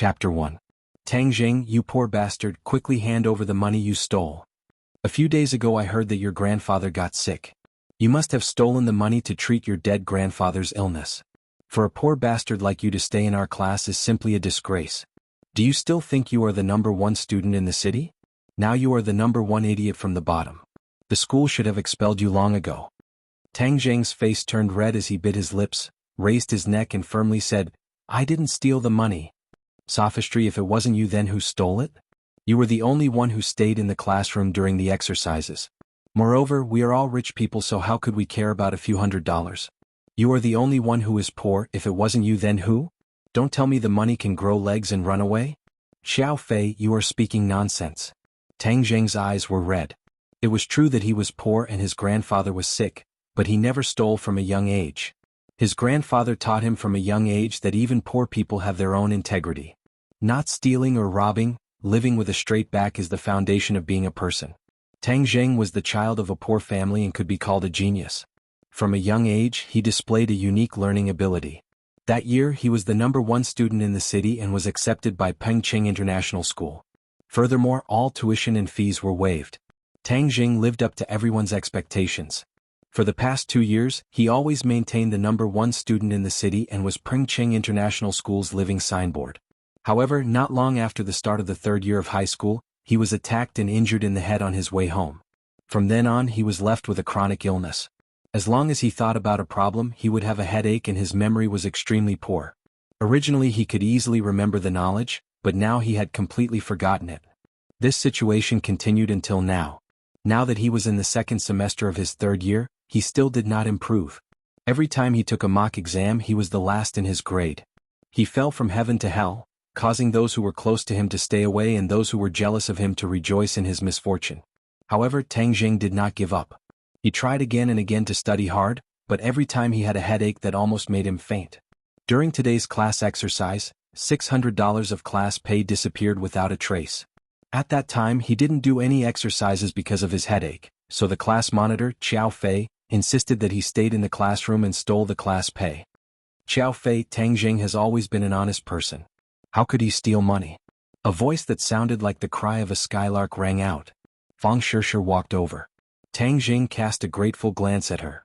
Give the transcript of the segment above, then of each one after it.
Chapter 1. Tang Jing, you poor bastard, quickly hand over the money you stole. A few days ago I heard that your grandfather got sick. You must have stolen the money to treat your dead grandfather's illness. For a poor bastard like you to stay in our class is simply a disgrace. Do you still think you are the number one student in the city? Now you are the number one idiot from the bottom. The school should have expelled you long ago. Tang Jing's face turned red as he bit his lips, raised his neck and firmly said, I didn't steal the money. Sophistry, if it wasn't you then who stole it? You were the only one who stayed in the classroom during the exercises. Moreover, we are all rich people, so how could we care about a few $100s? You are the only one who is poor, if it wasn't you then who? Don't tell me the money can grow legs and run away? Xiao Fei, you are speaking nonsense. Tang Jing's eyes were red. It was true that he was poor and his grandfather was sick, but he never stole from a young age. His grandfather taught him from a young age that even poor people have their own integrity. Not stealing or robbing, living with a straight back is the foundation of being a person. Tang Jing was the child of a poor family and could be called a genius. From a young age, he displayed a unique learning ability. That year, he was the number one student in the city and was accepted by Pengqing International School. Furthermore, all tuition and fees were waived. Tang Jing lived up to everyone's expectations. For the past 2 years, he always maintained the number one student in the city and was Pengqing International School's living signboard. However, not long after the start of the third year of high school, he was attacked and injured in the head on his way home. From then on, he was left with a chronic illness. As long as he thought about a problem, he would have a headache and his memory was extremely poor. Originally he could easily remember the knowledge, but now he had completely forgotten it. This situation continued until now. Now that he was in the second semester of his third year, he still did not improve. Every time he took a mock exam, he was the last in his grade. He fell from heaven to hell, causing those who were close to him to stay away and those who were jealous of him to rejoice in his misfortune. However, Tang Jing did not give up. He tried again and again to study hard, but every time he had a headache that almost made him faint. During today's class exercise, $600 of class pay disappeared without a trace. At that time he didn't do any exercises because of his headache, so the class monitor, Xiao Fei, insisted that he stayed in the classroom and stole the class pay. Xiao Fei, Tang Jing has always been an honest person. How could he steal money? A voice that sounded like the cry of a skylark rang out. Fang Shishir walked over. Tang Jing cast a grateful glance at her.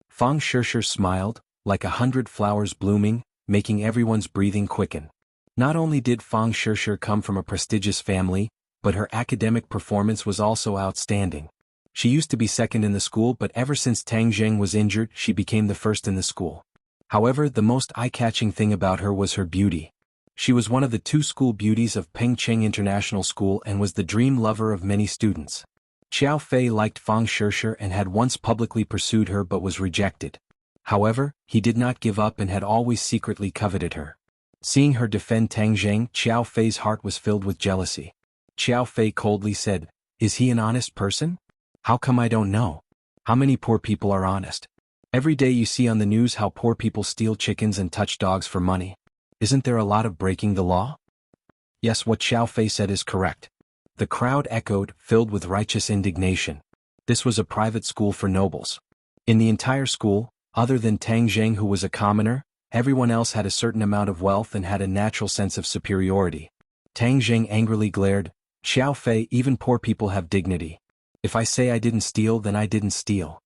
Fang Shishir smiled, like 100 flowers blooming, making everyone's breathing quicken. Not only did Fang Shishir come from a prestigious family, but her academic performance was also outstanding. She used to be second in the school, but ever since Tang Jing was injured, she became the first in the school. However, the most eye-catching thing about her was her beauty. She was one of the 2 school beauties of Pengqing International School and was the dream lover of many students. Xiao Fei liked Fang Shishir and had once publicly pursued her but was rejected. However, he did not give up and had always secretly coveted her. Seeing her defend Tang Jing, Xiao Fei's heart was filled with jealousy. Xiao Fei coldly said, Is he an honest person? How come I don't know? How many poor people are honest? Every day you see on the news how poor people steal chickens and touch dogs for money. Isn't there a lot of breaking the law? Yes, what Xiao Fei said is correct. The crowd echoed, filled with righteous indignation. This was a private school for nobles. In the entire school, other than Tang Jing who was a commoner, everyone else had a certain amount of wealth and had a natural sense of superiority. Tang Jing angrily glared, Xiao Fei, even poor people have dignity. If I say I didn't steal, then I didn't steal.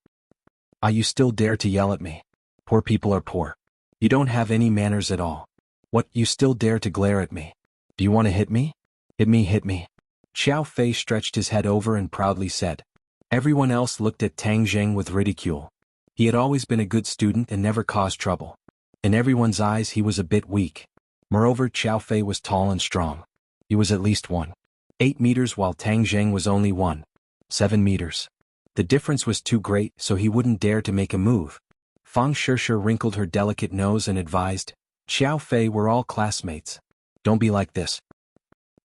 Ah, you still dare to yell at me? Poor people are poor. You don't have any manners at all. What, you still dare to glare at me? Do you want to hit me? Hit me, hit me. Xiao Fei stretched his head over and proudly said. Everyone else looked at Tang Jing with ridicule. He had always been a good student and never caused trouble. In everyone's eyes he was a bit weak. Moreover, Xiao Fei was tall and strong. He was at least 1.8 meters while Tang Jing was only 1.7 meters. The difference was too great, so he wouldn't dare to make a move. Fang Shishir wrinkled her delicate nose and advised, Xiao Fei, we're all classmates. Don't be like this.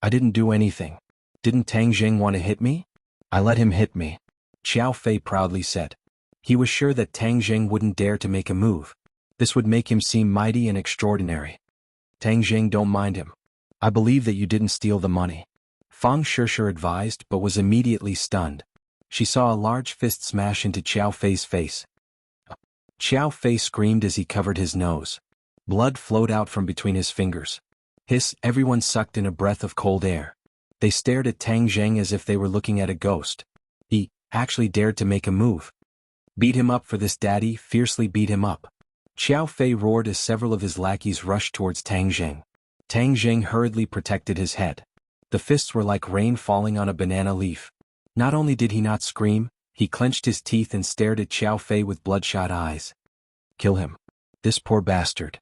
I didn't do anything. Didn't Tang Jing want to hit me? I let him hit me. Xiao Fei proudly said. He was sure that Tang Jing wouldn't dare to make a move. This would make him seem mighty and extraordinary. Tang Jing, don't mind him. I believe that you didn't steal the money. Fang Shishir advised but was immediately stunned. She saw a large fist smash into Xiao Fei's face. Xiao Fei screamed as he covered his nose. Blood flowed out from between his fingers. Hiss, everyone sucked in a breath of cold air. They stared at Tang Zheng as if they were looking at a ghost. He actually dared to make a move. Beat him up for this, Daddy, fiercely beat him up. Xiao Fei roared as several of his lackeys rushed towards Tang Zheng. Tang Zheng hurriedly protected his head. The fists were like rain falling on a banana leaf. Not only did he not scream, he clenched his teeth and stared at Xiao Fei with bloodshot eyes. Kill him. This poor bastard.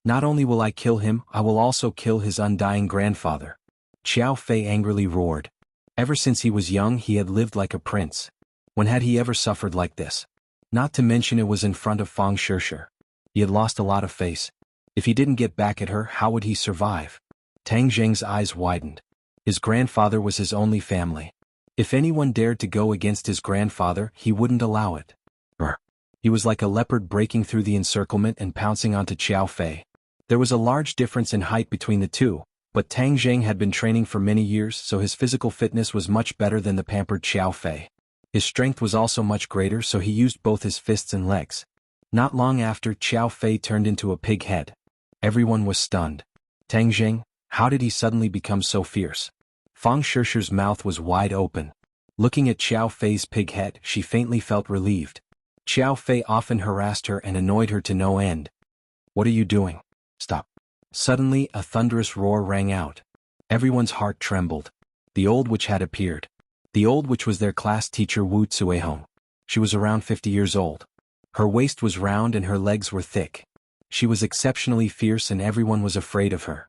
Not only will I kill him, I will also kill his undying grandfather. Xiao Fei angrily roared. Ever since he was young he had lived like a prince. When had he ever suffered like this? Not to mention it was in front of Fang Shishir. He had lost a lot of face. If he didn't get back at her, how would he survive? Tang Zheng's eyes widened. His grandfather was his only family. If anyone dared to go against his grandfather, he wouldn't allow it. He was like a leopard breaking through the encirclement and pouncing onto Xiao Fei. There was a large difference in height between the two, but Tang Zheng had been training for many years, so his physical fitness was much better than the pampered Xiao Fei. His strength was also much greater, so he used both his fists and legs. Not long after, Xiao Fei turned into a pig head. Everyone was stunned. Tang Zheng, how did he suddenly become so fierce? Fang Shishir's mouth was wide open. Looking at Xiao Fei's pig head, she faintly felt relieved. Xiao Fei often harassed her and annoyed her to no end. What are you doing? Stop. Suddenly, a thunderous roar rang out. Everyone's heart trembled. The old witch had appeared. The old witch was their class teacher Wu Zuehong. She was around 50 years old. Her waist was round and her legs were thick. She was exceptionally fierce and everyone was afraid of her.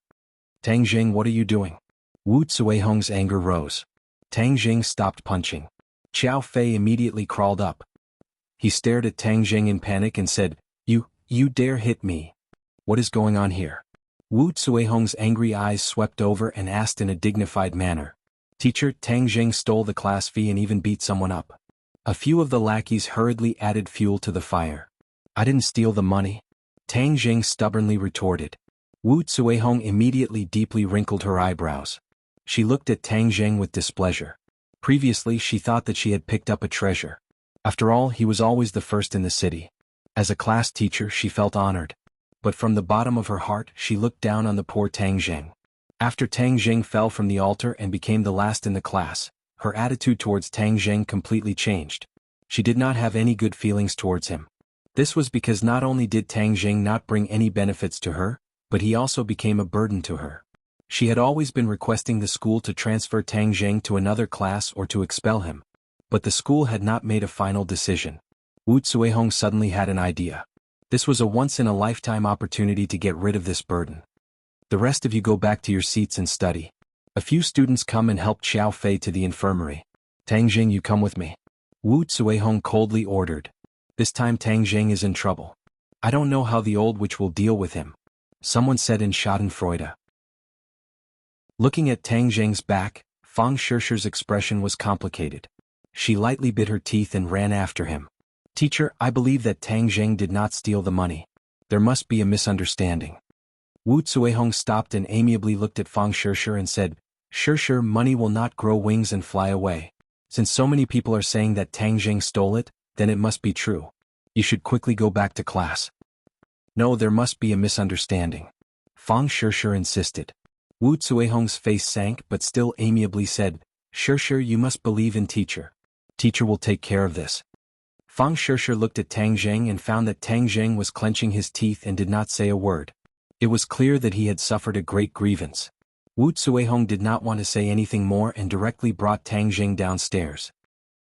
Tang Zheng, what are you doing? Wu Zuehong's anger rose. Tang Zheng stopped punching. Xiao Fei immediately crawled up. He stared at Tang Zheng in panic and said, You dare hit me? What is going on here? Wu Zuehong's angry eyes swept over and asked in a dignified manner. Teacher, Tang Zheng stole the class fee and even beat someone up. A few of the lackeys hurriedly added fuel to the fire. I didn't steal the money. Tang Zheng stubbornly retorted. Wu Zuehong immediately deeply wrinkled her eyebrows. She looked at Tang Zheng with displeasure. Previously she thought that she had picked up a treasure. After all, he was always the first in the city. As a class teacher she felt honored. But from the bottom of her heart she looked down on the poor Tang Zheng. After Tang Zheng fell from the altar and became the last in the class, her attitude towards Tang Zheng completely changed. She did not have any good feelings towards him. This was because not only did Tang Zheng not bring any benefits to her, but he also became a burden to her. She had always been requesting the school to transfer Tang Zheng to another class or to expel him. But the school had not made a final decision. Wu Zuehong suddenly had an idea. This was a once-in-a-lifetime opportunity to get rid of this burden. The rest of you go back to your seats and study. A few students come and help Xiao Fei to the infirmary. Tang Zheng, you come with me. Wu Zuehong coldly ordered. This time Tang Zheng is in trouble. I don't know how the old witch will deal with him. Someone said in Schadenfreude. Looking at Tang Zheng's back, Fang Shishir's expression was complicated. She lightly bit her teeth and ran after him. Teacher, I believe that Tang Zheng did not steal the money. There must be a misunderstanding. Wu Zuehong stopped and amiably looked at Fang Shishir and said, Shishir, money will not grow wings and fly away. Since so many people are saying that Tang Zheng stole it, then it must be true. You should quickly go back to class. No, there must be a misunderstanding. Fang Shishir insisted. Wu Zuehong's face sank but still amiably said, Shishir, you must believe in teacher. Teacher will take care of this. Fang Shishir looked at Tang Zheng and found that Tang Zheng was clenching his teeth and did not say a word. It was clear that he had suffered a great grievance. Wu Zuehong did not want to say anything more and directly brought Tang Zheng downstairs.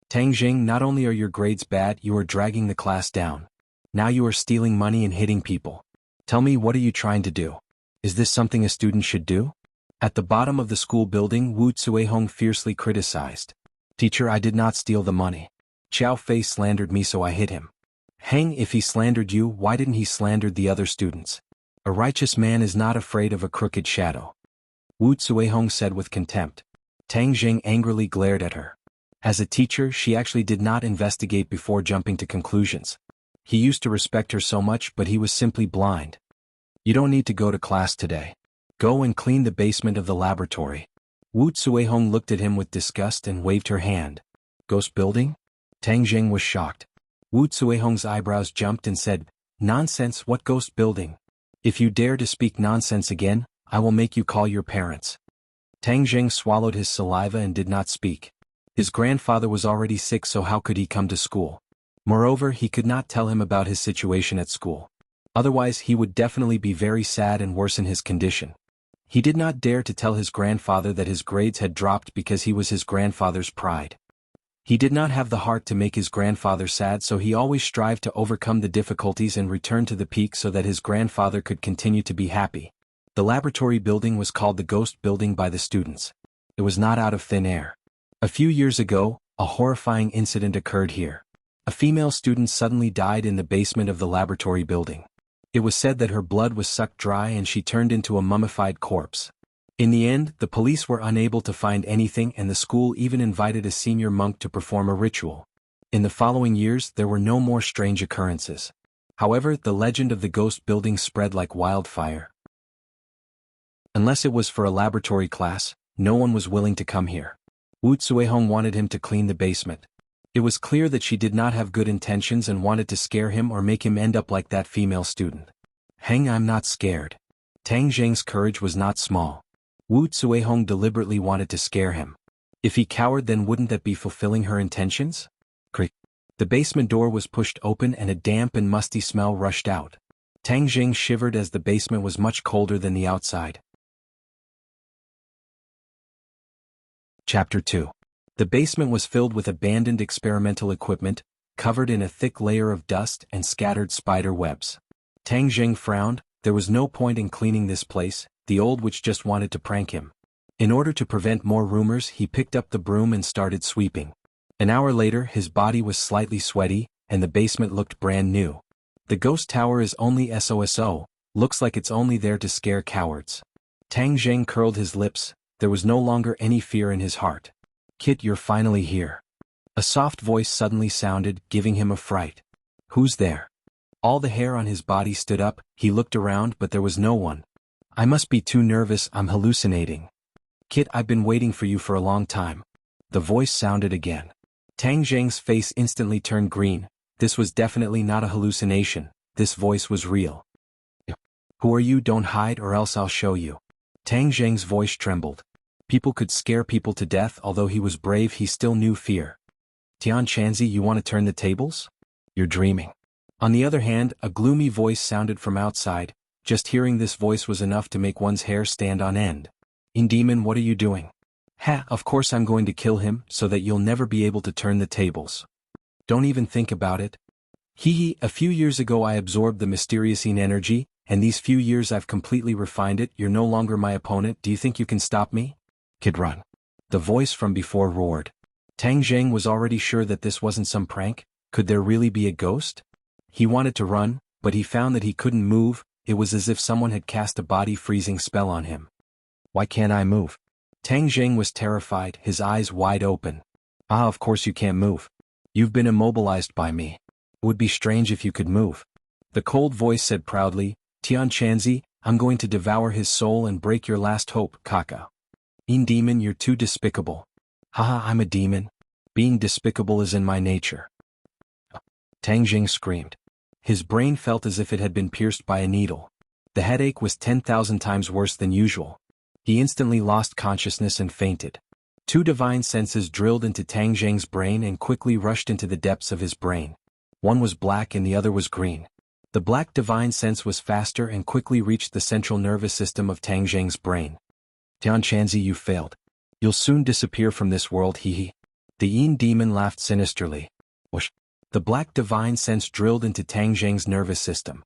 Tang Zheng, not only are your grades bad, you are dragging the class down. Now you are stealing money and hitting people. Tell me, what are you trying to do? Is this something a student should do? At the bottom of the school building, Wu Zuehong fiercely criticized. Teacher, I did not steal the money. Xiao Fei slandered me, so I hit him. Hang, if he slandered you, why didn't he slander the other students? A righteous man is not afraid of a crooked shadow. Wu Zuehong said with contempt. Tang Zheng angrily glared at her. As a teacher, she actually did not investigate before jumping to conclusions. He used to respect her so much, but he was simply blind. You don't need to go to class today. Go and clean the basement of the laboratory. Wu Zuehong looked at him with disgust and waved her hand. Ghost building? Tang Zheng was shocked. Wu Zuehong's eyebrows jumped and said, Nonsense, what ghost building? If you dare to speak nonsense again, I will make you call your parents. Tang Jing swallowed his saliva and did not speak. His grandfather was already sick, so how could he come to school? Moreover, he could not tell him about his situation at school. Otherwise he would definitely be very sad and worsen his condition. He did not dare to tell his grandfather that his grades had dropped because he was his grandfather's pride. He did not have the heart to make his grandfather sad, so he always strived to overcome the difficulties and return to the peak so that his grandfather could continue to be happy. The laboratory building was called the Ghost Building by the students. It was not out of thin air. A few years ago, a horrifying incident occurred here. A female student suddenly died in the basement of the laboratory building. It was said that her blood was sucked dry and she turned into a mummified corpse. In the end, the police were unable to find anything, and the school even invited a senior monk to perform a ritual. In the following years, there were no more strange occurrences. However, the legend of the ghost building spread like wildfire. Unless it was for a laboratory class, no one was willing to come here. Wu Zuehong wanted him to clean the basement. It was clear that she did not have good intentions and wanted to scare him or make him end up like that female student. Hang, I'm not scared. Tang Jing's courage was not small. Wu Zuehong deliberately wanted to scare him. If he cowered, then wouldn't that be fulfilling her intentions? Creak. The basement door was pushed open and a damp and musty smell rushed out. Tang Jing shivered as the basement was much colder than the outside. Chapter 2. The basement was filled with abandoned experimental equipment, covered in a thick layer of dust and scattered spider webs. Tang Jing frowned. There was no point in cleaning this place. The old witch just wanted to prank him. In order to prevent more rumors, he picked up the broom and started sweeping. An hour later, his body was slightly sweaty, and the basement looked brand new. The ghost tower is only SOSO, looks like it's only there to scare cowards. Tang Jing curled his lips. There was no longer any fear in his heart. Kit, you're finally here. A soft voice suddenly sounded, giving him a fright. Who's there? All the hair on his body stood up. He looked around, but there was no one. I must be too nervous, I'm hallucinating. Kit, I've been waiting for you for a long time. The voice sounded again. Tang Jing's face instantly turned green. This was definitely not a hallucination. This voice was real. Who are you? Don't hide or else I'll show you. Tang Jing's voice trembled. People could scare people to death. Although he was brave, he still knew fear. Tian Chanzi, you want to turn the tables? You're dreaming. On the other hand, a gloomy voice sounded from outside. Just hearing this voice was enough to make one's hair stand on end. In Demon, what are you doing? Ha, of course I'm going to kill him, so that you'll never be able to turn the tables. Don't even think about it. Hee, a few years ago I absorbed the mysterious energy, and these few years I've completely refined it. You're no longer my opponent. Do you think you can stop me? Kid, run. The voice from before roared. Tang Jing was already sure that this wasn't some prank. Could there really be a ghost? He wanted to run, but he found that he couldn't move. It was as if someone had cast a body-freezing spell on him. Why can't I move? Tang Jing was terrified, his eyes wide open. Ah, of course you can't move. You've been immobilized by me. It would be strange if you could move. The cold voice said proudly, Tian Chanzi, I'm going to devour his soul and break your last hope, Kaka. In Demon, you're too despicable. Haha, I'm a demon. Being despicable is in my nature. Tang Jing screamed. His brain felt as if it had been pierced by a needle. The headache was 10,000 times worse than usual. He instantly lost consciousness and fainted. Two divine senses drilled into Tang Jing's brain and quickly rushed into the depths of his brain. One was black and the other was green. The black divine sense was faster and quickly reached the central nervous system of Tang Jing's brain. Tian Chanzi, you failed. You'll soon disappear from this world, hee. The Yin demon laughed sinisterly. Whoosh. The black divine sense drilled into Tang Jing's nervous system.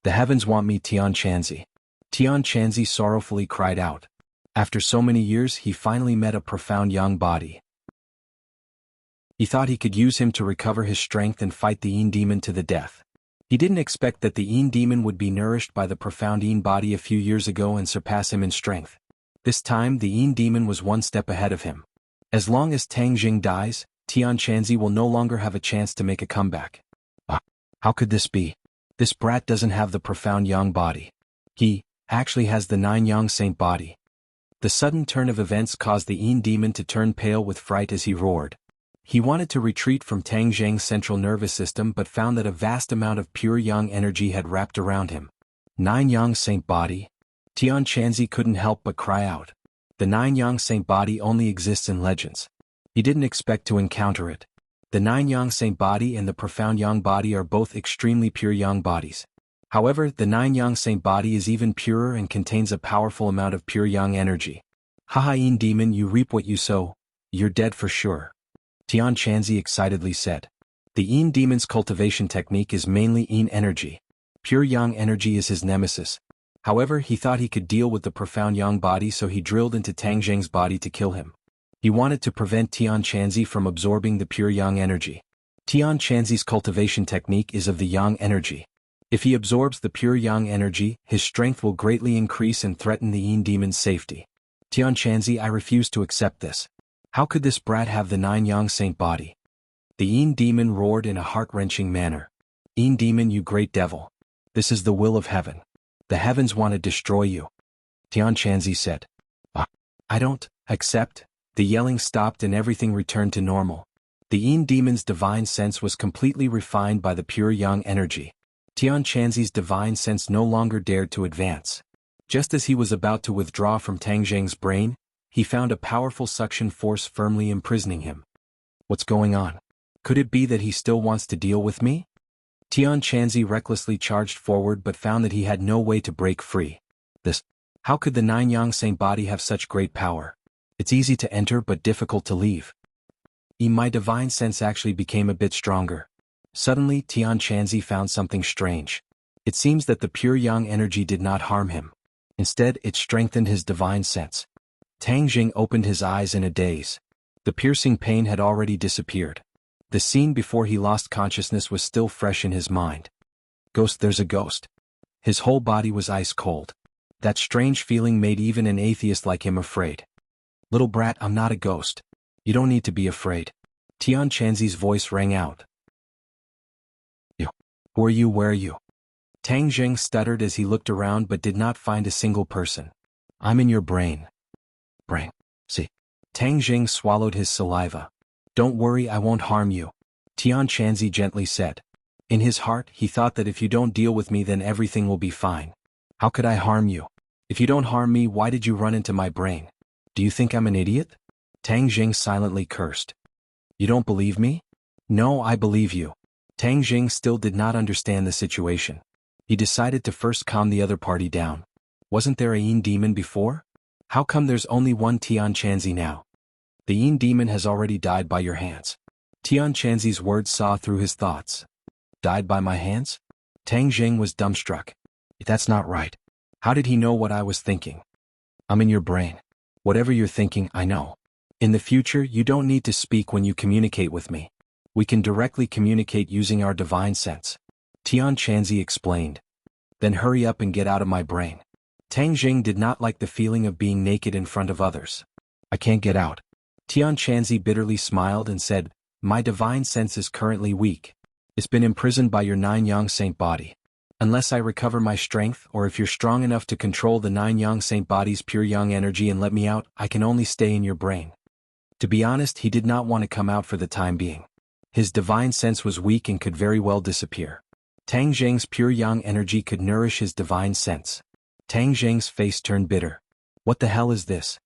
The heavens want me, Tian Chanzi. Tian Chanzi sorrowfully cried out. After so many years, he finally met a profound young body. He thought he could use him to recover his strength and fight the Yin demon to the death. He didn't expect that the Yin demon would be nourished by the profound Yin body a few years ago and surpass him in strength. This time, the Yin demon was one step ahead of him. As long as Tang Jing dies, Tian Chanzi will no longer have a chance to make a comeback. How could this be? This brat doesn't have the profound yang body. He actually has the 9 yang saint body. The sudden turn of events caused the Yin demon to turn pale with fright as he roared. He wanted to retreat from Tang Jing's central nervous system but found that a vast amount of pure yang energy had wrapped around him. Nine Yang Saint Body? Tian Chanzi couldn't help but cry out. The Nine Yang Saint Body only exists in legends. He didn't expect to encounter it. The Nine Yang Saint Body and the Profound Yang Body are both extremely pure Yang bodies. However, the Nine Yang Saint Body is even purer and contains a powerful amount of pure Yang energy. Haha, Yin demon, you reap what you sow. You're dead for sure. Tian Chanzi excitedly said. The Yin demon's cultivation technique is mainly Yin energy. Pure Yang energy is his nemesis. However, he thought he could deal with the Profound Yang body, so he drilled into Tang Zheng's body to kill him. He wanted to prevent Tian Chanzi from absorbing the pure Yang energy. Tian Chanzi's cultivation technique is of the Yang energy. If he absorbs the pure Yang energy, his strength will greatly increase and threaten the Yin demon's safety. Tian Chanzi, I refuse to accept this. How could this brat have the Nine Yang Saint Body? The Yin demon roared in a heart-wrenching manner. Yin demon, you great devil. This is the will of heaven. The heavens want to destroy you. Tian Chanzi said. I don't accept. The yelling stopped and everything returned to normal. The Yin demon's divine sense was completely refined by the pure Yang energy. Tian Chanzi's divine sense no longer dared to advance. Just as he was about to withdraw from Tang Zheng's brain, he found a powerful suction force firmly imprisoning him. What's going on? Could it be that he still wants to deal with me? Tian Chanzi recklessly charged forward but found that he had no way to break free. How could the Nine Yang Saint Body have such great power? It's easy to enter but difficult to leave. My divine sense actually became a bit stronger. Suddenly, Tian Chanzi found something strange. It seems that the pure Yang energy did not harm him. Instead, it strengthened his divine sense. Tang Zheng opened his eyes in a daze. The piercing pain had already disappeared. The scene before he lost consciousness was still fresh in his mind. Ghost, there's a ghost. His whole body was ice cold. That strange feeling made even an atheist like him afraid. Little brat, I'm not a ghost. You don't need to be afraid. Tian Chanzi's voice rang out. Who are you? Where are you? Tang Zheng stuttered as he looked around but did not find a single person. I'm in your brain. Brain. See. Tang Zheng swallowed his saliva. Don't worry, I won't harm you. Tian Chanzi gently said. In his heart, he thought that if you don't deal with me then everything will be fine. How could I harm you? If you don't harm me, why did you run into my brain? Do you think I'm an idiot? Tang Zheng silently cursed. You don't believe me? No, I believe you. Tang Zheng still did not understand the situation. He decided to first calm the other party down. Wasn't there a Yin demon before? How come there's only one Tian Chanzi now? The Yin demon has already died by your hands. Tian Chanzi's words saw through his thoughts. Died by my hands? Tang Zheng was dumbstruck. That's not right. How did he know what I was thinking? I'm in your brain. Whatever you're thinking, I know. In the future, you don't need to speak when you communicate with me. We can directly communicate using our divine sense. Tian Chanzi explained. Then hurry up and get out of my brain. Tang Zheng did not like the feeling of being naked in front of others. I can't get out. Tian Chanzi bitterly smiled and said, my divine sense is currently weak. It's been imprisoned by your Nine Yang Saint Body. Unless I recover my strength, or if you're strong enough to control the Nine Yang Saint Body's pure Yang energy and let me out, I can only stay in your brain. To be honest, he did not want to come out for the time being. His divine sense was weak and could very well disappear. Tang Zheng's pure Yang energy could nourish his divine sense. Tang Zheng's face turned bitter. What the hell is this?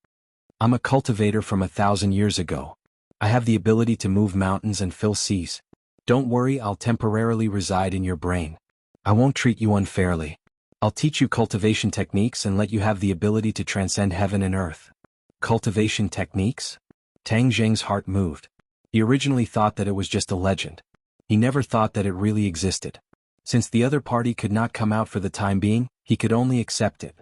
I'm a cultivator from 1,000 years ago. I have the ability to move mountains and fill seas. Don't worry, I'll temporarily reside in your brain. I won't treat you unfairly. I'll teach you cultivation techniques and let you have the ability to transcend heaven and earth. Cultivation techniques? Tang Zheng's heart moved. He originally thought that it was just a legend. He never thought that it really existed. Since the other party could not come out for the time being, he could only accept it.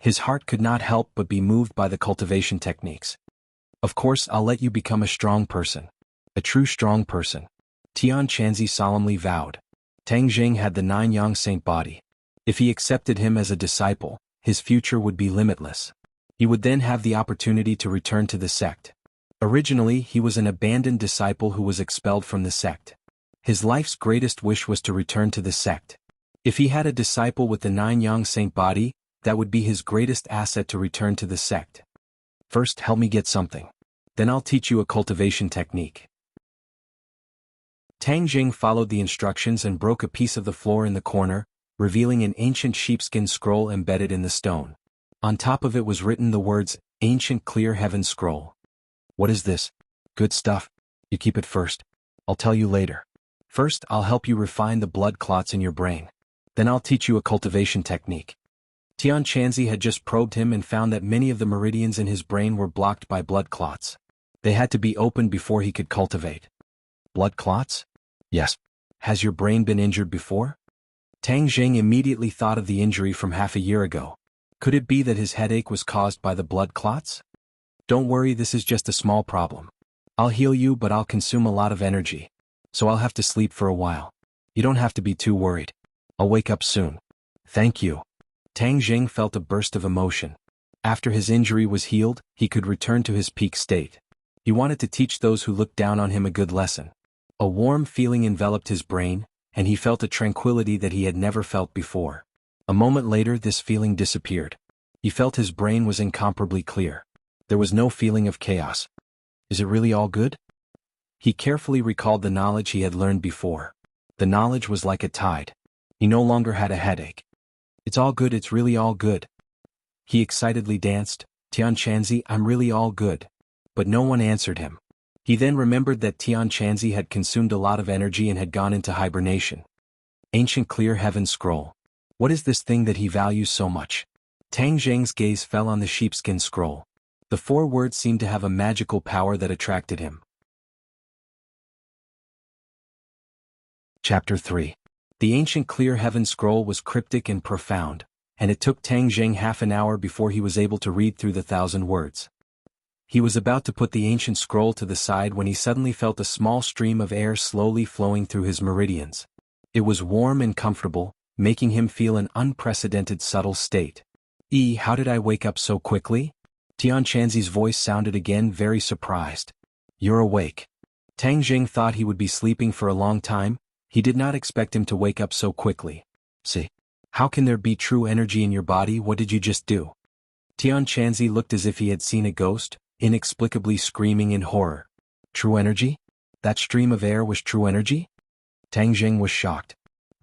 His heart could not help but be moved by the cultivation techniques. Of course, I'll let you become a strong person. A true strong person. Tian Chanzi solemnly vowed. Tang Zheng had the Nine Yang Saint Body. If he accepted him as a disciple, his future would be limitless. He would then have the opportunity to return to the sect. Originally, he was an abandoned disciple who was expelled from the sect. His life's greatest wish was to return to the sect. If he had a disciple with the Nine Yang Saint Body, that would be his greatest asset to return to the sect. First, help me get something. Then I'll teach you a cultivation technique. Tang Zheng followed the instructions and broke a piece of the floor in the corner, revealing an ancient sheepskin scroll embedded in the stone. On top of it was written the words, Ancient Clear Heaven Scroll. What is this? Good stuff. You keep it first. I'll tell you later. First, I'll help you refine the blood clots in your brain. Then I'll teach you a cultivation technique. Tian Chanzi had just probed him and found that many of the meridians in his brain were blocked by blood clots. They had to be opened before he could cultivate. Blood clots? Yes. Has your brain been injured before? Tang Jing immediately thought of the injury from half a year ago. Could it be that his headache was caused by the blood clots? Don't worry, this is just a small problem. I'll heal you, but I'll consume a lot of energy. So I'll have to sleep for a while. You don't have to be too worried. I'll wake up soon. Thank you. Tang Jing felt a burst of emotion. After his injury was healed, he could return to his peak state. He wanted to teach those who looked down on him a good lesson. A warm feeling enveloped his brain, and he felt a tranquility that he had never felt before. A moment later, this feeling disappeared. He felt his brain was incomparably clear. There was no feeling of chaos. Is it really all good? He carefully recalled the knowledge he had learned before. The knowledge was like a tide. He no longer had a headache. It's all good, it's really all good. He excitedly danced, Tian Chanzi, I'm really all good. But no one answered him. He then remembered that Tian Chanzi had consumed a lot of energy and had gone into hibernation. Ancient Clear Heaven Scroll. What is this thing that he values so much? Tang Zheng's gaze fell on the sheepskin scroll. The 4 words seemed to have a magical power that attracted him. Chapter 3. The Ancient Clear Heaven Scroll was cryptic and profound, and it took Tang Zheng half an hour before he was able to read through the 1,000 words. He was about to put the ancient scroll to the side when he suddenly felt a small stream of air slowly flowing through his meridians. It was warm and comfortable, making him feel an unprecedented subtle state. How did I wake up so quickly? Tian Chanzi's voice sounded again, very surprised. You're awake. Tang Jing thought he would be sleeping for a long time. He did not expect him to wake up so quickly. See, how can there be true energy in your body? What did you just do? Tian Chanzi looked as if he had seen a ghost, inexplicably screaming in horror. True energy? That stream of air was true energy? Tang Jing was shocked.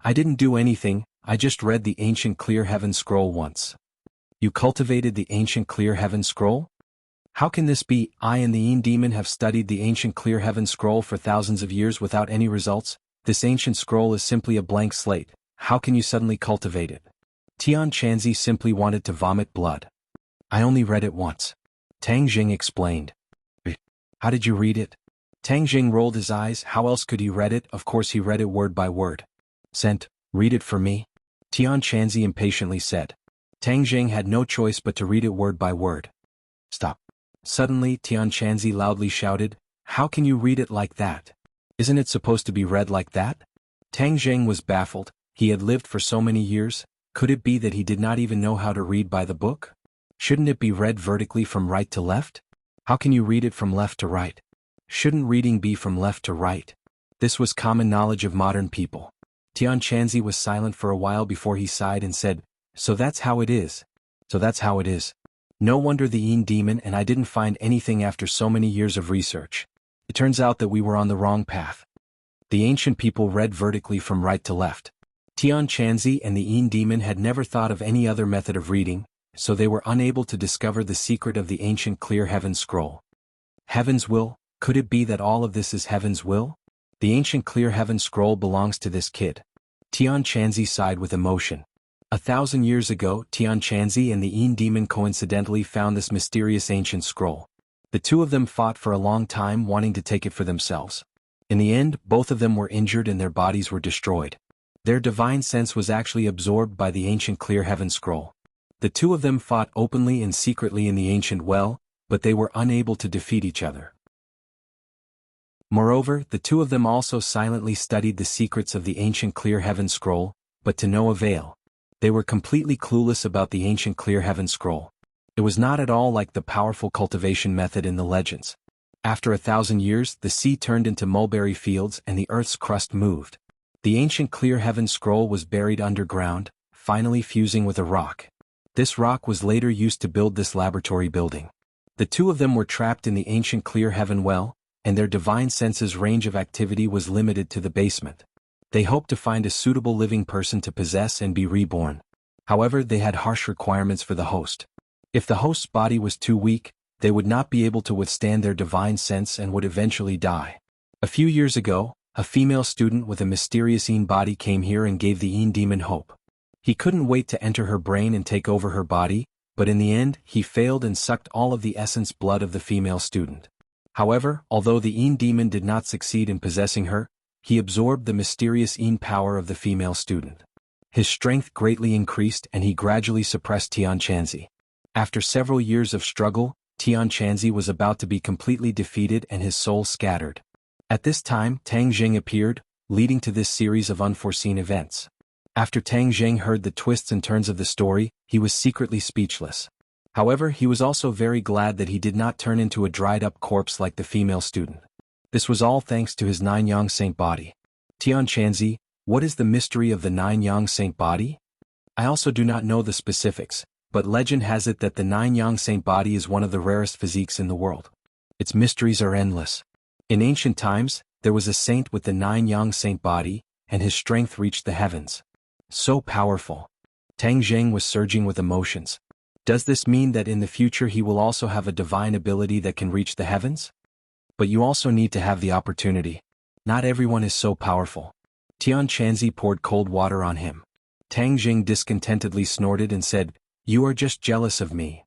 I didn't do anything, I just read the Ancient Clear Heaven Scroll once. You cultivated the Ancient Clear Heaven Scroll? How can this be? I and the Yin Demon have studied the Ancient Clear Heaven Scroll for thousands of years without any results. This ancient scroll is simply a blank slate. How can you suddenly cultivate it? Tian Chanzi simply wanted to vomit blood. I only read it once. Tang Jing explained. How did you read it? Tang Jing rolled his eyes. How else could he read it? Of course he read it word by word. Read it for me? Tian Chanzi impatiently said. Tang Jing had no choice but to read it word by word. Stop. Suddenly Tian Chanzi loudly shouted, how can you read it like that? Isn't it supposed to be read like that? Tang Jing was baffled. He had lived for so many years. Could it be that he did not even know how to read by the book? Shouldn't it be read vertically from right to left? How can you read it from left to right? Shouldn't reading be from left to right? This was common knowledge of modern people. Tian Chanzi was silent for a while before he sighed and said, so that's how it is. So that's how it is. No wonder the Yin Demon and I didn't find anything after so many years of research. It turns out that we were on the wrong path. The ancient people read vertically from right to left. Tian Chanzi and the Yin Demon had never thought of any other method of reading, so they were unable to discover the secret of the Ancient Clear Heaven Scroll. Heaven's will? Could it be that all of this is Heaven's will? The Ancient Clear Heaven Scroll belongs to this kid. Tian Chanzi sighed with emotion. 1,000 years ago, Tian Chanzi and the Yin Demon coincidentally found this mysterious ancient scroll. The two of them fought for a long time wanting to take it for themselves. In the end, both of them were injured and their bodies were destroyed. Their divine sense was actually absorbed by the Ancient Clear Heaven Scroll. The two of them fought openly and secretly in the ancient well, but they were unable to defeat each other. Moreover, the two of them also silently studied the secrets of the Ancient Clear Heaven Scroll, but to no avail. They were completely clueless about the Ancient Clear Heaven Scroll. It was not at all like the powerful cultivation method in the legends. After 1,000 years, the sea turned into mulberry fields and the earth's crust moved. The Ancient Clear Heaven Scroll was buried underground, finally fusing with a rock. This rock was later used to build this laboratory building. The two of them were trapped in the Ancient Clear Heaven well, and their divine senses' range of activity was limited to the basement. They hoped to find a suitable living person to possess and be reborn. However, they had harsh requirements for the host. If the host's body was too weak, they would not be able to withstand their divine sense and would eventually die. A few years ago, a female student with a mysterious Een body came here and gave the Een demon hope. He couldn't wait to enter her brain and take over her body, but in the end, he failed and sucked all of the essence blood of the female student. However, although the Een demon did not succeed in possessing her, he absorbed the mysterious Een power of the female student. His strength greatly increased and he gradually suppressed Tian Chanzi. After several years of struggle, Tian Chanzi was about to be completely defeated and his soul scattered. At this time, Tang Jing appeared, leading to this series of unforeseen events. After Tang Jing heard the twists and turns of the story, he was secretly speechless. However, he was also very glad that he did not turn into a dried-up corpse like the female student. This was all thanks to his 9-yang saint body. Tian Chanzi, what is the mystery of the 9-yang saint body? I also do not know the specifics, but legend has it that the 9-yang saint body is one of the rarest physiques in the world. Its mysteries are endless. In ancient times, there was a saint with the 9-yang saint body, and his strength reached the heavens. So powerful. Tang Jing was surging with emotions. Does this mean that in the future he will also have a divine ability that can reach the heavens? But you also need to have the opportunity. Not everyone is so powerful. Tian Chanzi poured cold water on him. Tang Jing discontentedly snorted and said, "You are just jealous of me."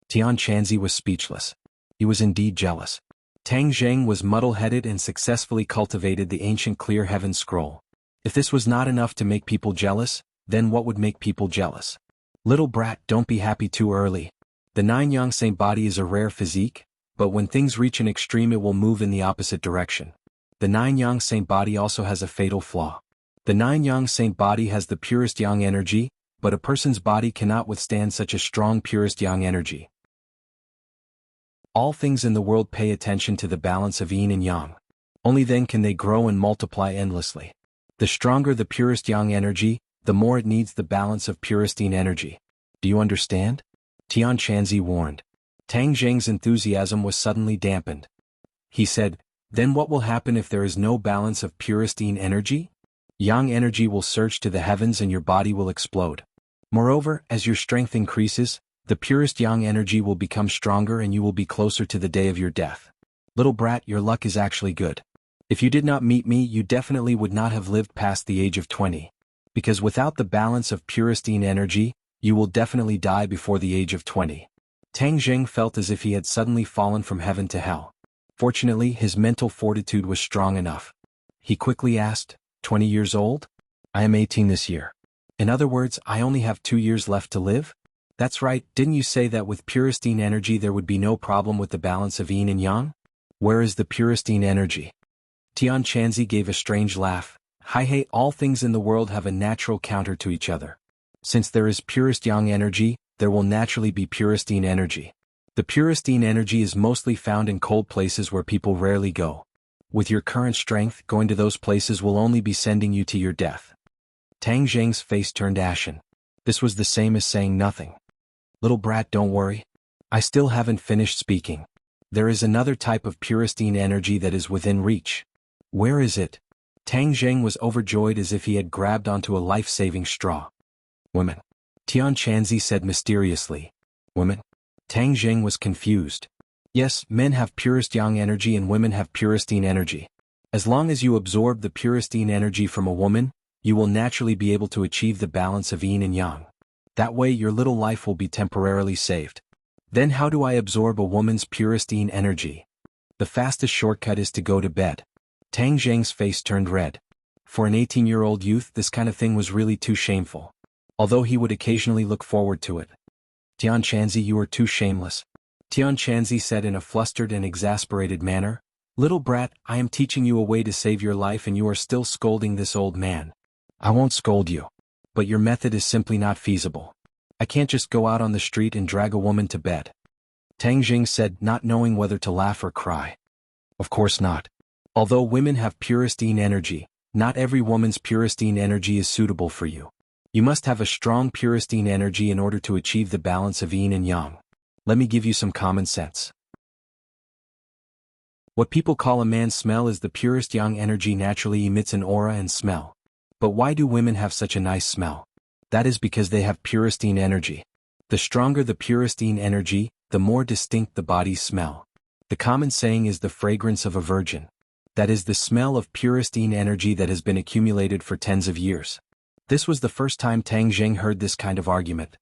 Tian Chanzi was speechless. He was indeed jealous. Tang Jing was muddle-headed and successfully cultivated the ancient clear heaven scroll. If this was not enough to make people jealous, then what would make people jealous? Little brat, don't be happy too early. The 9-yang saint body is a rare physique, but when things reach an extreme it will move in the opposite direction. The 9-yang saint body also has a fatal flaw. The 9-yang saint body has the purest yang energy, but a person's body cannot withstand such a strong purest yang energy. All things in the world pay attention to the balance of yin and yang. Only then can they grow and multiply endlessly. The stronger the purest yang energy, the more it needs the balance of purest yin energy. Do you understand? Tian Chanzi warned. Tang Jing's enthusiasm was suddenly dampened. He said, "Then what will happen if there is no balance of purest yin energy? Yang energy will surge to the heavens and your body will explode. Moreover, as your strength increases, the purest yang energy will become stronger and you will be closer to the day of your death. Little brat, your luck is actually good. If you did not meet me, you definitely would not have lived past the age of 20. Because without the balance of purest yin energy, you will definitely die before the age of 20. Tang Jing felt as if he had suddenly fallen from heaven to hell. Fortunately, his mental fortitude was strong enough. He quickly asked, 20 years old? I am 18 this year. In other words, I only have 2 years left to live? That's right, didn't you say that with purest yin energy there would be no problem with the balance of yin and yang? Where is the purest yin energy? Tian Chanzi gave a strange laugh. Hey, all things in the world have a natural counter to each other. Since there is purest yang energy, there will naturally be purest yin energy. The purest yin energy is mostly found in cold places where people rarely go. With your current strength, going to those places will only be sending you to your death. Tang Jing's face turned ashen. This was the same as saying nothing. Little brat, don't worry. I still haven't finished speaking. There is another type of purest yin energy that is within reach. Where is it? Tang Jing was overjoyed as if he had grabbed onto a life-saving straw. Women. Tian Chanzi said mysteriously. Women? Tang Jing was confused. Yes, men have purest yang energy and women have purest yin energy. As long as you absorb the purest yin energy from a woman, you will naturally be able to achieve the balance of yin and yang. That way your little life will be temporarily saved. Then how do I absorb a woman's purest yin energy? The fastest shortcut is to go to bed. Tang Jing's face turned red. For an 18-year-old youth, this kind of thing was really too shameful. Although he would occasionally look forward to it. Tian Chanzi, you are too shameless. Tian Chanzi said in a flustered and exasperated manner. Little brat, I am teaching you a way to save your life and you are still scolding this old man. I won't scold you. But your method is simply not feasible. I can't just go out on the street and drag a woman to bed. Tang Jing said, not knowing whether to laugh or cry. Of course not. Although women have purest yin energy, not every woman's purest yin energy is suitable for you. You must have a strong purest yin energy in order to achieve the balance of yin and yang. Let me give you some common sense. What people call a man's smell is the purest yang energy naturally emits an aura and smell. But why do women have such a nice smell? That is because they have puristine energy. The stronger the puristine energy, the more distinct the body's smell. The common saying is the fragrance of a virgin. That is the smell of puristine energy that has been accumulated for tens of years. This was the first time Tang Zheng heard this kind of argument.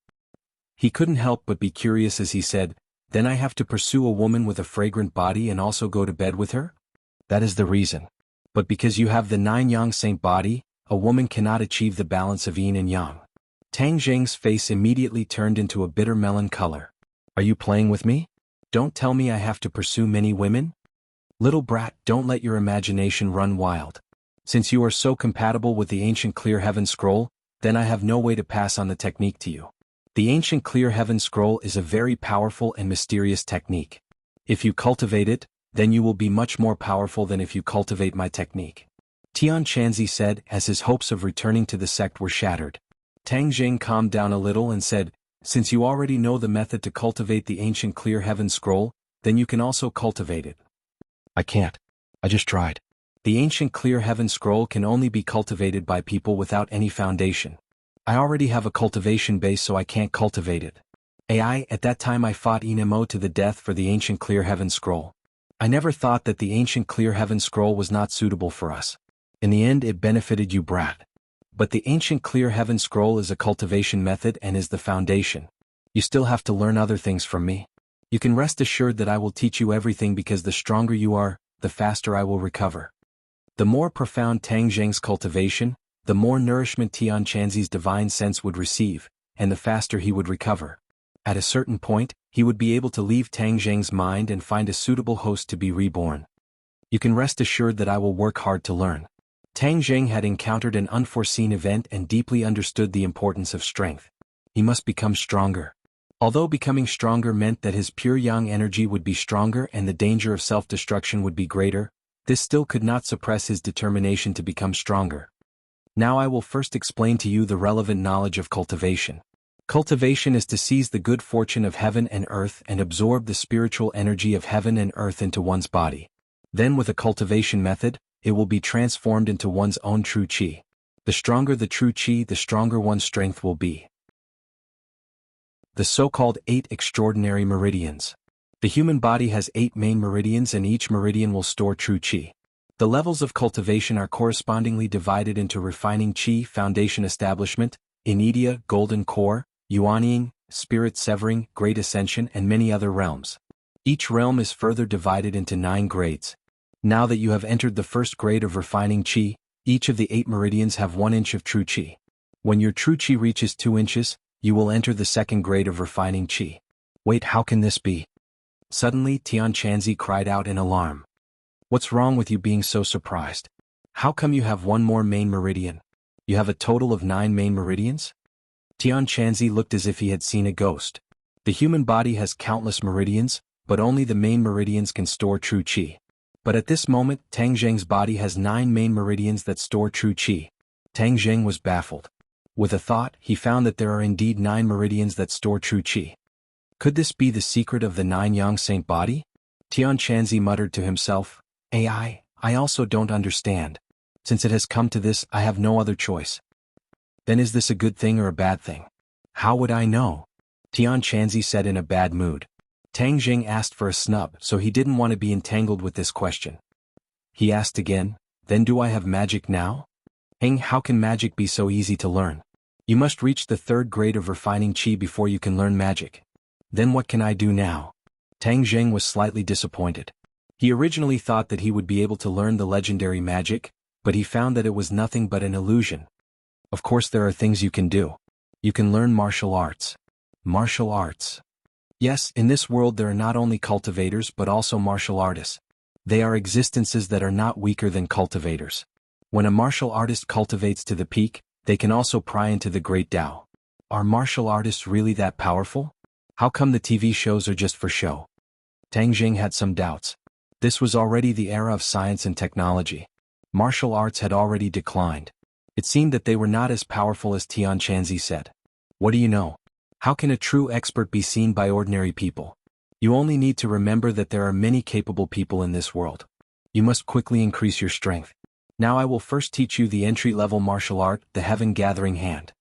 He couldn't help but be curious as he said, "Then I have to pursue a woman with a fragrant body and also go to bed with her?" That is the reason. But because you have the 9 yang saint body, a woman cannot achieve the balance of yin and yang. Tang Zheng's face immediately turned into a bitter melon color. Are you playing with me? Don't tell me I have to pursue many women? Little brat, don't let your imagination run wild. Since you are so compatible with the ancient Clear Heaven Scroll, then I have no way to pass on the technique to you. The ancient Clear Heaven Scroll is a very powerful and mysterious technique. If you cultivate it, then you will be much more powerful than if you cultivate my technique. Tian Chanzi said as his hopes of returning to the sect were shattered. Tang Zheng calmed down a little and said, "Since you already know the method to cultivate the ancient Clear Heaven Scroll, then you can also cultivate it." I can't. I just tried. The ancient Clear Heaven Scroll can only be cultivated by people without any foundation. I already have a cultivation base, so I can't cultivate it. At that time I fought Inemo to the death for the ancient Clear Heaven Scroll. I never thought that the ancient Clear Heaven Scroll was not suitable for us. In the end it benefited you, brat. But the ancient Clear Heaven Scroll is a cultivation method and is the foundation. You still have to learn other things from me. You can rest assured that I will teach you everything, because the stronger you are, the faster I will recover. The more profound Tang Zheng's cultivation, the more nourishment Tian Chanzi's divine sense would receive, and the faster he would recover. At a certain point, he would be able to leave Tang Zheng's mind and find a suitable host to be reborn. You can rest assured that I will work hard to learn. Tang Zheng had encountered an unforeseen event and deeply understood the importance of strength. He must become stronger. Although becoming stronger meant that his pure yang energy would be stronger and the danger of self-destruction would be greater, this still could not suppress his determination to become stronger. Now I will first explain to you the relevant knowledge of cultivation. Cultivation is to seize the good fortune of heaven and earth and absorb the spiritual energy of heaven and earth into one's body. Then with a cultivation method, it will be transformed into one's own true qi. The stronger the true qi, the stronger one's strength will be. The so-called 8 extraordinary meridians. The human body has 8 main meridians, and each meridian will store true qi. The levels of cultivation are correspondingly divided into refining qi, foundation establishment, inedia, golden core, yuanying, spirit severing, great ascension, and many other realms. Each realm is further divided into 9 grades. Now that you have entered the first grade of refining qi, each of the 8 meridians have 1 inch of true qi. When your true qi reaches 2 inches, you will enter the second grade of refining qi. Wait, how can this be? Suddenly Tian Chanzi cried out in alarm. What's wrong with you being so surprised? How come you have 1 more main meridian? You have a total of 9 main meridians? Tian Chanzi looked as if he had seen a ghost. The human body has countless meridians, but only the main meridians can store true qi. But at this moment, Tang Zheng's body has 9 main meridians that store true qi. Tang Zheng was baffled. With a thought, he found that there are indeed 9 meridians that store true qi. Could this be the secret of the 9 yang saint body? Tian Chanzi muttered to himself, I also don't understand. Since it has come to this, I have no other choice. Then is this a good thing or a bad thing? How would I know? Tian Chanzi said in a bad mood. Tang Zheng asked for a snub, so he didn't want to be entangled with this question. He asked again, then do I have magic now? How can magic be so easy to learn? You must reach the 3rd grade of refining qi before you can learn magic. Then what can I do now? Tang Zheng was slightly disappointed. He originally thought that he would be able to learn the legendary magic, but he found that it was nothing but an illusion. Of course there are things you can do. You can learn martial arts. Martial arts. Yes, in this world there are not only cultivators but also martial artists. They are existences that are not weaker than cultivators. When a martial artist cultivates to the peak, they can also pry into the great Tao. Are martial artists really that powerful? How come the TV shows are just for show? Tang Zheng had some doubts. This was already the era of science and technology. Martial arts had already declined. It seemed that they were not as powerful as Tian Chanzi said. What do you know? How can a true expert be seen by ordinary people? You only need to remember that there are many capable people in this world. You must quickly increase your strength. Now I will first teach you the entry-level martial art, the Heaven Gathering Hand.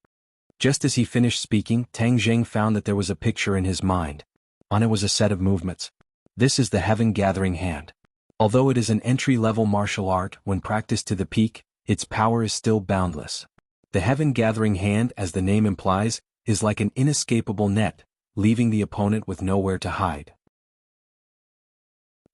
Just as he finished speaking, Tang Jing found that there was a picture in his mind. On it was a set of movements. This is the Heaven Gathering Hand. Although it is an entry-level martial art, when practiced to the peak, its power is still boundless. The Heaven Gathering Hand, as the name implies, is like an inescapable net, leaving the opponent with nowhere to hide.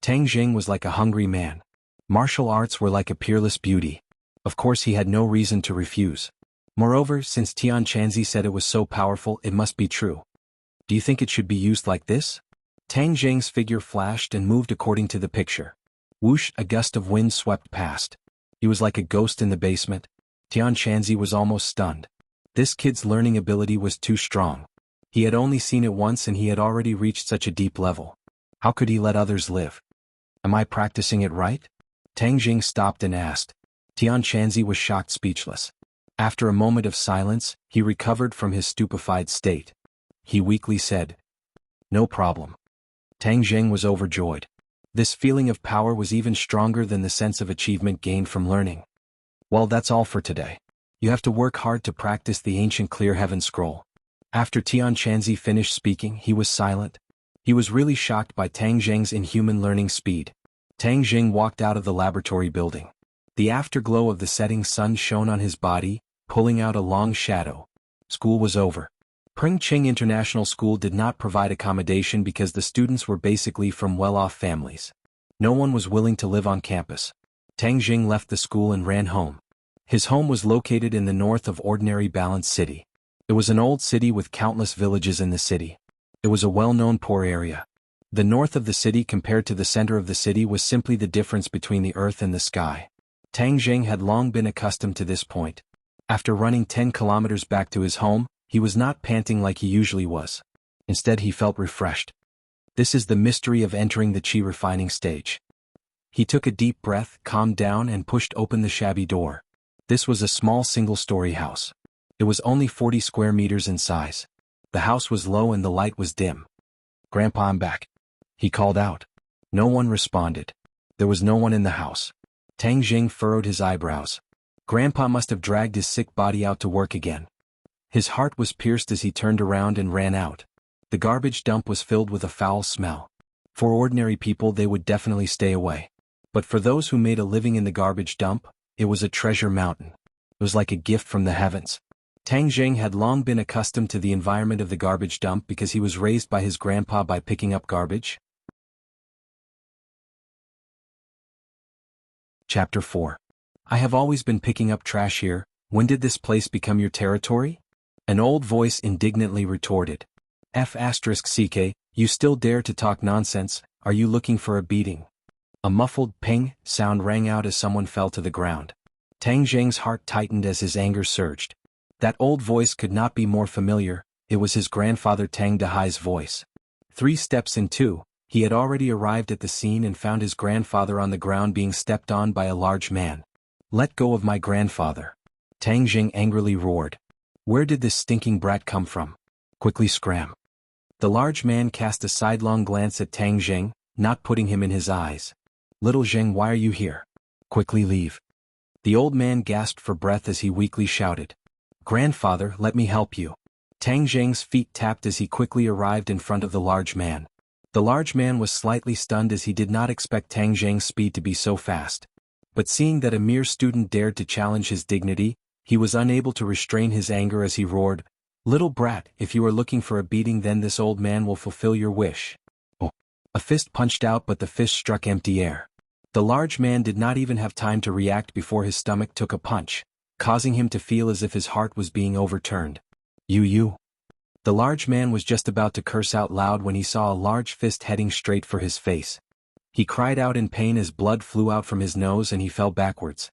Tang Jing was like a hungry man. Martial arts were like a peerless beauty. Of course he had no reason to refuse. Moreover, since Tian Chanzi said it was so powerful, it must be true. Do you think it should be used like this? Tang Jing's figure flashed and moved according to the picture. Whoosh, a gust of wind swept past. He was like a ghost in the basement. Tian Chanzi was almost stunned. This kid's learning ability was too strong. He had only seen it once and he had already reached such a deep level. How could he let others live? Am I practicing it right? Tang Jing stopped and asked. Tian Chanzi was shocked speechless. After a moment of silence, he recovered from his stupefied state. He weakly said, "No problem." Tang Jing was overjoyed. This feeling of power was even stronger than the sense of achievement gained from learning. Well, that's all for today. You have to work hard to practice the ancient Clear Heaven Scroll. After Tian Chanzi finished speaking, he was silent. He was really shocked by Tang Jing's inhuman learning speed. Tang Jing walked out of the laboratory building. The afterglow of the setting sun shone on his body, pulling out a long shadow. School was over. Pringching International School did not provide accommodation because the students were basically from well-off families. No one was willing to live on campus. Tang Jing left the school and ran home. His home was located in the north of Ordinary Balanced City. It was an old city with countless villages in the city. It was a well-known poor area. The north of the city compared to the center of the city was simply the difference between the earth and the sky. Tang Jing had long been accustomed to this point. After running 10 kilometers back to his home, he was not panting like he usually was. Instead, he felt refreshed. This is the mystery of entering the qi refining stage. He took a deep breath, calmed down, and pushed open the shabby door. This was a small single-story house. It was only 40 square meters in size. The house was low and the light was dim. "Grandpa, I'm back," he called out. No one responded. There was no one in the house. Tang Jing furrowed his eyebrows. Grandpa must have dragged his sick body out to work again. His heart was pierced as he turned around and ran out. The garbage dump was filled with a foul smell. For ordinary people, they would definitely stay away. But for those who made a living in the garbage dump, it was a treasure mountain. It was like a gift from the heavens. Tang Jing had long been accustomed to the environment of the garbage dump because he was raised by his grandpa by picking up garbage. Chapter 4. I have always been picking up trash here. When did this place become your territory? An old voice indignantly retorted. F***ck, you still dare to talk nonsense, are you looking for a beating? A muffled ping sound rang out as someone fell to the ground. Tang Jing's heart tightened as his anger surged. That old voice could not be more familiar. It was his grandfather Tang Dehai's voice. 3 steps in 2, he had already arrived at the scene and found his grandfather on the ground being stepped on by a large man. "Let go of my grandfather!" Tang Jing angrily roared. "Where did this stinking brat come from? Quickly scram!" The large man cast a sidelong glance at Tang Jing, not putting him in his eyes. "Little Jing, why are you here? Quickly leave." The old man gasped for breath as he weakly shouted. "Grandfather, let me help you." Tang Jing's feet tapped as he quickly arrived in front of the large man. The large man was slightly stunned as he did not expect Tang Jing's speed to be so fast. But seeing that a mere student dared to challenge his dignity, he was unable to restrain his anger as he roared, "Little brat, if you are looking for a beating, then this old man will fulfill your wish." Oh! A fist punched out, but the fist struck empty air. The large man did not even have time to react before his stomach took a punch, causing him to feel as if his heart was being overturned. You. The large man was just about to curse out loud when he saw a large fist heading straight for his face. He cried out in pain as blood flew out from his nose and he fell backwards.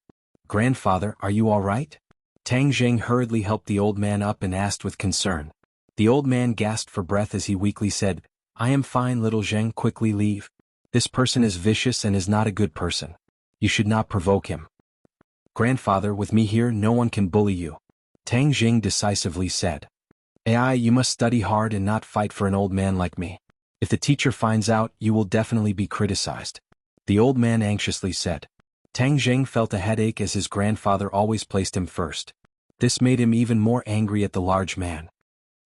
"Grandfather, are you all right?" Tang Jing hurriedly helped the old man up and asked with concern. The old man gasped for breath as he weakly said, "I am fine, little Zheng, quickly leave. This person is vicious and is not a good person. You should not provoke him." "Grandfather, with me here no one can bully you," Tang Jing decisively said. "AI, you must study hard and not fight for an old man like me." If the teacher finds out, you will definitely be criticized. The old man anxiously said. Tang Zheng felt a headache as his grandfather always placed him first. This made him even more angry at the large man.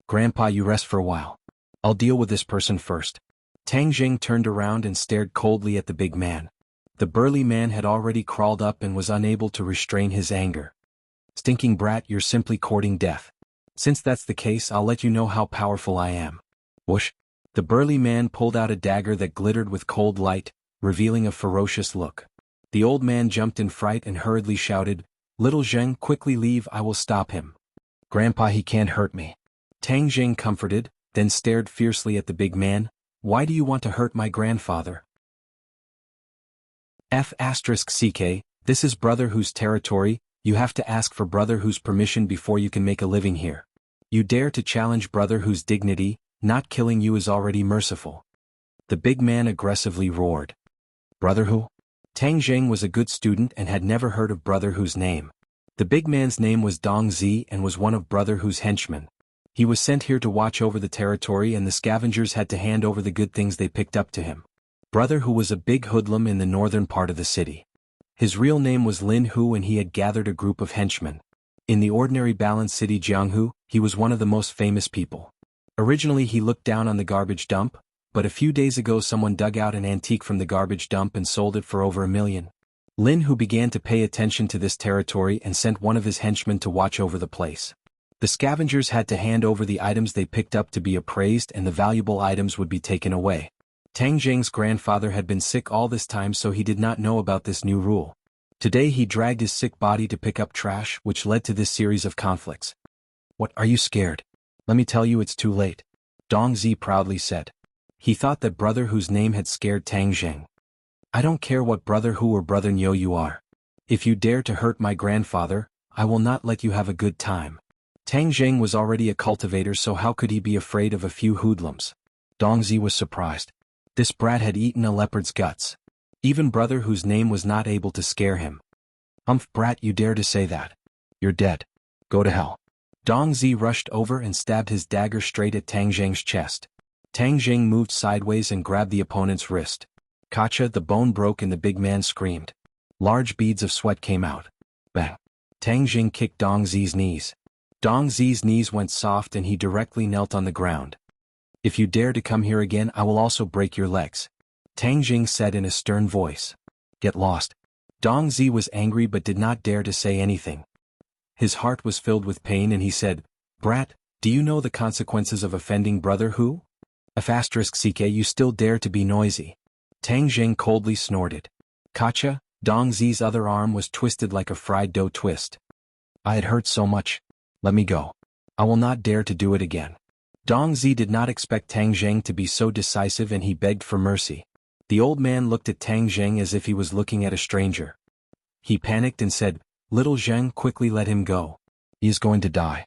Grandpa, you rest for a while. I'll deal with this person first. Tang Zheng turned around and stared coldly at the big man. The burly man had already crawled up and was unable to restrain his anger. Stinking brat, you're simply courting death. Since that's the case, I'll let you know how powerful I am. Whoosh! The burly man pulled out a dagger that glittered with cold light, revealing a ferocious look. The old man jumped in fright and hurriedly shouted, Little Zheng, quickly leave, I will stop him. Grandpa, he can't hurt me. Tang Zheng comforted, then stared fiercely at the big man. Why do you want to hurt my grandfather? F***CK, this is Brother Who's territory, you have to ask for Brother Who's permission before you can make a living here. You dare to challenge Brother Who's dignity, not killing you is already merciful. The big man aggressively roared. Brother Who? Tang Zheng was a good student and had never heard of Brother Who's name. The big man's name was Dong Zi and was one of Brother Who's henchmen. He was sent here to watch over the territory and the scavengers had to hand over the good things they picked up to him. Brother Who was a big hoodlum in the northern part of the city. His real name was Lin Hu and he had gathered a group of henchmen. In the ordinary balanced city Jianghu, he was one of the most famous people. Originally he looked down on the garbage dump, but a few days ago someone dug out an antique from the garbage dump and sold it for over $1 million. Lin Hu began to pay attention to this territory and sent one of his henchmen to watch over the place. The scavengers had to hand over the items they picked up to be appraised and the valuable items would be taken away. Tang Zheng's grandfather had been sick all this time so he did not know about this new rule. Today he dragged his sick body to pick up trash which led to this series of conflicts. What, are you scared? Let me tell you it's too late. Dong Zi proudly said. He thought that Brother Who's name had scared Tang Zheng. I don't care what Brother Who or Brother Nyo you are. If you dare to hurt my grandfather, I will not let you have a good time. Tang Zheng was already a cultivator so how could he be afraid of a few hoodlums? Dong Zi was surprised. This brat had eaten a leopard's guts. Even Brother Who's name was not able to scare him. Brat, you dare to say that? You're dead. Go to hell. Dong Zi rushed over and stabbed his dagger straight at Tang Zheng's chest. Tang Zheng moved sideways and grabbed the opponent's wrist. Kacha, the bone broke and the big man screamed. Large beads of sweat came out. Bang. Tang Zheng kicked Dong Zi's knees. Dong Zi's knees went soft and he directly knelt on the ground. If you dare to come here again, I will also break your legs. Tang Zheng said in a stern voice. Get lost. Dong Zi was angry but did not dare to say anything. His heart was filled with pain and he said, Brat, do you know the consequences of offending Brother Who? F***CK, you still dare to be noisy. Tang Zheng coldly snorted. Kacha, Dong Zi's other arm was twisted like a fried dough twist. I had hurt so much. Let me go. I will not dare to do it again. Dong Zi did not expect Tang Zheng to be so decisive and he begged for mercy. The old man looked at Tang Zheng as if he was looking at a stranger. He panicked and said, Little Zheng, quickly let him go. He is going to die.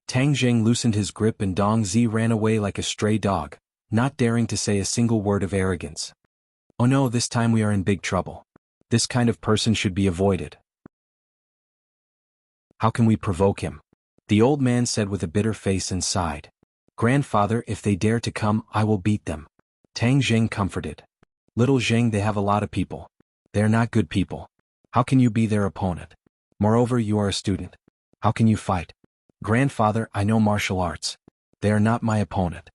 Tang Zheng loosened his grip and Dong Zi ran away like a stray dog, not daring to say a single word of arrogance. Oh no, this time we are in big trouble. This kind of person should be avoided. How can we provoke him? The old man said with a bitter face and sighed. Grandfather, if they dare to come, I will beat them. Tang Zheng comforted. Little Zheng, they have a lot of people. They are not good people. How can you be their opponent? Moreover, you are a student. How can you fight? Grandfather, I know martial arts. They are not my opponent.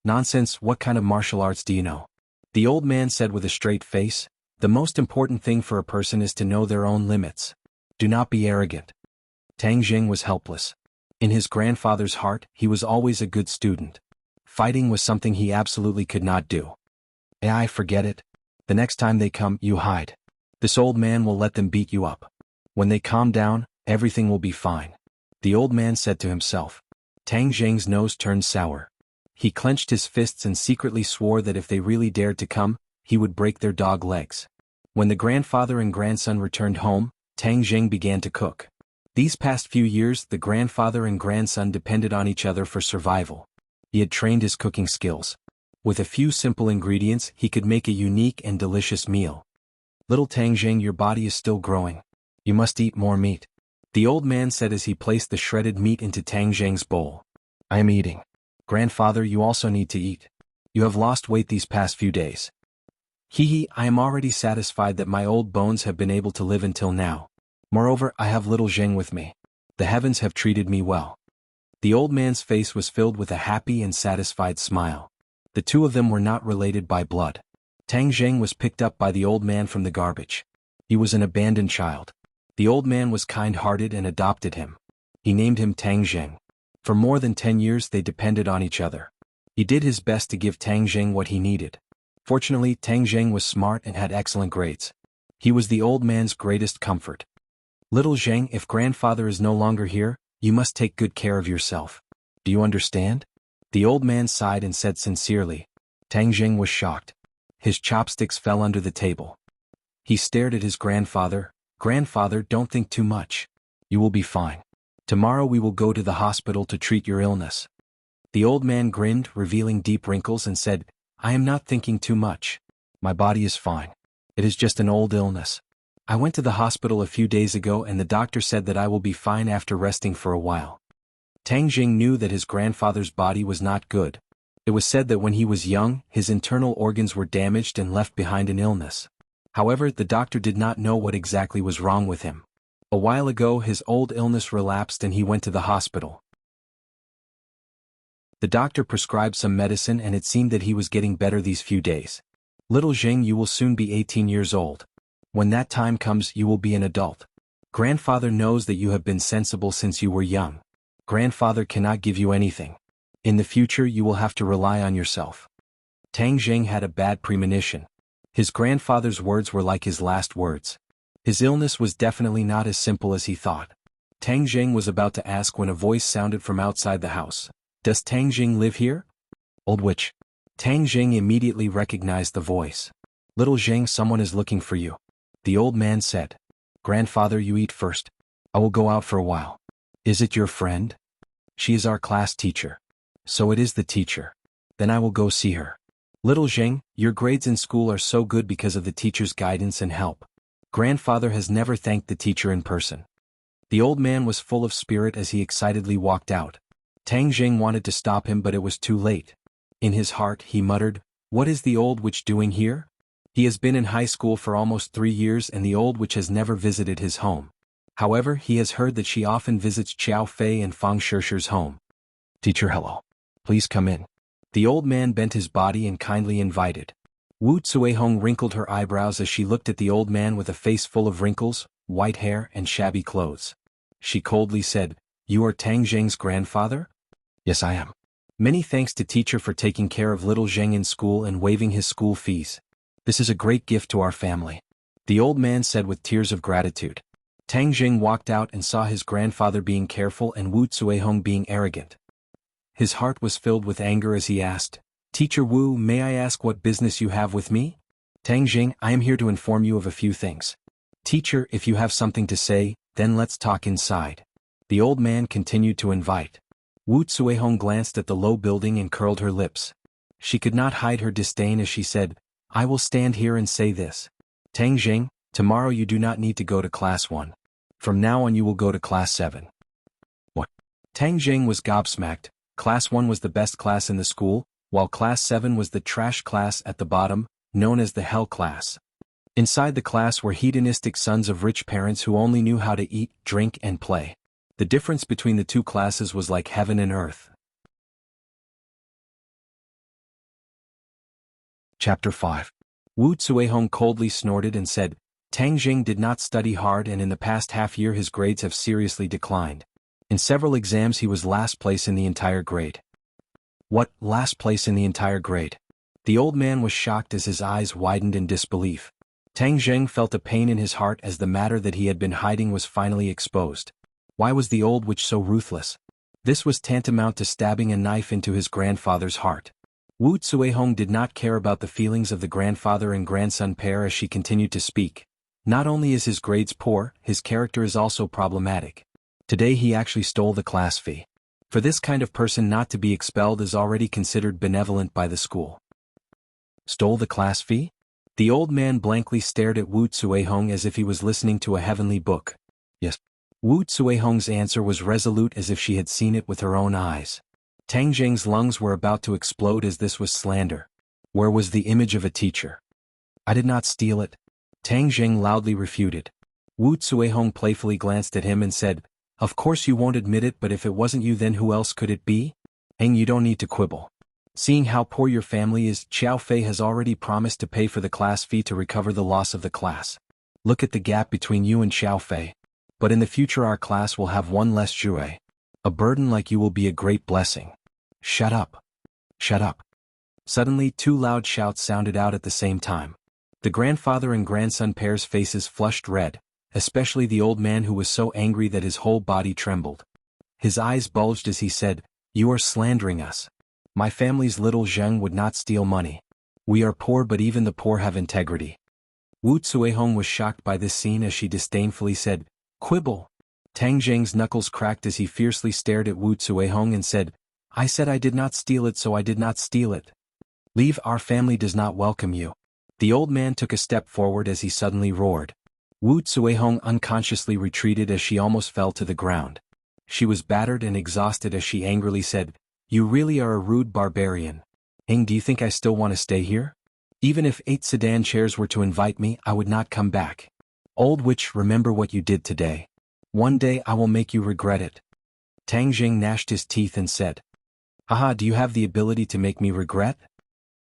Nonsense, what kind of martial arts do you know? The old man said with a straight face. The most important thing for a person is to know their own limits. Do not be arrogant. Tang Zheng was helpless. In his grandfather's heart, he was always a good student. Fighting was something he absolutely could not do. I forget it. The next time they come, you hide. This old man will let them beat you up. When they calm down, everything will be fine. The old man said to himself. Tang Zheng's nose turned sour. He clenched his fists and secretly swore that if they really dared to come, he would break their dog legs. When the grandfather and grandson returned home, Tang Zheng began to cook. These past few years, the grandfather and grandson depended on each other for survival. He had trained his cooking skills. With a few simple ingredients, he could make a unique and delicious meal. Little Tang Zheng, your body is still growing. You must eat more meat. The old man said as he placed the shredded meat into Tang Zheng's bowl. I am eating. Grandfather, you also need to eat. You have lost weight these past few days. Hee, I am already satisfied that my old bones have been able to live until now. Moreover, I have little Zheng with me. The heavens have treated me well. The old man's face was filled with a happy and satisfied smile. The two of them were not related by blood. Tang Zheng was picked up by the old man from the garbage. He was an abandoned child. The old man was kind-hearted and adopted him. He named him Tang Zheng. For more than 10 years they depended on each other. He did his best to give Tang Zheng what he needed. Fortunately, Tang Zheng was smart and had excellent grades. He was the old man's greatest comfort. Little Zheng, if grandfather is no longer here, you must take good care of yourself. Do you understand? The old man sighed and said sincerely. Tang Zheng was shocked. His chopsticks fell under the table. He stared at his grandfather. Grandfather, don't think too much. You will be fine. Tomorrow we will go to the hospital to treat your illness. The old man grinned, revealing deep wrinkles, and said, I am not thinking too much. My body is fine. It is just an old illness. I went to the hospital a few days ago and the doctor said that I will be fine after resting for a while. Tang Jing knew that his grandfather's body was not good. It was said that when he was young, his internal organs were damaged and left behind an illness. However, the doctor did not know what exactly was wrong with him. A while ago his old illness relapsed and he went to the hospital. The doctor prescribed some medicine and it seemed that he was getting better these few days. Little Jing, you will soon be 18 years old. When that time comes, you will be an adult. Grandfather knows that you have been sensible since you were young. Grandfather cannot give you anything. In the future you will have to rely on yourself. Tang Jing had a bad premonition. His grandfather's words were like his last words. His illness was definitely not as simple as he thought. Tang Jing was about to ask when a voice sounded from outside the house. Does Tang Jing live here? Old witch. Tang Jing immediately recognized the voice. Little Jing, someone is looking for you. The old man said. Grandfather, you eat first. I will go out for a while. Is it your friend? She is our class teacher. So it is the teacher. Then I will go see her. Little Jing, your grades in school are so good because of the teacher's guidance and help. Grandfather has never thanked the teacher in person. The old man was full of spirit as he excitedly walked out. Tang Jing wanted to stop him but it was too late. In his heart he muttered, what is the old witch doing here? He has been in high school for almost 3 years and the old witch has never visited his home. However, he has heard that she often visits Qiao Fei and Fang Shishi's home. Teacher, hello. Please come in. The old man bent his body and kindly invited. Wu Cuihong wrinkled her eyebrows as she looked at the old man with a face full of wrinkles, white hair and shabby clothes. She coldly said, you are Tang Jing's grandfather? Yes, I am. Many thanks to teacher for taking care of little Zheng in school and waiving his school fees. This is a great gift to our family. The old man said with tears of gratitude. Tang Jing walked out and saw his grandfather being careful and Wu Cuihong being arrogant. His heart was filled with anger as he asked, Teacher Wu, may I ask what business you have with me? Tang Jing, I am here to inform you of a few things. Teacher, if you have something to say, then let's talk inside. The old man continued to invite. Wu Cuihong glanced at the low building and curled her lips. She could not hide her disdain as she said, I will stand here and say this. Tang Jing, tomorrow you do not need to go to class 1. From now on you will go to class 7. What? Tang Jing was gobsmacked. Class 1 was the best class in the school, while class 7 was the trash class at the bottom, known as the hell class. Inside the class were hedonistic sons of rich parents who only knew how to eat, drink and play. The difference between the two classes was like heaven and earth. Chapter 5. Wu Cuihong coldly snorted and said, Tang Jing did not study hard and in the past half year his grades have seriously declined. In several exams he was last place in the entire grade. What, last place in the entire grade? The old man was shocked as his eyes widened in disbelief. Tang Jing felt a pain in his heart as the matter that he had been hiding was finally exposed. Why was the old witch so ruthless? This was tantamount to stabbing a knife into his grandfather's heart. Wu Cuihong did not care about the feelings of the grandfather and grandson pair as she continued to speak. Not only is his grades poor, his character is also problematic. Today he actually stole the class fee. For this kind of person not to be expelled is already considered benevolent by the school. Stole the class fee? The old man blankly stared at Wu Cuihong as if he was listening to a heavenly book. Yes. Wu Cuihong's answer was resolute as if she had seen it with her own eyes. Tang Jing's lungs were about to explode as this was slander. Where was the image of a teacher? I did not steal it. Tang Jing loudly refuted. Wu Cuihong playfully glanced at him and said, "Of course you won't admit it, but if it wasn't you, then who else could it be? Heng, you don't need to quibble. Seeing how poor your family is, Xiao Fei has already promised to pay for the class fee to recover the loss of the class. Look at the gap between you and Xiao Fei. But in the future our class will have one less Jue. A burden like you will be a great blessing." Shut up. Shut up. Suddenly 2 loud shouts sounded out at the same time. The grandfather and grandson pair's faces flushed red, especially the old man who was so angry that his whole body trembled. His eyes bulged as he said, "You are slandering us. My family's little Zheng would not steal money. We are poor, but even the poor have integrity." Wu Cuihong was shocked by this scene as she disdainfully said, "Quibble." Tang Jing's knuckles cracked as he fiercely stared at Wu Cuihong and said, "I said I did not steal it, so I did not steal it. Leave, our family does not welcome you." The old man took a step forward as he suddenly roared. Wu Cuihong unconsciously retreated as she almost fell to the ground. She was battered and exhausted as she angrily said, "You really are a rude barbarian. Heng, do you think I still want to stay here? Even if 8 sedan chairs were to invite me, I would not come back. Old witch, remember what you did today. One day I will make you regret it." Tang Jing gnashed his teeth and said, "Haha, do you have the ability to make me regret?"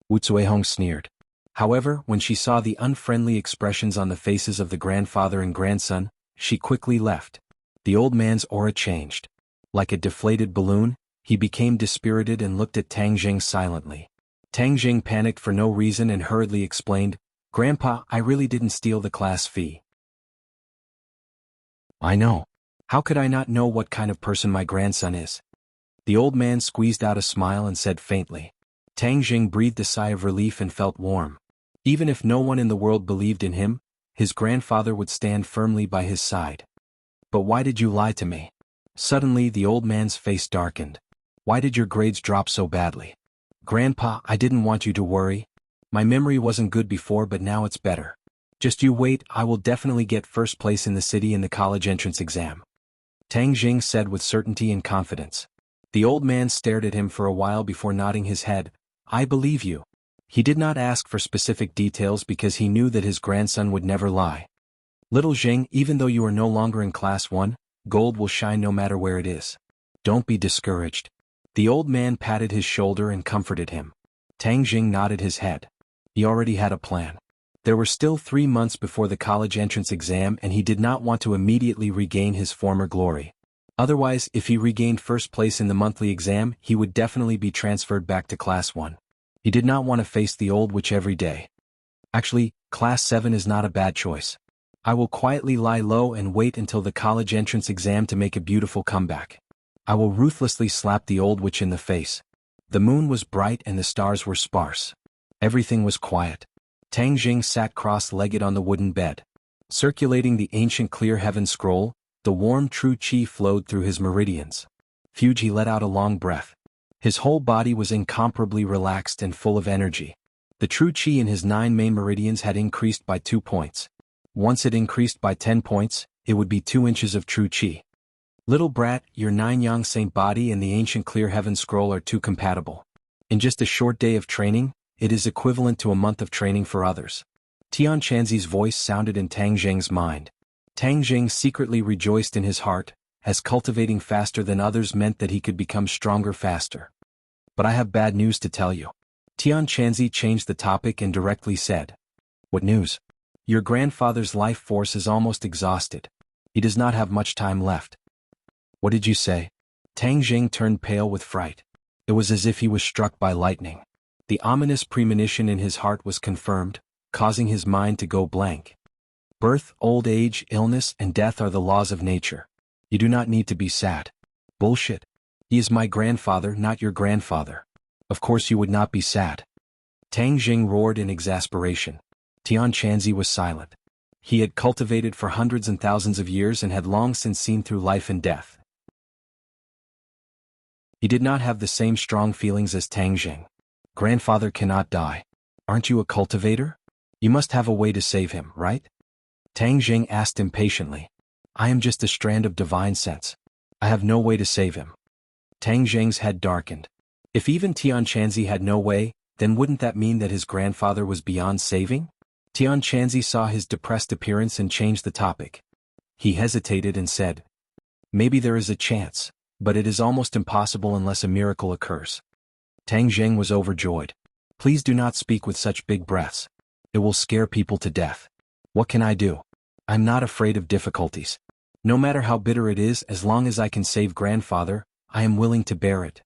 Wu Cuihong sneered. However, when she saw the unfriendly expressions on the faces of the grandfather and grandson, she quickly left. The old man's aura changed. Like a deflated balloon, he became dispirited and looked at Tang Jing silently. Tang Jing panicked for no reason and hurriedly explained, "Grandpa, I really didn't steal the class fee." "I know. How could I not know what kind of person my grandson is?" The old man squeezed out a smile and said faintly. Tang Jing breathed a sigh of relief and felt warm. Even if no one in the world believed in him, his grandfather would stand firmly by his side. "But why did you lie to me?" Suddenly the old man's face darkened. "Why did your grades drop so badly?" "Grandpa, I didn't want you to worry. My memory wasn't good before, but now it's better. Just you wait, I will definitely get first place in the city in the college entrance exam," Tang Jing said with certainty and confidence. The old man stared at him for a while before nodding his head. "I believe you." He did not ask for specific details because he knew that his grandson would never lie. "Little Jing, even though you are no longer in class 1, gold will shine no matter where it is. Don't be discouraged." The old man patted his shoulder and comforted him. Tang Jing nodded his head. He already had a plan. There were still 3 months before the college entrance exam and he did not want to immediately regain his former glory. Otherwise, if he regained first place in the monthly exam, he would definitely be transferred back to class 1. He did not want to face the old witch every day. Actually, class 7 is not a bad choice. I will quietly lie low and wait until the college entrance exam to make a beautiful comeback. I will ruthlessly slap the old witch in the face. The moon was bright and the stars were sparse. Everything was quiet. Tang Jing sat cross-legged on the wooden bed. Circulating the ancient clear heaven scroll, the warm true qi flowed through his meridians. Fuji let out a long breath. His whole body was incomparably relaxed and full of energy. The true qi in his 9 main meridians had increased by 2 points. Once it increased by 10 points, it would be 2 inches of true qi. "Little brat, your 9 yang saint body and the ancient clear heaven scroll are too compatible. In just a short day of training, it is equivalent to a month of training for others." Tian Chanzi's voice sounded in Tang Jing's mind. Tang Jing secretly rejoiced in his heart, as cultivating faster than others meant that he could become stronger faster. "But I have bad news to tell you." Tian Chanzi changed the topic and directly said, "What news?" "Your grandfather's life force is almost exhausted. He does not have much time left." "What did you say?" Tang Jing turned pale with fright. It was as if he was struck by lightning. The ominous premonition in his heart was confirmed, causing his mind to go blank. Birth, old age, illness, and death are the laws of nature. You do not need to be sad. Bullshit. He is my grandfather, not your grandfather. Of course you would not be sad. Tang Jing roared in exasperation. Tian Chanzi was silent. He had cultivated for hundreds and thousands of years and had long since seen through life and death. He did not have the same strong feelings as Tang Jing. Grandfather cannot die. Aren't you a cultivator? You must have a way to save him, right? Tang Jing asked impatiently. I am just a strand of divine sense. I have no way to save him. Tang Jing's head darkened. If even Tian Chanzi had no way, then wouldn't that mean that his grandfather was beyond saving? Tian Chanzi saw his depressed appearance and changed the topic. He hesitated and said, "Maybe there is a chance, but it is almost impossible unless a miracle occurs." Tang Zheng was overjoyed. "Please do not speak with such big breaths. It will scare people to death. What can I do? I'm not afraid of difficulties. No matter how bitter it is, as long as I can save grandfather, I am willing to bear it.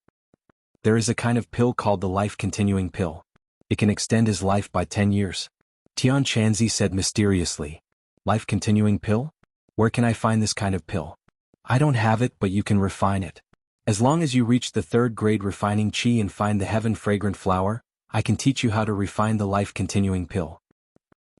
There is a kind of pill called the life-continuing pill. It can extend his life by 10 years. Tian Chanzi said mysteriously. "Life-continuing pill? Where can I find this kind of pill?" "I don't have it, but you can refine it. As long as you reach the 3rd grade refining qi and find the heaven-fragrant flower, I can teach you how to refine the life-continuing pill.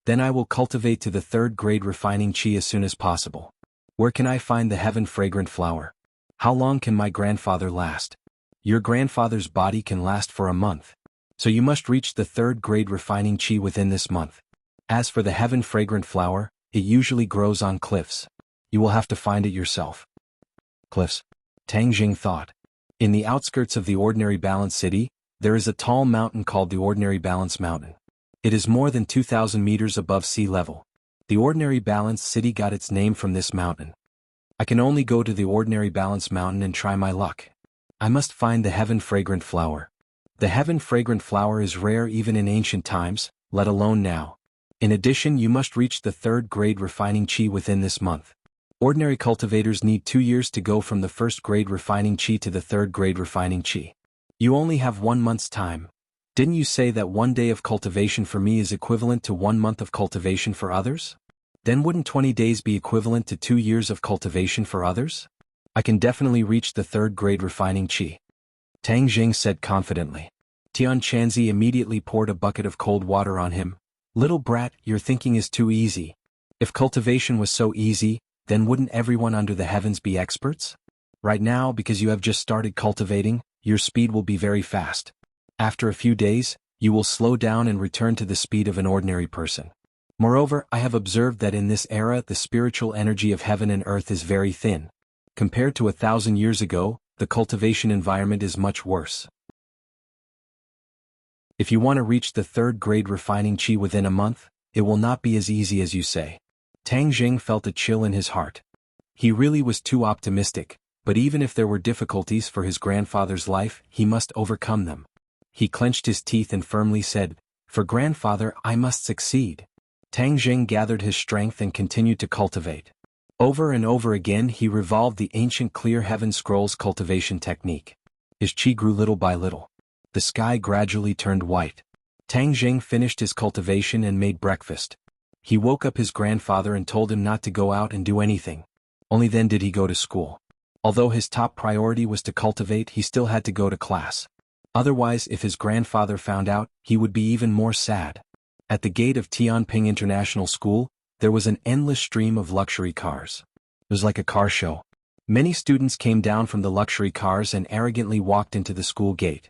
Then I will cultivate to the 3rd grade refining qi as soon as possible. Where can I find the heaven-fragrant flower? How long can my grandfather last?" "Your grandfather's body can last for a month. So you must reach the 3rd grade refining qi within this month. As for the heaven-fragrant flower, it usually grows on cliffs. You will have to find it yourself." Cliffs? Tang Jing thought. In the outskirts of the Ordinary Balance City, there is a tall mountain called the Ordinary Balance Mountain. It is more than 2,000 meters above sea level. The Ordinary Balance City got its name from this mountain. I can only go to the Ordinary Balance Mountain and try my luck. I must find the heaven-fragrant flower. The heaven-fragrant flower is rare even in ancient times, let alone now. In addition, you must reach the 3rd grade refining qi within this month. Ordinary cultivators need 2 years to go from the 1st grade refining qi to the 3rd grade refining qi. You only have 1 month's time. Didn't you say that 1 day of cultivation for me is equivalent to 1 month of cultivation for others? Then wouldn't 20 days be equivalent to 2 years of cultivation for others? I can definitely reach the 3rd grade refining qi." Tang Jing said confidently. Tian Chanzi immediately poured a bucket of cold water on him. "Little brat, your thinking is too easy. If cultivation was so easy, then wouldn't everyone under the heavens be experts? Right now, because you have just started cultivating, your speed will be very fast. After a few days, you will slow down and return to the speed of an ordinary person. Moreover, I have observed that in this era the spiritual energy of heaven and earth is very thin. Compared to 1,000 years ago, the cultivation environment is much worse. If you want to reach the 3rd grade refining qi within a month, it will not be as easy as you say." Tang Jing felt a chill in his heart. He really was too optimistic, but even if there were difficulties for his grandfather's life, he must overcome them. He clenched his teeth and firmly said, "For grandfather, I must succeed." Tang Jing gathered his strength and continued to cultivate. Over and over again he revolved the ancient clear heaven scrolls cultivation technique. His qi grew little by little. The sky gradually turned white. Tang Jing finished his cultivation and made breakfast. He woke up his grandfather and told him not to go out and do anything. Only then did he go to school. Although his top priority was to cultivate, he still had to go to class. Otherwise, if his grandfather found out, he would be even more sad. At the gate of Tianping International School, there was an endless stream of luxury cars. It was like a car show. Many students came down from the luxury cars and arrogantly walked into the school gate.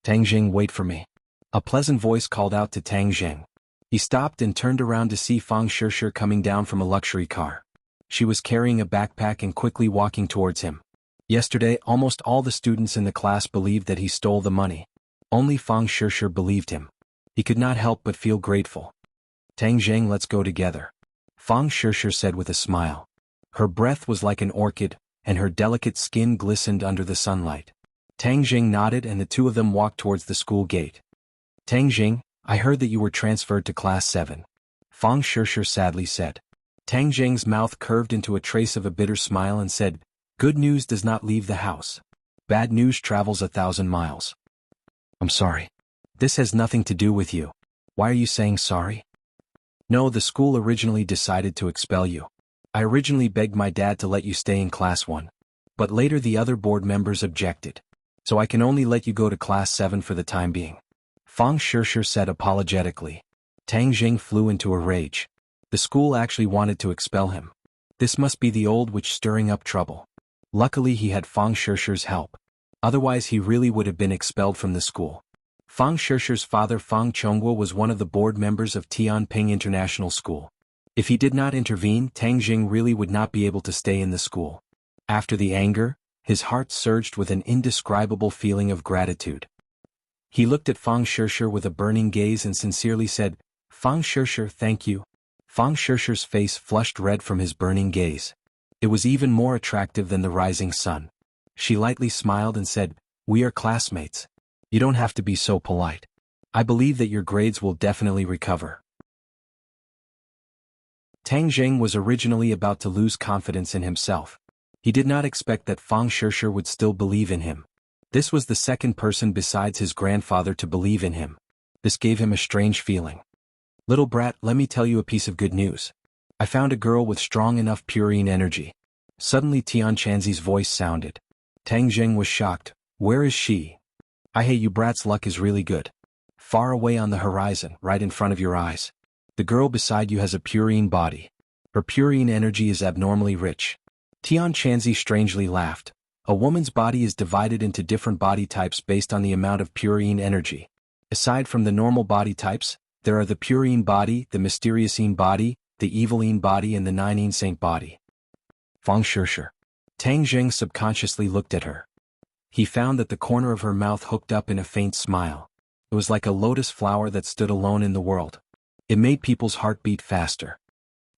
"Tang Jing, wait for me." A pleasant voice called out to Tang Jing. He stopped and turned around to see Fang Shishir coming down from a luxury car. She was carrying a backpack and quickly walking towards him. Yesterday, almost all the students in the class believed that he stole the money. Only Fang Shishir believed him. He could not help but feel grateful. "Tang Jing, let's go together," Fang Shishir said with a smile. Her breath was like an orchid, and her delicate skin glistened under the sunlight. Tang Jing nodded and the two of them walked towards the school gate. "Tang Jing, I heard that you were transferred to Class 7. Fang Shishir sadly said. Tang Jing's mouth curved into a trace of a bitter smile and said, "Good news does not leave the house. Bad news travels 1,000 miles. I'm sorry. This has nothing to do with you. Why are you saying sorry?" "No, the school originally decided to expel you. I originally begged my dad to let you stay in Class 1. But later the other board members objected. So I can only let you go to Class 7 for the time being," Fang Shishir said apologetically. Tang Jing flew into a rage. The school actually wanted to expel him. This must be the old witch stirring up trouble. Luckily he had Fang Shishir's help. Otherwise he really would have been expelled from the school. Fang Shishir's father Fang Chongguo was one of the board members of Tianping International School. If he did not intervene, Tang Jing really would not be able to stay in the school. After the anger, His heart surged with an indescribable feeling of gratitude. He looked at Fang Shishir with a burning gaze and sincerely said, "Fang Shishir, thank you." Fang Shishir's face flushed red from his burning gaze. It was even more attractive than the rising sun. She lightly smiled and said, "We are classmates. You don't have to be so polite. I believe that your grades will definitely recover." Tang Jing was originally about to lose confidence in himself. He did not expect that Fang Shishir would still believe in him. This was the second person besides his grandfather to believe in him. This gave him a strange feeling. "Little brat, let me tell you a piece of good news. I found a girl with strong enough purine energy." Suddenly Tian Chanzi's voice sounded. Tang Jing was shocked. "Where is she?" "I hate you brat's luck is really good. Far away on the horizon, right in front of your eyes. The girl beside you has a purine body. Her purine energy is abnormally rich." Tian Chanzi strangely laughed. A woman's body is divided into different body types based on the amount of purine energy. Aside from the normal body types, there are the purine body, the mysteriousine body, the eviline body and the ninine saint body. Fang Shishir. Tang Jing subconsciously looked at her. He found that the corner of her mouth hooked up in a faint smile. It was like a lotus flower that stood alone in the world. It made people's heart beat faster.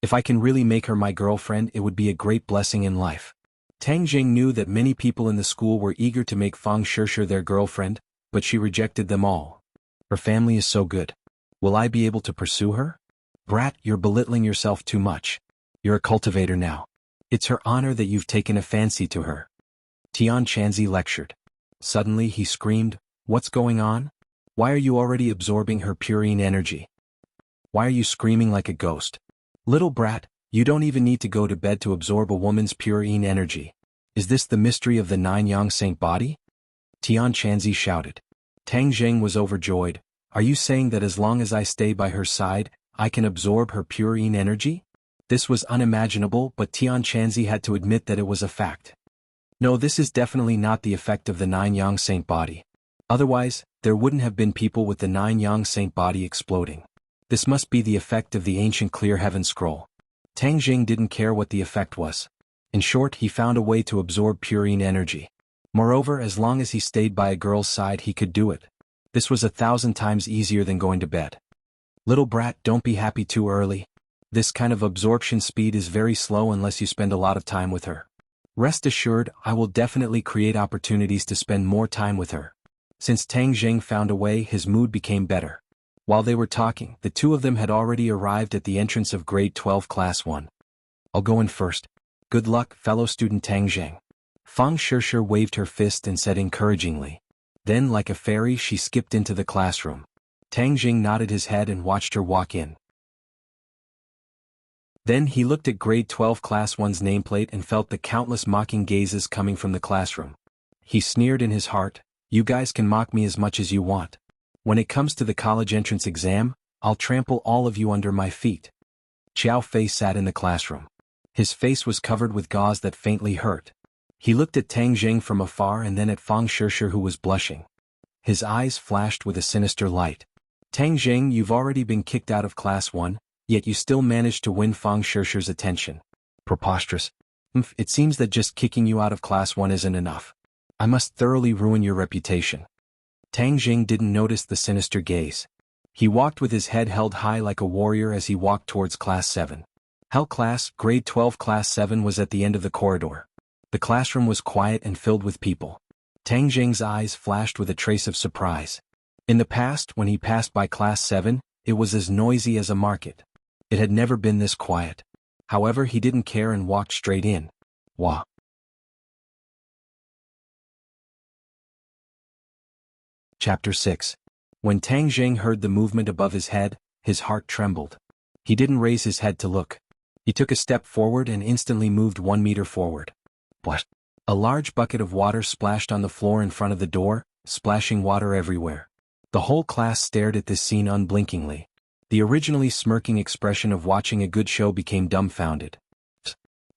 If I can really make her my girlfriend, it would be a great blessing in life. Tang Jing knew that many people in the school were eager to make Fang Shishir their girlfriend, but she rejected them all. Her family is so good. Will I be able to pursue her? Brat, you're belittling yourself too much. You're a cultivator now. It's her honor that you've taken a fancy to her. Tian Chanzi lectured. Suddenly he screamed, "What's going on? Why are you already absorbing her purine energy? Why are you screaming like a ghost? Little brat, you don't even need to go to bed to absorb a woman's purine energy. Is this the mystery of the nine yang saint body?" Tian Chanzi shouted. Tang Jing was overjoyed. "Are you saying that as long as I stay by her side, I can absorb her purine energy?" This was unimaginable, but Tian Chanzi had to admit that it was a fact. "No, this is definitely not the effect of the nine yang saint body. Otherwise, there wouldn't have been people with the nine yang saint body exploding. This must be the effect of the ancient clear heaven scroll." Tang Jing didn't care what the effect was. In short, he found a way to absorb purine energy. Moreover, as long as he stayed by a girl's side, he could do it. This was 1,000 times easier than going to bed. "Little brat, don't be happy too early. This kind of absorption speed is very slow unless you spend a lot of time with her. Rest assured, I will definitely create opportunities to spend more time with her." Since Tang Jing found a way, his mood became better. While they were talking, the two of them had already arrived at the entrance of grade 12 class 1. "I'll go in first. Good luck, fellow student Tang Jing." Fang Shishir waved her fist and said encouragingly. Then, like a fairy, she skipped into the classroom. Tang Jing nodded his head and watched her walk in. Then he looked at grade 12 class 1's nameplate and felt the countless mocking gazes coming from the classroom. He sneered in his heart, "You guys can mock me as much as you want. When it comes to the college entrance exam, I'll trample all of you under my feet." Xiao Fei sat in the classroom. His face was covered with gauze that faintly hurt. He looked at Tang Jing from afar and then at Fang Shishir, who was blushing. His eyes flashed with a sinister light. "Tang Jing, you've already been kicked out of class 1, yet you still managed to win Fang Shishir's attention. Preposterous. It seems that just kicking you out of class 1 isn't enough. I must thoroughly ruin your reputation." Tang Jing didn't notice the sinister gaze. He walked with his head held high like a warrior as he walked towards class 7. Hell class, grade 12 class 7 was at the end of the corridor. The classroom was quiet and filled with people. Tang Jing's eyes flashed with a trace of surprise. In the past, when he passed by class 7, it was as noisy as a market. It had never been this quiet. However, he didn't care and walked straight in. Wah. Chapter 6. When Tang Jing heard the movement above his head, his heart trembled. He didn't raise his head to look. He took a step forward and instantly moved 1 meter forward. What? A large bucket of water splashed on the floor in front of the door, splashing water everywhere. The whole class stared at this scene unblinkingly. The originally smirking expression of watching a good show became dumbfounded.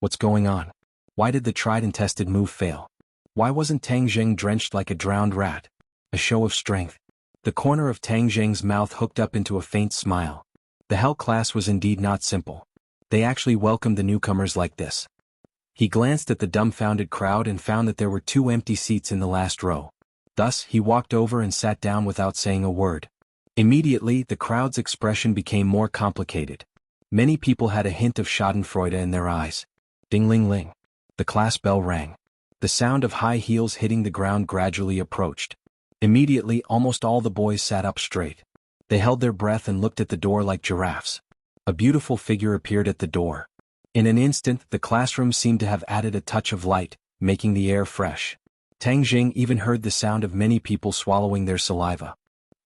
What's going on? Why did the tried and tested move fail? Why wasn't Tang Jing drenched like a drowned rat? A show of strength. The corner of Tang Jing's mouth hooked up into a faint smile. The Hell class was indeed not simple. They actually welcomed the newcomers like this. He glanced at the dumbfounded crowd and found that there were 2 empty seats in the last row. Thus, he walked over and sat down without saying a word. Immediately, the crowd's expression became more complicated. Many people had a hint of schadenfreude in their eyes. Ding-ling-ling. The class bell rang. The sound of high heels hitting the ground gradually approached. Immediately, almost all the boys sat up straight. They held their breath and looked at the door like giraffes. A beautiful figure appeared at the door. In an instant, the classroom seemed to have added a touch of light, making the air fresh. Tang Jing even heard the sound of many people swallowing their saliva.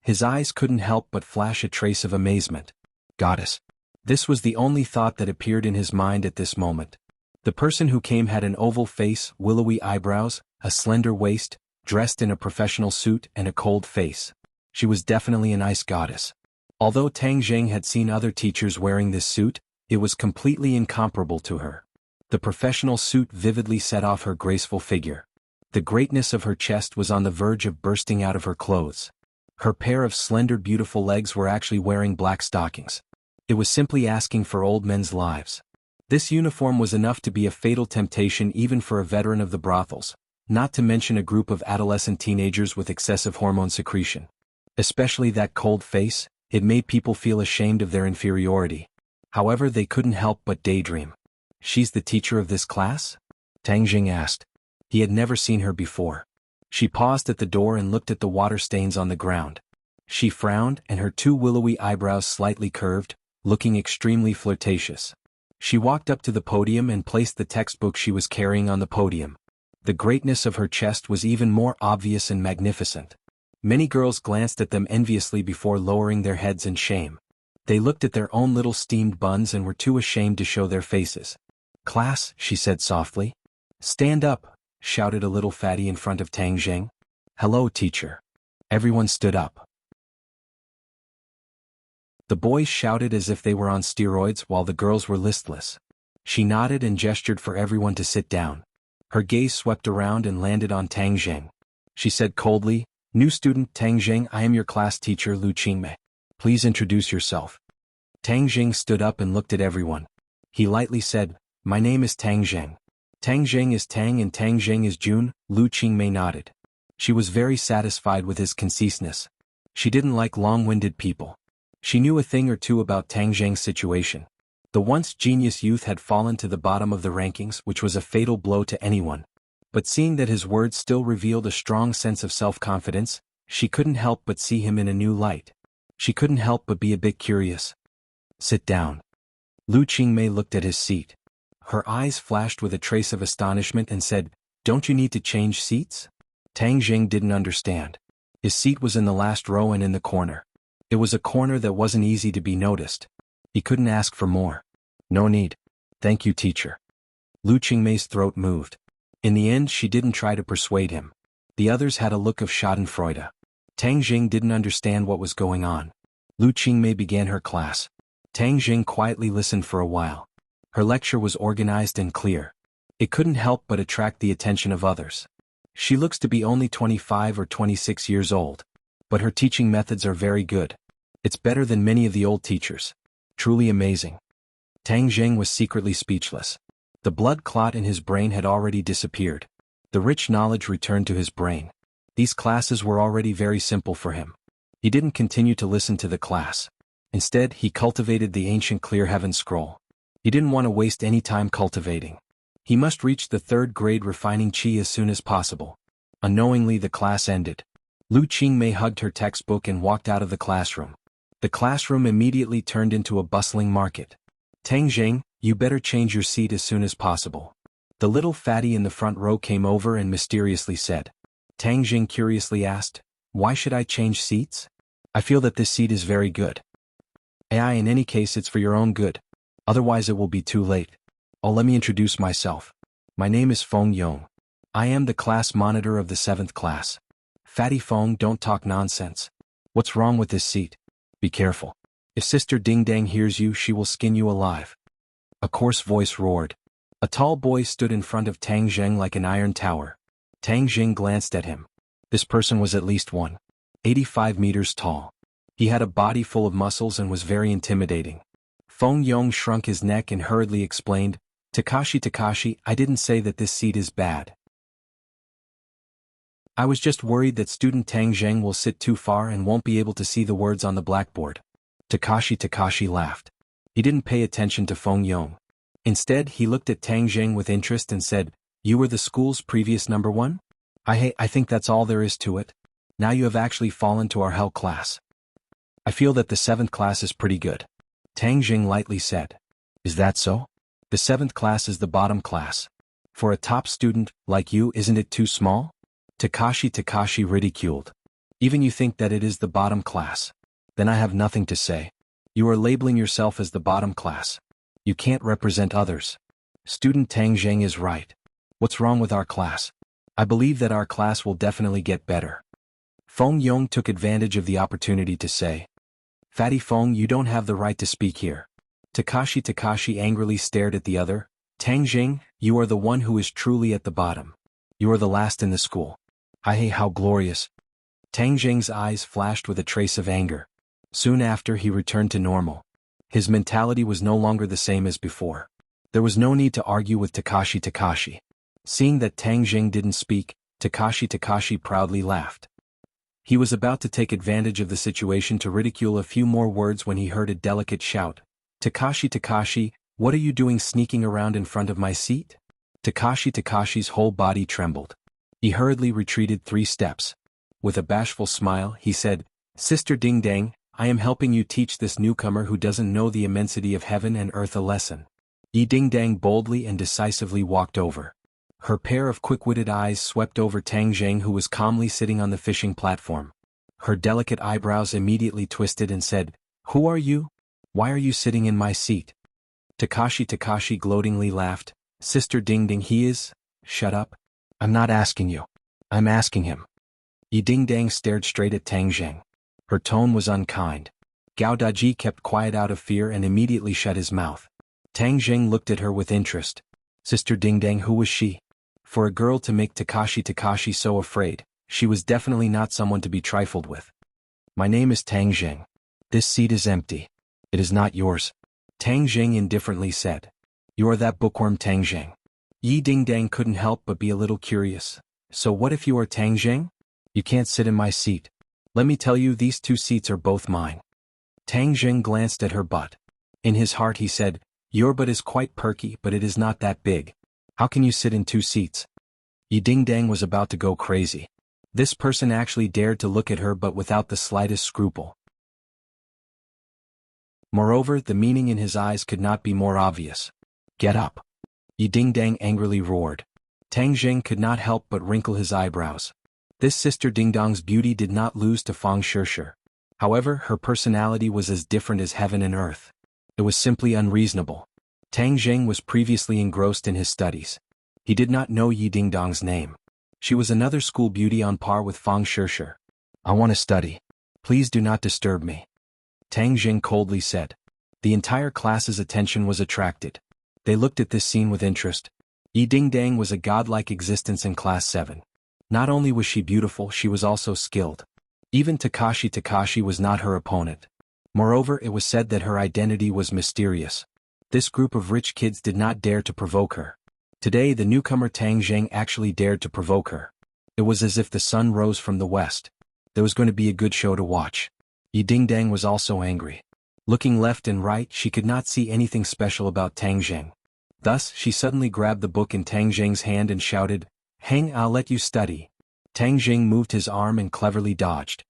His eyes couldn't help but flash a trace of amazement. Goddess. This was the only thought that appeared in his mind at this moment. The person who came had an oval face, willowy eyebrows, a slender waist, dressed in a professional suit, and a cold face. She was definitely an ice goddess. Although Tang Jing had seen other teachers wearing this suit, it was completely incomparable to her. The professional suit vividly set off her graceful figure. The greatness of her chest was on the verge of bursting out of her clothes. Her pair of slender beautiful legs were actually wearing black stockings. It was simply asking for old men's lives. This uniform was enough to be a fatal temptation even for a veteran of the brothels, not to mention a group of adolescent teenagers with excessive hormone secretion. Especially that cold face, it made people feel ashamed of their inferiority. However, they couldn't help but daydream. She's the teacher of this class? Tang Jing asked. He had never seen her before. She paused at the door and looked at the water stains on the ground. She frowned, and her 2 willowy eyebrows slightly curved, looking extremely flirtatious. She walked up to the podium and placed the textbook she was carrying on the podium. The greatness of her chest was even more obvious and magnificent. Many girls glanced at them enviously before lowering their heads in shame. They looked at their own little steamed buns and were too ashamed to show their faces. Class, she said softly. Stand up, shouted a little fatty in front of Tang Jing. Hello, teacher. Everyone stood up. The boys shouted as if they were on steroids while the girls were listless. She nodded and gestured for everyone to sit down. Her gaze swept around and landed on Tang Jing. She said coldly, New student Tang Jing, I am your class teacher Lu Qingmei. Please introduce yourself. Tang Jing stood up and looked at everyone. He lightly said, My name is Tang Jing. Tang Jing is Tang and Tang Jing is June. Lu Qingmei nodded. She was very satisfied with his conciseness. She didn't like long-winded people. She knew a thing or two about Tang Jing's situation. The once genius youth had fallen to the bottom of the rankings, which was a fatal blow to anyone. But seeing that his words still revealed a strong sense of self-confidence, she couldn't help but see him in a new light. She couldn't help but be a bit curious. Sit down. Lu Qingmei looked at his seat. Her eyes flashed with a trace of astonishment and said, Don't you need to change seats? Tang Jing didn't understand. His seat was in the last row and in the corner. It was a corner that wasn't easy to be noticed. He couldn't ask for more. No need. Thank you, teacher. Lu Qingmei's throat moved. In the end, she didn't try to persuade him. The others had a look of schadenfreude. Tang Jing didn't understand what was going on. Lu Qingmei began her class. Tang Jing quietly listened for a while. Her lecture was organized and clear. It couldn't help but attract the attention of others. She looks to be only 25 or 26 years old. But her teaching methods are very good. It's better than many of the old teachers. Truly amazing. Tang Jing was secretly speechless. The blood clot in his brain had already disappeared. The rich knowledge returned to his brain. These classes were already very simple for him. He didn't continue to listen to the class. Instead, he cultivated the ancient Clear Heaven Scroll. He didn't want to waste any time cultivating. He must reach the 3rd grade refining qi as soon as possible. Unknowingly, the class ended. Lu Qingmei hugged her textbook and walked out of the classroom. The classroom immediately turned into a bustling market. Tang Jing, you better change your seat as soon as possible. The little fatty in the front row came over and mysteriously said. Tang Jing curiously asked, Why should I change seats? I feel that this seat is very good. In any case, it's for your own good. Otherwise it will be too late. Oh, let me introduce myself. My name is Feng Yong. I am the class monitor of the 7th class. Fatty Feng, don't talk nonsense. What's wrong with this seat? Be careful. If Sister Ding Dang hears you, she will skin you alive. A coarse voice roared. A tall boy stood in front of Tang Jing like an iron tower. Tang Jing glanced at him. This person was at least 185 meters tall. He had a body full of muscles and was very intimidating. Feng Yong shrunk his neck and hurriedly explained, Takashi, I didn't say that this seat is bad. I was just worried that student Tang Zheng will sit too far and won't be able to see the words on the blackboard. Takashi laughed. He didn't pay attention to Feng Yong. Instead, he looked at Tang Zheng with interest and said, "You were the school's previous number one? I think that's all there is to it. Now you have actually fallen to our hell class. I feel that the 7th class is pretty good." Tang Zheng lightly said. "Is that so? The 7th class is the bottom class. For a top student like you, isn't it too small?" Takashi ridiculed. "Even you think that it is the bottom class? Then I have nothing to say. You are labeling yourself as the bottom class. You can't represent others." Student Tang Zheng is right. What's wrong with our class? I believe that our class will definitely get better. Feng Yong took advantage of the opportunity to say, "Fatty Feng, you don't have the right to speak here." Takashi angrily stared at the other. "Tang Zheng, you are the one who is truly at the bottom. You are the last in the school. How glorious." Tang Zheng's eyes flashed with a trace of anger. Soon after, he returned to normal. His mentality was no longer the same as before. There was no need to argue with Takashi. Seeing that Tang Zheng didn't speak, Takashi proudly laughed. He was about to take advantage of the situation to ridicule a few more words when he heard a delicate shout. Takashi, what are you doing sneaking around in front of my seat?" Takashi's whole body trembled. He hurriedly retreated 3 steps. With a bashful smile, he said, "Sister Ding Dang, I am helping you teach this newcomer who doesn't know the immensity of heaven and earth a lesson." Yi Ding Dang boldly and decisively walked over. Her pair of quick-witted eyes swept over Tang Zheng, who was calmly sitting on the fishing platform. Her delicate eyebrows immediately twisted and said, "Who are you? Why are you sitting in my seat?" Takashi gloatingly laughed. "Sister Ding Ding, he is..." "Shut up. I'm not asking you. I'm asking him." Yi Ding Dang stared straight at Tang Zheng. Her tone was unkind. Gao Daji kept quiet out of fear and immediately shut his mouth. Tang Zheng looked at her with interest. Sister Ding Dang, who was she? For a girl to make Takashi so afraid, she was definitely not someone to be trifled with. "My name is Tang Zheng. This seat is empty. It is not yours," Tang Zheng indifferently said. "You are that bookworm Tang Zheng." Yi Ding Dang couldn't help but be a little curious. "So what if you are Tang Zheng? You can't sit in my seat. Let me tell you, these 2 seats are both mine." Tang Zheng glanced at her butt. In his heart he said, "Your butt is quite perky, but it is not that big. How can you sit in 2 seats?" Yi Ding Dang was about to go crazy. This person actually dared to look at her, but without the slightest scruple. Moreover, the meaning in his eyes could not be more obvious. "Get up!" Yi Ding Dang angrily roared. Tang Zheng could not help but wrinkle his eyebrows. This Sister Ding Dong's beauty did not lose to Fang Shirshir. However, her personality was as different as heaven and earth. It was simply unreasonable. Tang Zheng was previously engrossed in his studies. He did not know Yi Ding Dong's name. She was another school beauty on par with Fang Shirshir. "I want to study. Please do not disturb me," Tang Zheng coldly said. The entire class's attention was attracted. They looked at this scene with interest. Yi Ding Dang was a godlike existence in Class 7. Not only was she beautiful, she was also skilled. Even Takashi was not her opponent. Moreover, it was said that her identity was mysterious. This group of rich kids did not dare to provoke her. Today the newcomer Tang Zheng actually dared to provoke her. It was as if the sun rose from the west. There was going to be a good show to watch. Yi Ding Dang was also angry. Looking left and right, she could not see anything special about Tang Zheng. Thus, she suddenly grabbed the book in Tang Zheng's hand and shouted, "Hang, I'll let you study." Tang Zheng moved his arm and cleverly dodged.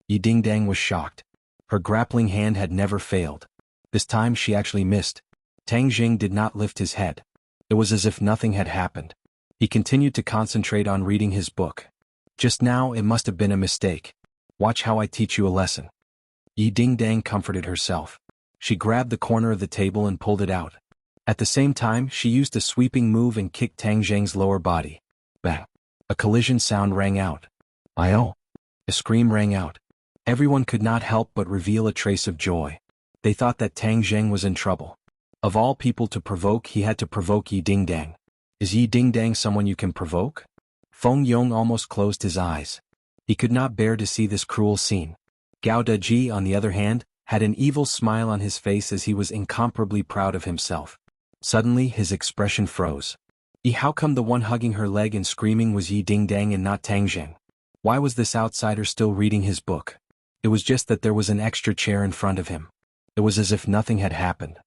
Yi Ding Dang was shocked. Her grappling hand had never failed. This time she actually missed. Tang Zheng did not lift his head. It was as if nothing had happened. He continued to concentrate on reading his book. "Just now it must have been a mistake. Watch how I teach you a lesson." Yi Ding Dang comforted herself. She grabbed the corner of the table and pulled it out. At the same time, she used a sweeping move and kicked Tang Zheng's lower body. Bang! A collision sound rang out. "Ayo!" A scream rang out. Everyone could not help but reveal a trace of joy. They thought that Tang Zheng was in trouble. Of all people to provoke, he had to provoke Yi Ding Dang. Is Yi Ding Dang someone you can provoke? Feng Yong almost closed his eyes. He could not bear to see this cruel scene. Gao Daji, on the other hand, had an evil smile on his face as he was incomparably proud of himself. Suddenly his expression froze. How come the one hugging her leg and screaming was Yi Dingdang and not Tang Jing? Why was this outsider still reading his book? It was just that there was an extra chair in front of him. It was as if nothing had happened.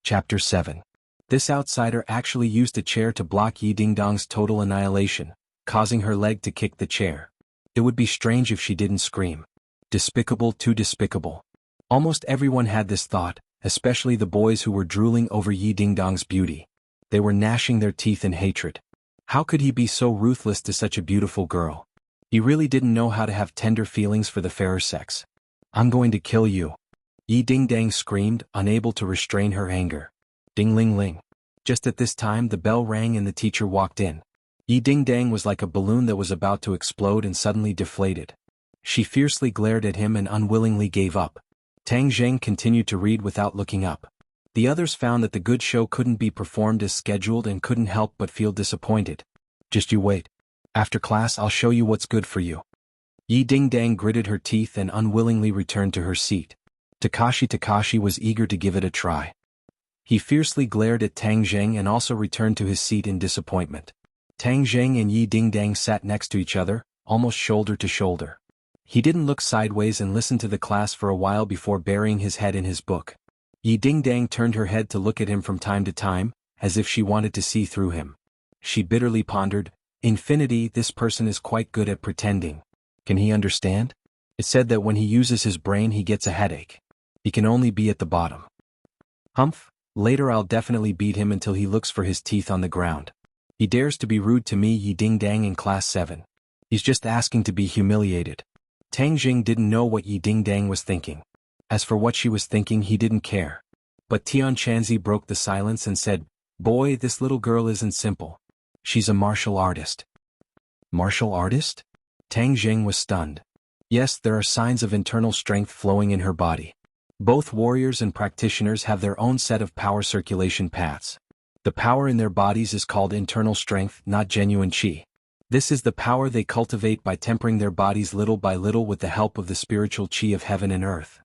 Chapter 7. This outsider actually used a chair to block Yi Dingdong's total annihilation, causing her leg to kick the chair. It would be strange if she didn't scream. Despicable, too despicable. Almost everyone had this thought, especially the boys who were drooling over Yi Dingdong's beauty. They were gnashing their teeth in hatred. How could he be so ruthless to such a beautiful girl? He really didn't know how to have tender feelings for the fairer sex. I'm going to kill you. Yi Dingdang screamed, unable to restrain her anger. Ding-ling-ling. Just at this time the bell rang and the teacher walked in. Yi Dingdang was like a balloon that was about to explode and suddenly deflated. She fiercely glared at him and unwillingly gave up. Tang Zheng continued to read without looking up. The others found that the good show couldn't be performed as scheduled and couldn't help but feel disappointed. Just you wait. After class I'll show you what's good for you. Yi Dingdang gritted her teeth and unwillingly returned to her seat. Takashi was eager to give it a try. He fiercely glared at Tang Zheng and also returned to his seat in disappointment. Tang Zheng and Yi Dingdang sat next to each other, almost shoulder to shoulder. He didn't look sideways and listened to the class for a while before burying his head in his book. Yi Dingdang turned her head to look at him from time to time, as if she wanted to see through him. She bitterly pondered, "Infinity, this person is quite good at pretending. Can he understand? It said that when he uses his brain he gets a headache. He can only be at the bottom. Humph, later I'll definitely beat him until he looks for his teeth on the ground. He dares to be rude to me, Yi Dingdang in class 7. He's just asking to be humiliated." Tang Jing didn't know what Yi Dingdang was thinking. As for what she was thinking, he didn't care. But Tian Chanzi broke the silence and said, "Boy, this little girl isn't simple. She's a martial artist." Martial artist? Tang Jing was stunned. Yes, there are signs of internal strength flowing in her body. Both warriors and practitioners have their own set of power circulation paths. The power in their bodies is called internal strength, not genuine qi. This is the power they cultivate by tempering their bodies little by little with the help of the spiritual qi of heaven and earth.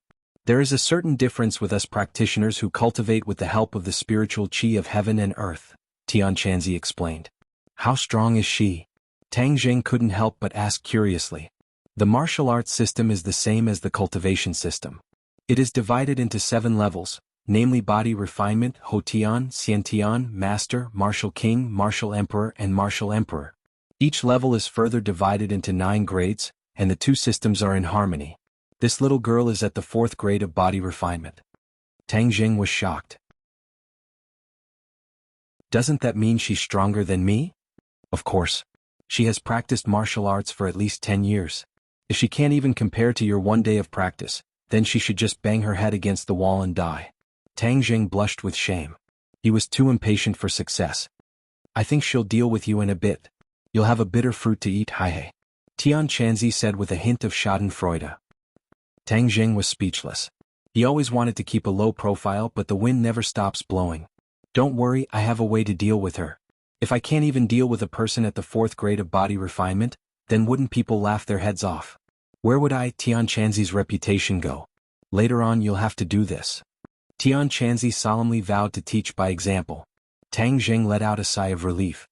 There is a certain difference with us practitioners who cultivate with the help of the spiritual qi of heaven and earth, Tian Chanzi explained. How strong is she? Tang Jing couldn't help but ask curiously. The martial arts system is the same as the cultivation system. It is divided into 7 levels, namely body refinement, Hotian, Xiantian, Master, Martial King, Martial Emperor and Martial Emperor. Each level is further divided into 9 grades, and the 2 systems are in harmony. This little girl is at the 4th grade of body refinement. Tang Jing was shocked. Doesn't that mean she's stronger than me? Of course. She has practiced martial arts for at least 10 years. If she can't even compare to your 1 day of practice, then she should just bang her head against the wall and die. Tang Jing blushed with shame. He was too impatient for success. I think she'll deal with you in a bit. You'll have a bitter fruit to eat, Hai. Tian Chanzi said with a hint of schadenfreude. Tang Jing was speechless. He always wanted to keep a low profile, but the wind never stops blowing. Don't worry, I have a way to deal with her. If I can't even deal with a person at the 4th grade of body refinement, then wouldn't people laugh their heads off? Where would Tian Chanzi's reputation go? Later on you'll have to do this. Tian Chanzi solemnly vowed to teach by example. Tang Jing let out a sigh of relief.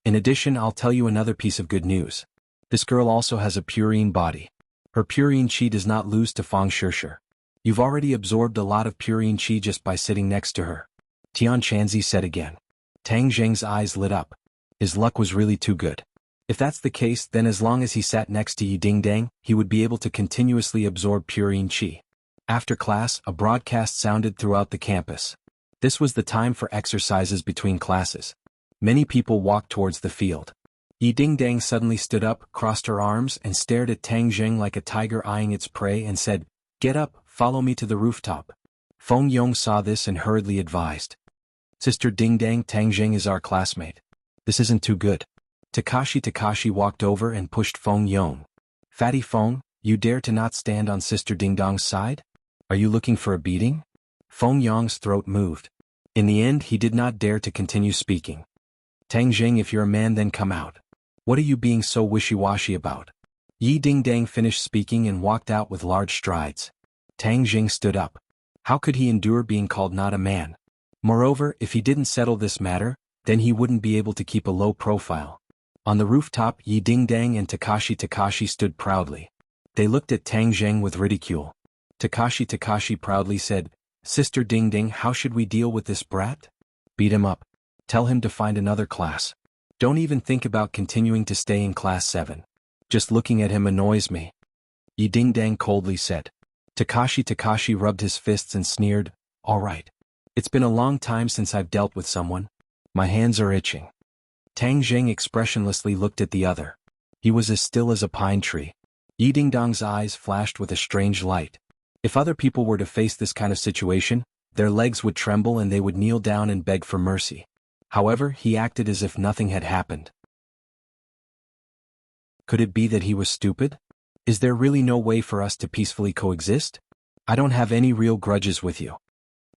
In addition, I'll tell you another piece of good news. This girl also has a purine body. Her purine qi does not lose to Fang Shishir. You've already absorbed a lot of purine qi just by sitting next to her. Tian Chanzi said again. Tang Jing's eyes lit up. His luck was really too good. If that's the case, then as long as he sat next to Yi Dingdang, he would be able to continuously absorb purine qi. After class, a broadcast sounded throughout the campus. This was the time for exercises between classes. Many people walked towards the field. Yi Dingdang suddenly stood up, crossed her arms, and stared at Tang Jing like a tiger eyeing its prey and said, "Get up, follow me to the rooftop." Feng Yong saw this and hurriedly advised. "Sister Dingdang, Tang Jing is our classmate. This isn't too good." Takashi walked over and pushed Feng Yong. "Fatty Feng, you dare to not stand on Sister Dingdong's side? Are you looking for a beating?" Feng Yong's throat moved. In the end, he did not dare to continue speaking. "Tang Jing, if you're a man, then come out. What are you being so wishy-washy about?" Yi Dingdang finished speaking and walked out with large strides. Tang Jing stood up. How could he endure being called not a man? Moreover, if he didn't settle this matter, then he wouldn't be able to keep a low profile. On the rooftop, Yi Dingdang and Takashi stood proudly. They looked at Tang Jing with ridicule. Takashi proudly said, "Sister Dingding, how should we deal with this brat? Beat him up. Tell him to find another class. Don't even think about continuing to stay in class 7. Just looking at him annoys me." Yi Dingdang coldly said. Takashi rubbed his fists and sneered, "All right. It's been a long time since I've dealt with someone. My hands are itching." Tang Jing expressionlessly looked at the other. He was as still as a pine tree. Yi Dingdang's eyes flashed with a strange light. If other people were to face this kind of situation, their legs would tremble and they would kneel down and beg for mercy. However, he acted as if nothing had happened. Could it be that he was stupid? Is there really no way for us to peacefully coexist? I don't have any real grudges with you.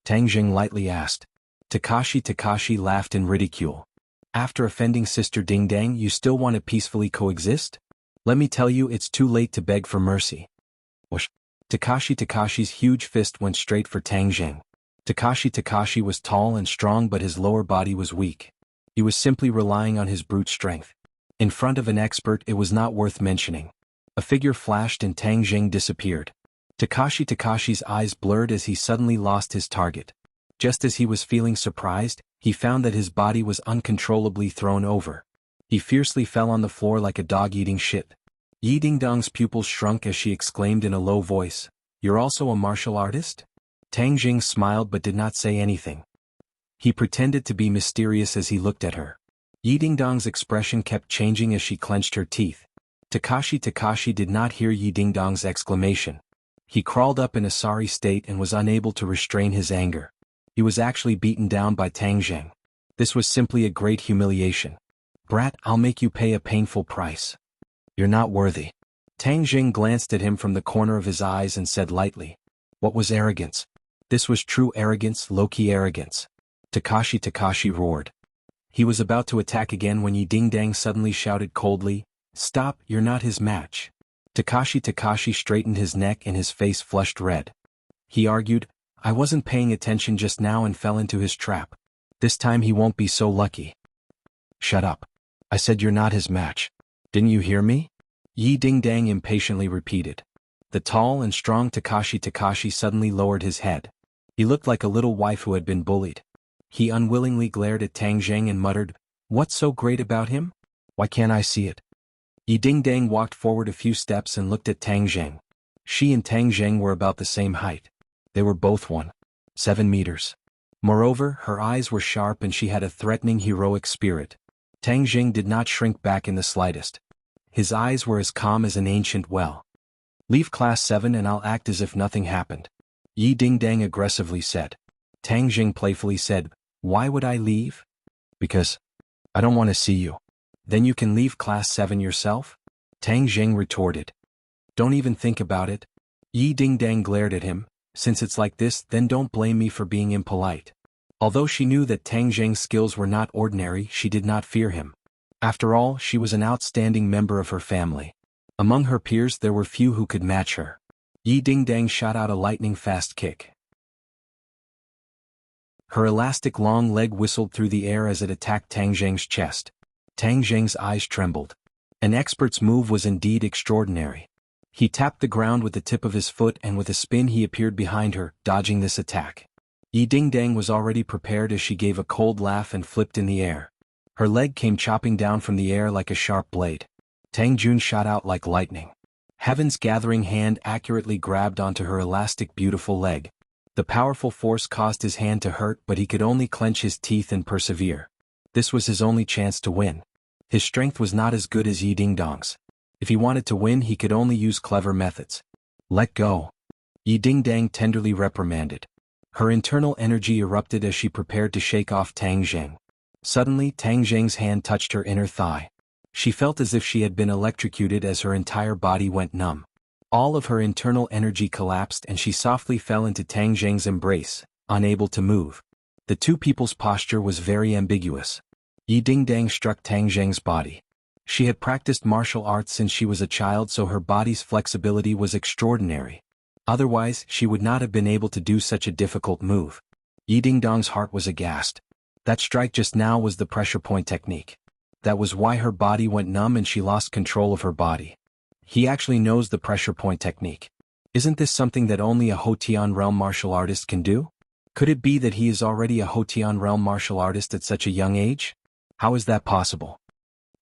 Tang Jing lightly asked. Takashi laughed in ridicule. After offending Sister Dingdang, you still want to peacefully coexist? Let me tell you, it's too late to beg for mercy. Whoosh. Takashi's huge fist went straight for Tang Jing. Takashi was tall and strong, but his lower body was weak. He was simply relying on his brute strength. In front of an expert, it was not worth mentioning. A figure flashed and Tang Jing disappeared. Takashi's eyes blurred as he suddenly lost his target. Just as he was feeling surprised, he found that his body was uncontrollably thrown over. He fiercely fell on the floor like a dog eating shit. Yi Dingdang's pupils shrunk as she exclaimed in a low voice, "You're also a martial artist?" Tang Jing smiled but did not say anything. He pretended to be mysterious as he looked at her. Yi Dingdang's expression kept changing as she clenched her teeth. Takashi did not hear Yi Dingdang's exclamation. He crawled up in a sorry state and was unable to restrain his anger. He was actually beaten down by Tang Jing. This was simply a great humiliation. "Brat, I'll make you pay a painful price. You're not worthy." Tang Jing glanced at him from the corner of his eyes and said lightly, "What was arrogance?" This was true arrogance, low-key arrogance. Takashi roared. He was about to attack again when Yi Dingdang suddenly shouted coldly, "Stop, you're not his match." Takashi straightened his neck and his face flushed red. He argued, "I wasn't paying attention just now and fell into his trap. This time he won't be so lucky." "Shut up. I said you're not his match. Didn't you hear me?" Yi Dingdang impatiently repeated. The tall and strong Takashi suddenly lowered his head. He looked like a little wife who had been bullied. He unwillingly glared at Tang Jing and muttered, "What's so great about him? Why can't I see it?" Yi Dingdang walked forward a few steps and looked at Tang Jing. She and Tang Jing were about the same height. They were both 1.7 meters. Moreover, her eyes were sharp and she had a threatening heroic spirit. Tang Jing did not shrink back in the slightest. His eyes were as calm as an ancient well. "Leave class 7 and I'll act as if nothing happened," Yi Dingdang aggressively said. Tang Jing playfully said, "Why would I leave?" "Because I don't want to see you." "Then you can leave class 7 yourself?" Tang Jing retorted. "Don't even think about it." Yi Dingdang glared at him. "Since it's like this, then don't blame me for being impolite." Although she knew that Tang Jing's skills were not ordinary, she did not fear him. After all, she was an outstanding member of her family. Among her peers there were few who could match her. Yi Dingdang shot out a lightning-fast kick. Her elastic long leg whistled through the air as it attacked Tang Jing's chest. Tang Jing's eyes trembled. An expert's move was indeed extraordinary. He tapped the ground with the tip of his foot and with a spin he appeared behind her, dodging this attack. Yi Dingdang was already prepared as she gave a cold laugh and flipped in the air. Her leg came chopping down from the air like a sharp blade. Tang Jun shot out like lightning. Heaven's gathering hand accurately grabbed onto her elastic beautiful leg. The powerful force caused his hand to hurt, but he could only clench his teeth and persevere. This was his only chance to win. His strength was not as good as Yi Dingdang's. If he wanted to win, he could only use clever methods. "Let go," Yi Dingdang tenderly reprimanded. Her internal energy erupted as she prepared to shake off Tang Jing. Suddenly, Tang Jing's hand touched her inner thigh. She felt as if she had been electrocuted as her entire body went numb. All of her internal energy collapsed and she softly fell into Tang Jing's embrace, unable to move. The two people's posture was very ambiguous. Yi Dingdang struck Tang Jing's body. She had practiced martial arts since she was a child, so her body's flexibility was extraordinary. Otherwise, she would not have been able to do such a difficult move. Yi Dingdong's heart was aghast. That strike just now was the pressure point technique. That was why her body went numb and she lost control of her body. He actually knows the pressure point technique. Isn't this something that only a Hotian realm martial artist can do? Could it be that he is already a Hotian realm martial artist at such a young age? How is that possible?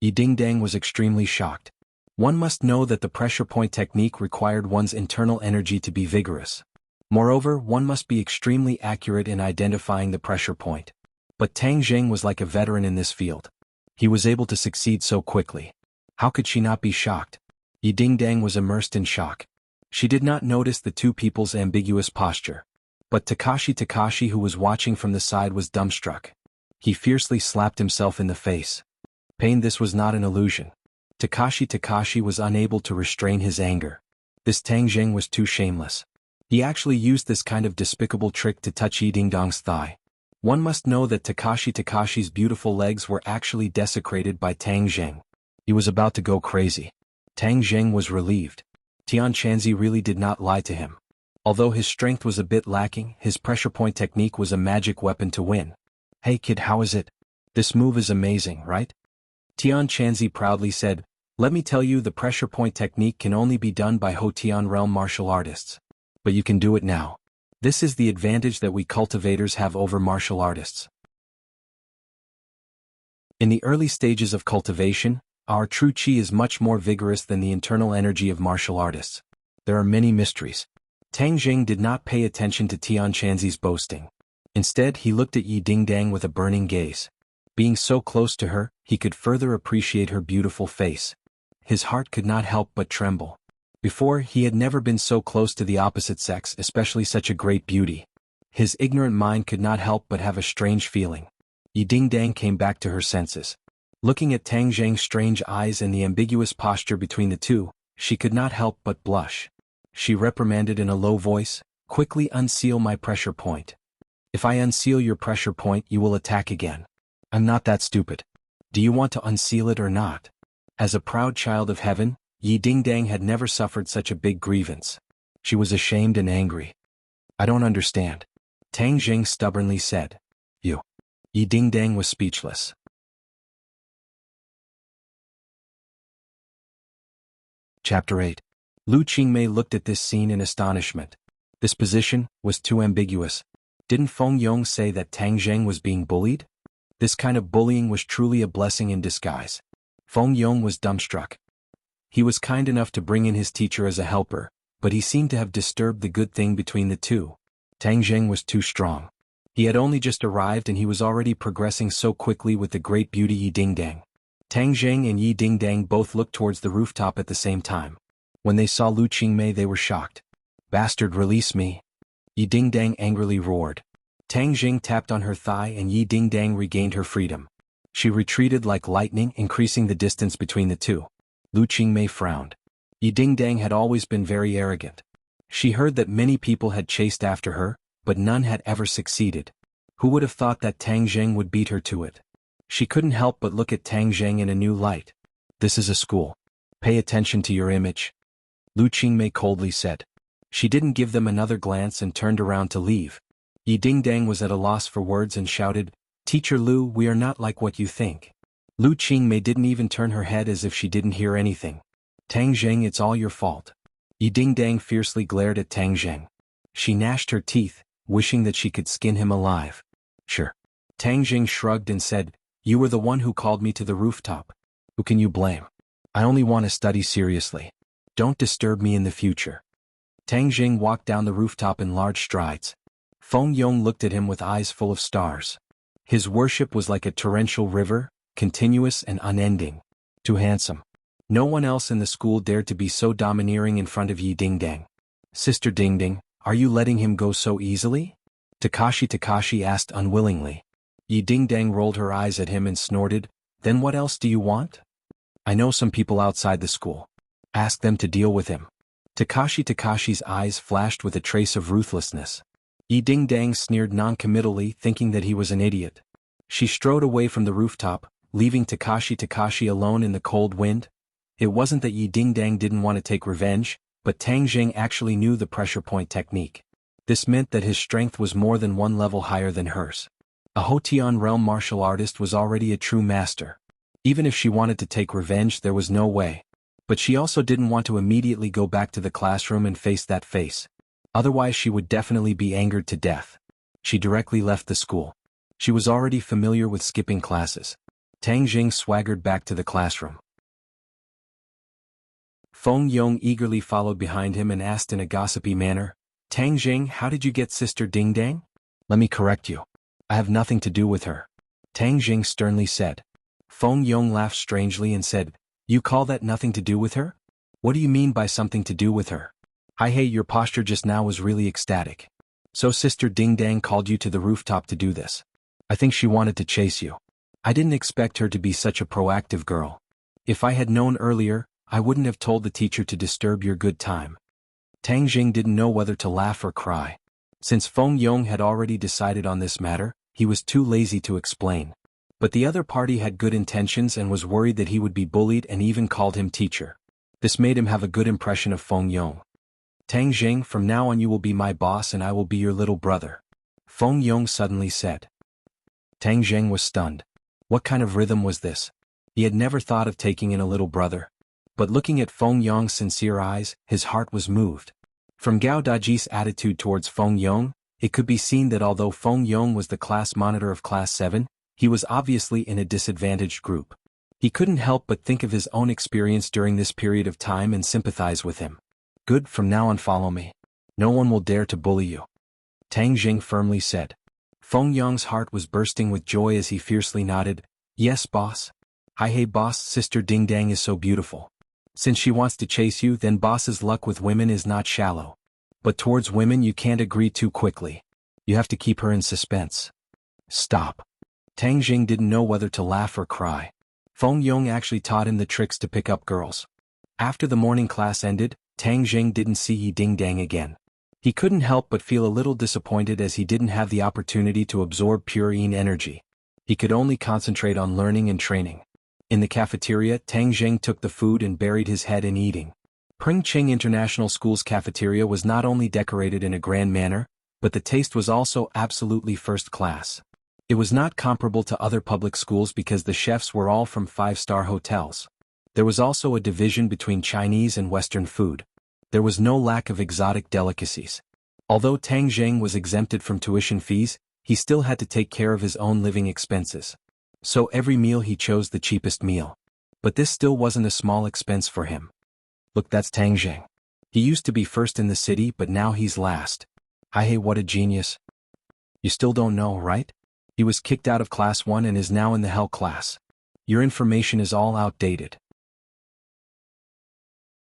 Yi Dingdang was extremely shocked. One must know that the pressure point technique required one's internal energy to be vigorous. Moreover, one must be extremely accurate in identifying the pressure point. But Tang Jing was like a veteran in this field. He was able to succeed so quickly. How could she not be shocked? Yi Dingdang was immersed in shock. She did not notice the two people's ambiguous posture. But Takashi, who was watching from the side, was dumbstruck. He fiercely slapped himself in the face. Pain. This was not an illusion. Takashi was unable to restrain his anger. This Tang Jing was too shameless. He actually used this kind of despicable trick to touch Yi Dingdong's thigh. One must know that Takashi's beautiful legs were actually desecrated by Tang Jing. He was about to go crazy. Tang Jing was relieved. Tian Chanzi really did not lie to him. Although his strength was a bit lacking, his pressure point technique was a magic weapon to win. Hey kid, how is it? This move is amazing, right? Tian Chanzi proudly said, let me tell you, the pressure point technique can only be done by Hotian realm martial artists. But you can do it now. This is the advantage that we cultivators have over martial artists. In the early stages of cultivation, our true qi is much more vigorous than the internal energy of martial artists. There are many mysteries. Tang Jing did not pay attention to Tian Chanzi's boasting. Instead, he looked at Yi Dingdang with a burning gaze. Being so close to her, he could further appreciate her beautiful face. His heart could not help but tremble. Before, he had never been so close to the opposite sex, especially such a great beauty. His ignorant mind could not help but have a strange feeling. Yi Dingdang came back to her senses. Looking at Tang Jing's strange eyes and the ambiguous posture between the two, she could not help but blush. She reprimanded in a low voice, quickly unseal my pressure point. If I unseal your pressure point, you will attack again. I'm not that stupid. Do you want to unseal it or not? As a proud child of heaven, Yi Dingdang had never suffered such a big grievance. She was ashamed and angry. I don't understand. Tang Jing stubbornly said. You. Yi Dingdang was speechless. Chapter 8. Lu Qingmei looked at this scene in astonishment. This position was too ambiguous. Didn't Feng Yong say that Tang Jing was being bullied? This kind of bullying was truly a blessing in disguise. Feng Yong was dumbstruck. He was kind enough to bring in his teacher as a helper, but he seemed to have disturbed the good thing between the two. Tang Jing was too strong. He had only just arrived and he was already progressing so quickly with the great beauty Yi Dingdang. Tang Jing and Yi Dingdang both looked towards the rooftop at the same time. When they saw Lu Qingmei, they were shocked. Bastard, release me! Yi Dingdang angrily roared. Tang Jing tapped on her thigh and Yi Dingdang regained her freedom. She retreated like lightning, increasing the distance between the two. Lu Qingmei frowned. Yi Dingdang had always been very arrogant. She heard that many people had chased after her, but none had ever succeeded. Who would have thought that Tang Jing would beat her to it? She couldn't help but look at Tang Jing in a new light. This is a school. Pay attention to your image. Lu Qingmei coldly said. She didn't give them another glance and turned around to leave. Yi Dingdang was at a loss for words and shouted, Teacher Lu, we are not like what you think. Lu Qingmei didn't even turn her head as if she didn't hear anything. Tang Jing, it's all your fault. Yi Dingdang fiercely glared at Tang Jing. She gnashed her teeth, wishing that she could skin him alive. Sure. Tang Jing shrugged and said, You were the one who called me to the rooftop. Who can you blame? I only want to study seriously. Don't disturb me in the future. Tang Jing walked down the rooftop in large strides. Feng Yong looked at him with eyes full of stars. His worship was like a torrential river, continuous and unending. Too handsome. No one else in the school dared to be so domineering in front of Yi Dingdang. Sister Dingding, are you letting him go so easily? Takashi asked unwillingly. Yi Dingdang rolled her eyes at him and snorted, Then what else do you want? I know some people outside the school. Ask them to deal with him. Takashi's eyes flashed with a trace of ruthlessness. Yi Dingdang sneered non-committally, thinking that he was an idiot. She strode away from the rooftop, leaving Takashi alone in the cold wind. It wasn't that Yi Dingdang didn't want to take revenge, but But Tang Jing actually knew the pressure point technique. This meant that his strength was more than one level higher than hers. A Hotian realm martial artist was already a true master. Even if she wanted to take revenge, there was no way. But she also didn't want to immediately go back to the classroom and face that face. Otherwise she would definitely be angered to death. She directly left the school. She was already familiar with skipping classes. Tang Jing swaggered back to the classroom. Feng Yong eagerly followed behind him and asked in a gossipy manner, "Tang Jing, how did you get Sister Ding Dang?" "Let me correct you. I have nothing to do with her," Tang Jing sternly said. Feng Yong laughed strangely and said, "You call that nothing to do with her? What do you mean by something to do with her? Hey, your posture just now was really ecstatic. So Sister Ding Dang called you to the rooftop to do this. I think she wanted to chase you. I didn't expect her to be such a proactive girl. If I had known earlier, I wouldn't have told the teacher to disturb your good time." Tang Jing didn't know whether to laugh or cry. Since Feng Yong had already decided on this matter, he was too lazy to explain. But the other party had good intentions and was worried that he would be bullied and even called him teacher. This made him have a good impression of Feng Yong. "Tang Jing, from now on you will be my boss and I will be your little brother," Feng Yong suddenly said. Tang Jing was stunned. What kind of rhythm was this? He had never thought of taking in a little brother. But looking at Feng Yong's sincere eyes, his heart was moved. From Gao Daji's attitude towards Feng Yong, it could be seen that although Feng Yong was the class monitor of Class 7, he was obviously in a disadvantaged group. He couldn't help but think of his own experience during this period of time and sympathize with him. "Good, from now on follow me. No one will dare to bully you," Tang Jing firmly said. Feng Yong's heart was bursting with joy as he fiercely nodded, "Yes, boss. Hey boss, Sister Ding Dang is so beautiful. Since she wants to chase you, then boss's luck with women is not shallow. But towards women you can't agree too quickly. You have to keep her in suspense." "Stop." Tang Jing didn't know whether to laugh or cry. Feng Yong actually taught him the tricks to pick up girls. After the morning class ended, Tang Jing didn't see Yi Ding Dang again. He couldn't help but feel a little disappointed as he didn't have the opportunity to absorb pure yin energy. He could only concentrate on learning and training. In the cafeteria, Tang Jing took the food and buried his head in eating. Pringching International School's cafeteria was not only decorated in a grand manner, but the taste was also absolutely first class. It was not comparable to other public schools because the chefs were all from five-star hotels. There was also a division between Chinese and Western food. There was no lack of exotic delicacies. Although Tang Jing was exempted from tuition fees, he still had to take care of his own living expenses. So every meal he chose the cheapest meal. But this still wasn't a small expense for him. "Look, that's Tang Jing. He used to be first in the city but now he's last. Hey, what a genius. You still don't know, right? He was kicked out of class 1 and is now in the hell class. Your information is all outdated."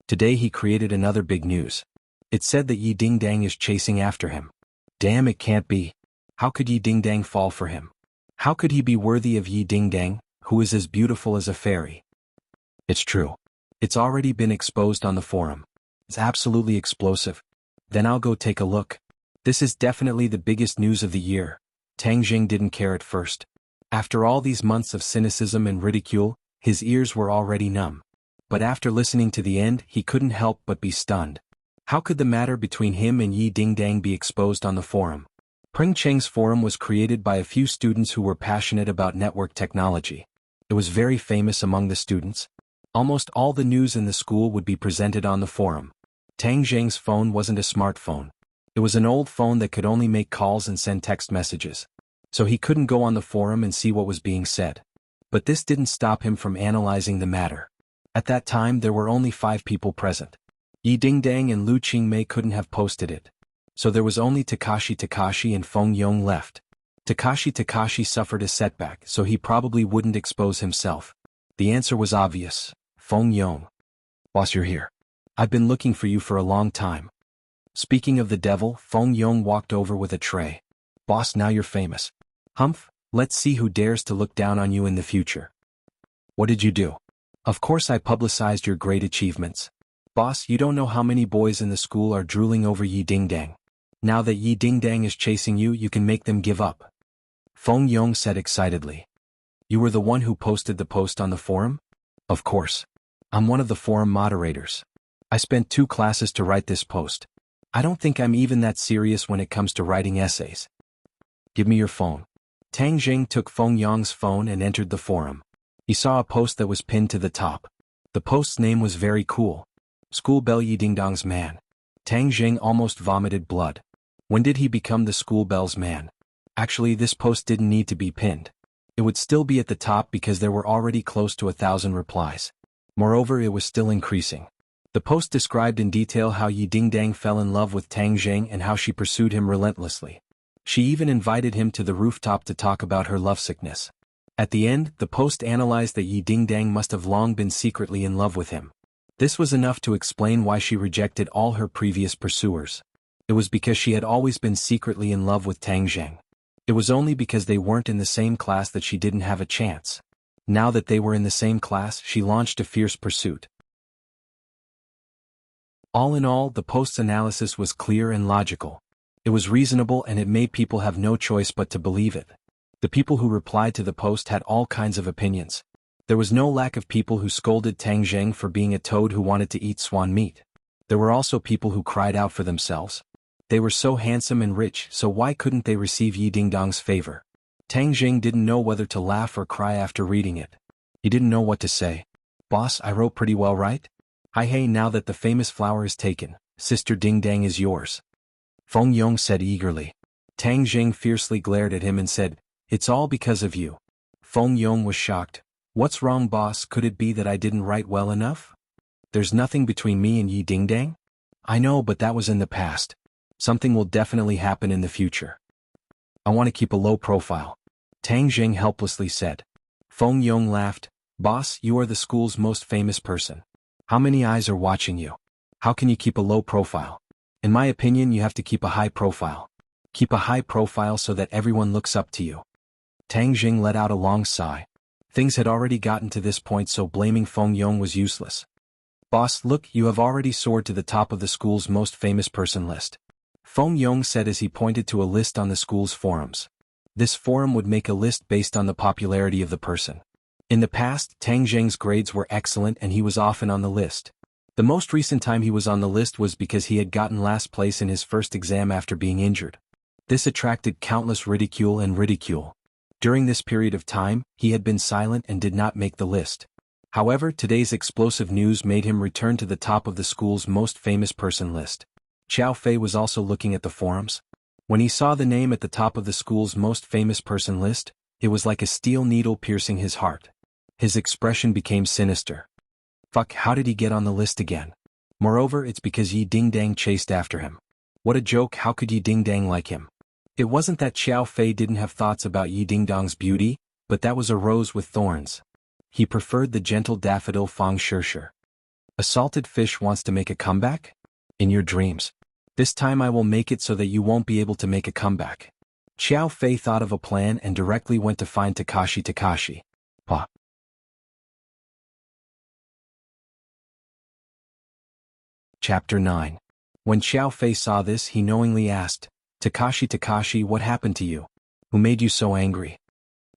Today he created another big news. It said that Yi Ding Dang is chasing after him. Damn, it can't be. How could Yi Ding Dang fall for him? How could he be worthy of Yi Ding Dang, who is as beautiful as a fairy? It's true. It's already been exposed on the forum. It's absolutely explosive. Then I'll go take a look. This is definitely the biggest news of the year. Tang Jing didn't care at first. After all these months of cynicism and ridicule, his ears were already numb. But after listening to the end, he couldn't help but be stunned. How could the matter between him and Yi Ding Dang be exposed on the forum? Pringcheng's forum was created by a few students who were passionate about network technology. It was very famous among the students. Almost all the news in the school would be presented on the forum. Tang Jing's phone wasn't a smartphone. It was an old phone that could only make calls and send text messages. So he couldn't go on the forum and see what was being said. But this didn't stop him from analyzing the matter. At that time there were only 5 people present. Yi Ding Dang and Lu Qingmei couldn't have posted it. So there was only Takashi and Feng Yong left. Takashi suffered a setback, so he probably wouldn't expose himself. The answer was obvious. Feng Yong. "Boss, you're here. I've been looking for you for a long time." Speaking of the devil, Feng Yong walked over with a tray. "Boss, now you're famous. Humph, let's see who dares to look down on you in the future." "What did you do?" "Of course I publicized your great achievements. Boss, you don't know how many boys in the school are drooling over Yi Ding Dang. Now that Yi Ding Dang is chasing you, you can make them give up." Feng Yong said excitedly. "You were the one who posted the post on the forum?" "Of course. I'm one of the forum moderators. I spent 2 classes to write this post. I don't think I'm even that serious when it comes to writing essays. Give me your phone. Tang Jing took Feng Yong's phone and entered the forum. He saw a post that was pinned to the top. The post's name was very cool. School Bell Yi Ding Dong's man. Tang Jing almost vomited blood. When did he become the school bell's man? Actually, this post didn't need to be pinned. It would still be at the top because there were already close to 1,000 replies. Moreover, it was still increasing. The post described in detail how Yi Dingdang fell in love with Tang Jing and how she pursued him relentlessly. She even invited him to the rooftop to talk about her lovesickness. At the end, the post analyzed that Yi Dingdang must have long been secretly in love with him. This was enough to explain why she rejected all her previous pursuers. It was because she had always been secretly in love with Tang Jing. It was only because they weren't in the same class that she didn't have a chance. Now that they were in the same class, she launched a fierce pursuit. All in all, the post's analysis was clear and logical. It was reasonable and it made people have no choice but to believe it. The people who replied to the post had all kinds of opinions. There was no lack of people who scolded Tang Jing for being a toad who wanted to eat swan meat. There were also people who cried out for themselves. They were so handsome and rich, so why couldn't they receive Yi Dingdong's favor? Tang Jing didn't know whether to laugh or cry after reading it. He didn't know what to say. Boss, I wrote pretty well, right? Hi hey, now that the famous flower is taken, Sister Dingdang is yours. Feng Yong said eagerly. Tang Jing fiercely glared at him and said, "It's all because of you." Feng Yong was shocked. "What's wrong, boss? Could it be that I didn't write well enough? There's nothing between me and Yi Dingdang?" "I know, but that was in the past. Something will definitely happen in the future. I want to keep a low profile," Tang Jing helplessly said. Feng Yong laughed. "Boss, you are the school's most famous person. How many eyes are watching you? How can you keep a low profile? In my opinion, you have to keep a high profile. Keep a high profile so that everyone looks up to you." Tang Jing let out a long sigh. Things had already gotten to this point, so blaming Feng Yong was useless. "Boss, look, you have already soared to the top of the school's most famous person list," Feng Yong said as he pointed to a list on the school's forums. This forum would make a list based on the popularity of the person. In the past, Tang Jing's grades were excellent and he was often on the list. The most recent time he was on the list was because he had gotten last place in his first exam after being injured. This attracted countless ridicule. During this period of time, he had been silent and did not make the list. However, today's explosive news made him return to the top of the school's most famous person list. Xiao Fei was also looking at the forums. When he saw the name at the top of the school's most famous person list, it was like a steel needle piercing his heart. His expression became sinister. Fuck, how did he get on the list again? Moreover, it's because Yi Dingdang chased after him. What a joke, how could Yi Dingdang like him? It wasn't that Xiao Fei didn't have thoughts about Yi Dingdang's beauty, but that was a rose with thorns. He preferred the gentle daffodil Fang Shishir. A salted fish wants to make a comeback? In your dreams. This time I will make it so that you won't be able to make a comeback. Xiao Fei thought of a plan and directly went to find Takashi. Pa. Chapter 9. When Xiao Fei saw this, he knowingly asked, Takashi, what happened to you? Who made you so angry?"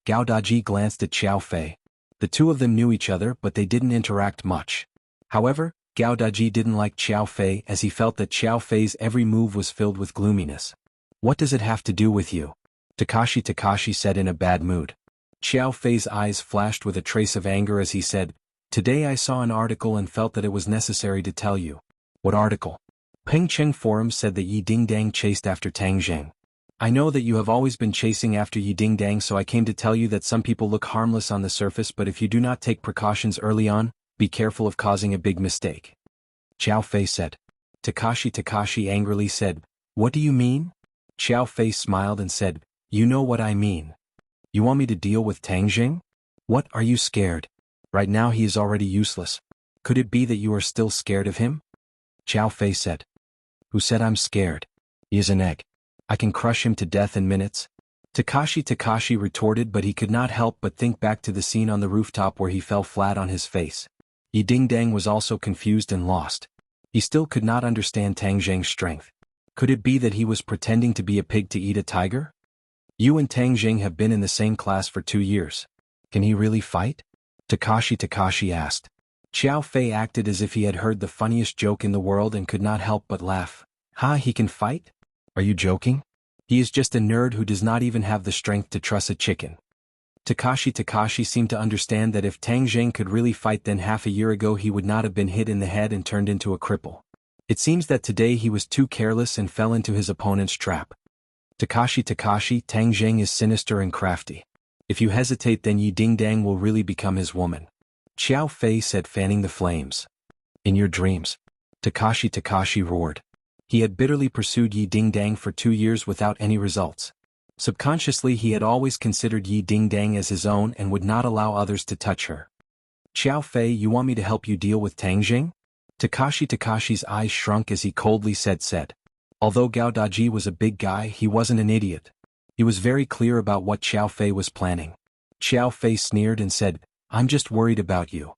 Gao Daji glanced at Xiao Fei. The two of them knew each other, but they didn't interact much. However, Gao Daji didn't like Xiao Fei as he felt that Xiao Fei's every move was filled with gloominess. "What does it have to do with you?" Takashi said in a bad mood. Xiao Fei's eyes flashed with a trace of anger as he said, "Today I saw an article and felt that it was necessary to tell you." "What article?" Pengcheng Forum said that Yi Dingdang chased after Tang Jing. "I know that you have always been chasing after Yi Dingdang, so I came to tell you that some people look harmless on the surface, but if you do not take precautions early on, be careful of causing a big mistake." Xiao Fei said. Takashi angrily said, "What do you mean?" Xiao Fei smiled and said, "You know what I mean. You want me to deal with Tang Jing? What, are you scared? Right now he is already useless. Could it be that you are still scared of him?" Xiao Fei said. "Who said I'm scared? He is an egg. I can crush him to death in minutes." Takashi retorted, but he could not help but think back to the scene on the rooftop where he fell flat on his face. Yi Dingdang was also confused and lost. He still could not understand Tang Jing's strength. Could it be that he was pretending to be a pig to eat a tiger? "You and Tang Jing have been in the same class for 2 years. Can he really fight?" Takashi asked. Xiao Fei acted as if he had heard the funniest joke in the world and could not help but laugh. "Ha, he can fight? Are you joking? He is just a nerd who does not even have the strength to truss a chicken." Takashi seemed to understand that if Tang Zheng could really fight, then half a year ago he would not have been hit in the head and turned into a cripple. It seems that today he was too careless and fell into his opponent's trap. Takashi, Tang Zheng is sinister and crafty. If you hesitate, then Yi Dingdang will really become his woman. Xiao Fei said, fanning the flames. "In your dreams." Takashi roared. He had bitterly pursued Yi Dingdang for 2 years without any results. Subconsciously he had always considered Yi Dingdang as his own and would not allow others to touch her. "Xiao Fei, you want me to help you deal with Tang Zheng?" Takashi's eyes shrunk as he coldly said. Although Gao Daji was a big guy, he wasn't an idiot. He was very clear about what Xiao Fei was planning. Xiao Fei sneered and said, "I'm just worried about you.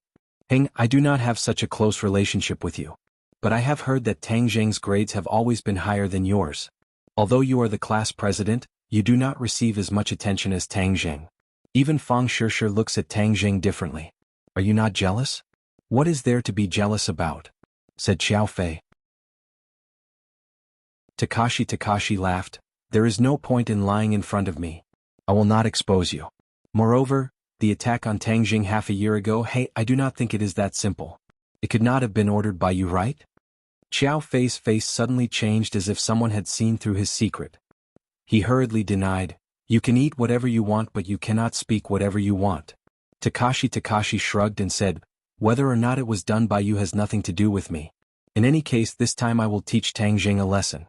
Heng, I do not have such a close relationship with you. But I have heard that Tang Zheng's grades have always been higher than yours. Although you are the class president, you do not receive as much attention as Tang Zheng. Even Fang Shishir looks at Tang Zheng differently. Are you not jealous?" "What is there to be jealous about?" said Xiao Fei. Takashi laughed. "There is no point in lying in front of me. I will not expose you. Moreover, the attack on Tang Zheng half a year ago, hey, I do not think it is that simple. It could not have been ordered by you, right?" Xiao Fei's face suddenly changed as if someone had seen through his secret. He hurriedly denied, "You can eat whatever you want, but you cannot speak whatever you want." Takashi shrugged and said, "Whether or not it was done by you has nothing to do with me. In any case, this time I will teach Tang Zheng a lesson.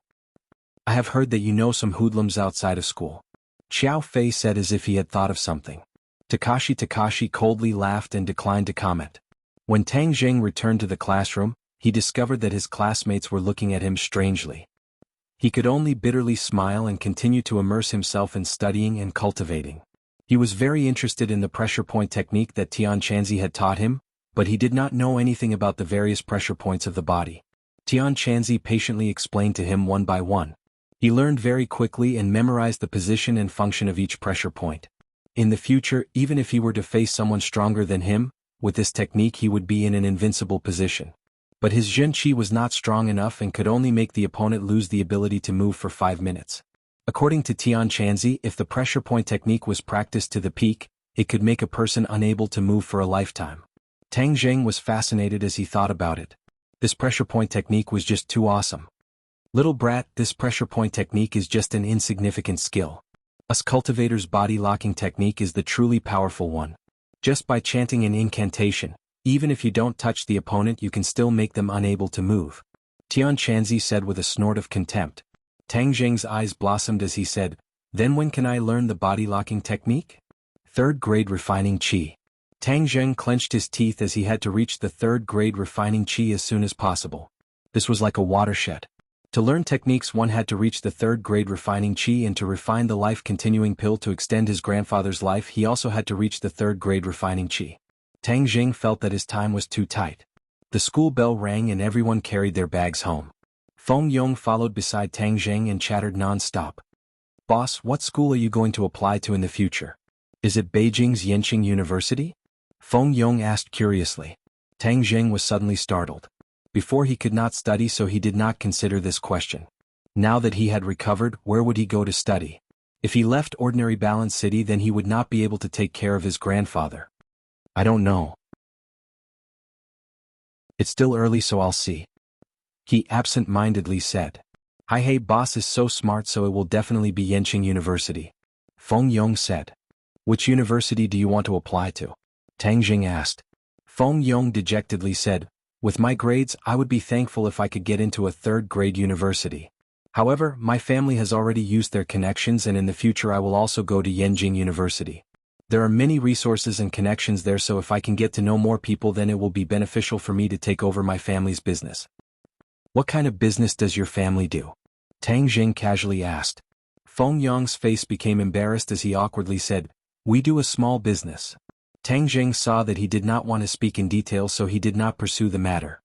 I have heard that you know some hoodlums outside of school." Xiao Fei said as if he had thought of something. Takashi coldly laughed and declined to comment. When Tang Zheng returned to the classroom, he discovered that his classmates were looking at him strangely. He could only bitterly smile and continue to immerse himself in studying and cultivating. He was very interested in the pressure point technique that Tian Chanzi had taught him, but he did not know anything about the various pressure points of the body. Tian Chanzi patiently explained to him one by one. He learned very quickly and memorized the position and function of each pressure point. In the future, even if he were to face someone stronger than him, with this technique he would be in an invincible position. But his Zhen Qi was not strong enough and could only make the opponent lose the ability to move for 5 minutes. According to Tian Chanzi, if the pressure point technique was practiced to the peak, it could make a person unable to move for a lifetime. Tang Zheng was fascinated as he thought about it. This pressure point technique was just too awesome. "Little brat, this pressure point technique is just an insignificant skill. Us cultivator's body locking technique is the truly powerful one. Just by chanting an incantation, even if you don't touch the opponent, you can still make them unable to move." Tian Chanzi said with a snort of contempt. Tang Zheng's eyes blossomed as he said, "Then when can I learn the body locking technique?" 3rd grade refining Qi. Tang Zheng clenched his teeth as he had to reach the 3rd grade refining Qi as soon as possible. This was like a watershed. To learn techniques, one had to reach the 3rd grade refining Qi, and to refine the life-continuing pill to extend his grandfather's life, he also had to reach the 3rd grade refining Qi. Tang Zheng felt that his time was too tight. The school bell rang and everyone carried their bags home. Feng Yong followed beside Tang Zheng and chattered non-stop. "Boss, what school are you going to apply to in the future? Is it Beijing's Yenqing University?" Feng Yong asked curiously. Tang Zheng was suddenly startled. Before he could not study, so he did not consider this question. Now that he had recovered, where would he go to study? If he left ordinary Balance City, then he would not be able to take care of his grandfather. "I don't know. It's still early, so I'll see," he absent-mindedly said. Hey, boss is so smart, so it will definitely be Yenqing University," Feng Yong said. "Which university do you want to apply to?" Tang Zheng asked. Feng Yong dejectedly said, "With my grades, I would be thankful if I could get into a 3rd grade university. However, my family has already used their connections, and in the future I will also go to Yenqing University. There are many resources and connections there, so if I can get to know more people, then it will be beneficial for me to take over my family's business." "What kind of business does your family do?" Tang Zheng casually asked. Feng Yong's face became embarrassed as he awkwardly said, "We do a small business." Tang Zheng saw that he did not want to speak in detail, so he did not pursue the matter.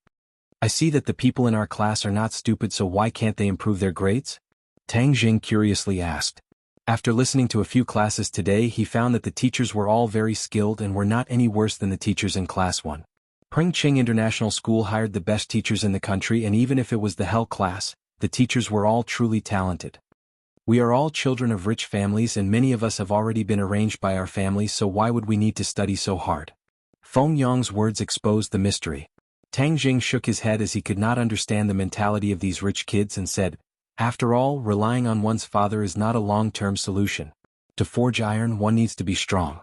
"I see that the people in our class are not stupid, so why can't they improve their grades?" Tang Zheng curiously asked. After listening to a few classes today, he found that the teachers were all very skilled and were not any worse than the teachers in class 1. Pengcheng International School hired the best teachers in the country, and even if it was the hell class, the teachers were all truly talented. We are all children of rich families, and many of us have already been arranged by our families, so why would we need to study so hard? Feng Yong's words exposed the mystery. Tang Jing shook his head as he could not understand the mentality of these rich kids and said, "After all, relying on one's father is not a long-term solution. To forge iron, one needs to be strong."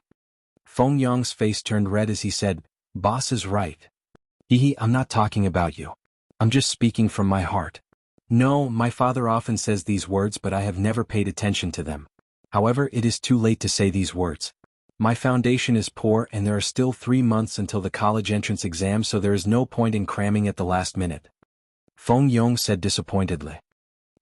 Feng Yong's face turned red as he said, "Boss is right. Hehe, I'm not talking about you. I'm just speaking from my heart. No, my father often says these words, but I have never paid attention to them. However, it is too late to say these words. My foundation is poor and there are still 3 months until the college entrance exam, so there is no point in cramming at the last minute." Feng Yong said disappointedly.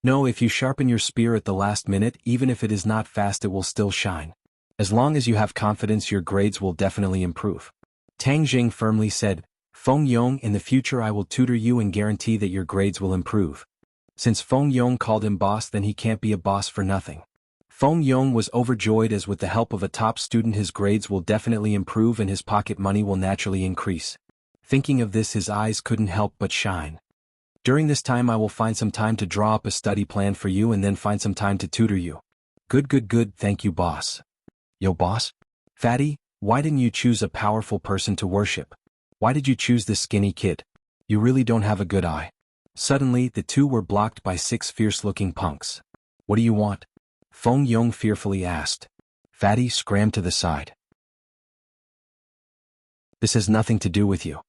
"No, if you sharpen your spear at the last minute, even if it is not fast, it will still shine. As long as you have confidence, your grades will definitely improve." Tang Jing firmly said, "Feng Yong, in the future I will tutor you and guarantee that your grades will improve." Since Feng Yong called him boss, then he can't be a boss for nothing. Feng Yong was overjoyed, as with the help of a top student his grades will definitely improve and his pocket money will naturally increase. Thinking of this, his eyes couldn't help but shine. "During this time I will find some time to draw up a study plan for you and then find some time to tutor you." Good, thank you, boss." "Yo, boss? Fatty, why didn't you choose a powerful person to worship? Why did you choose this skinny kid? You really don't have a good eye." Suddenly, the two were blocked by 6 fierce-looking punks. "What do you want?" Feng Yong fearfully asked. Fatty scrammed to the side. "This has nothing to do with you."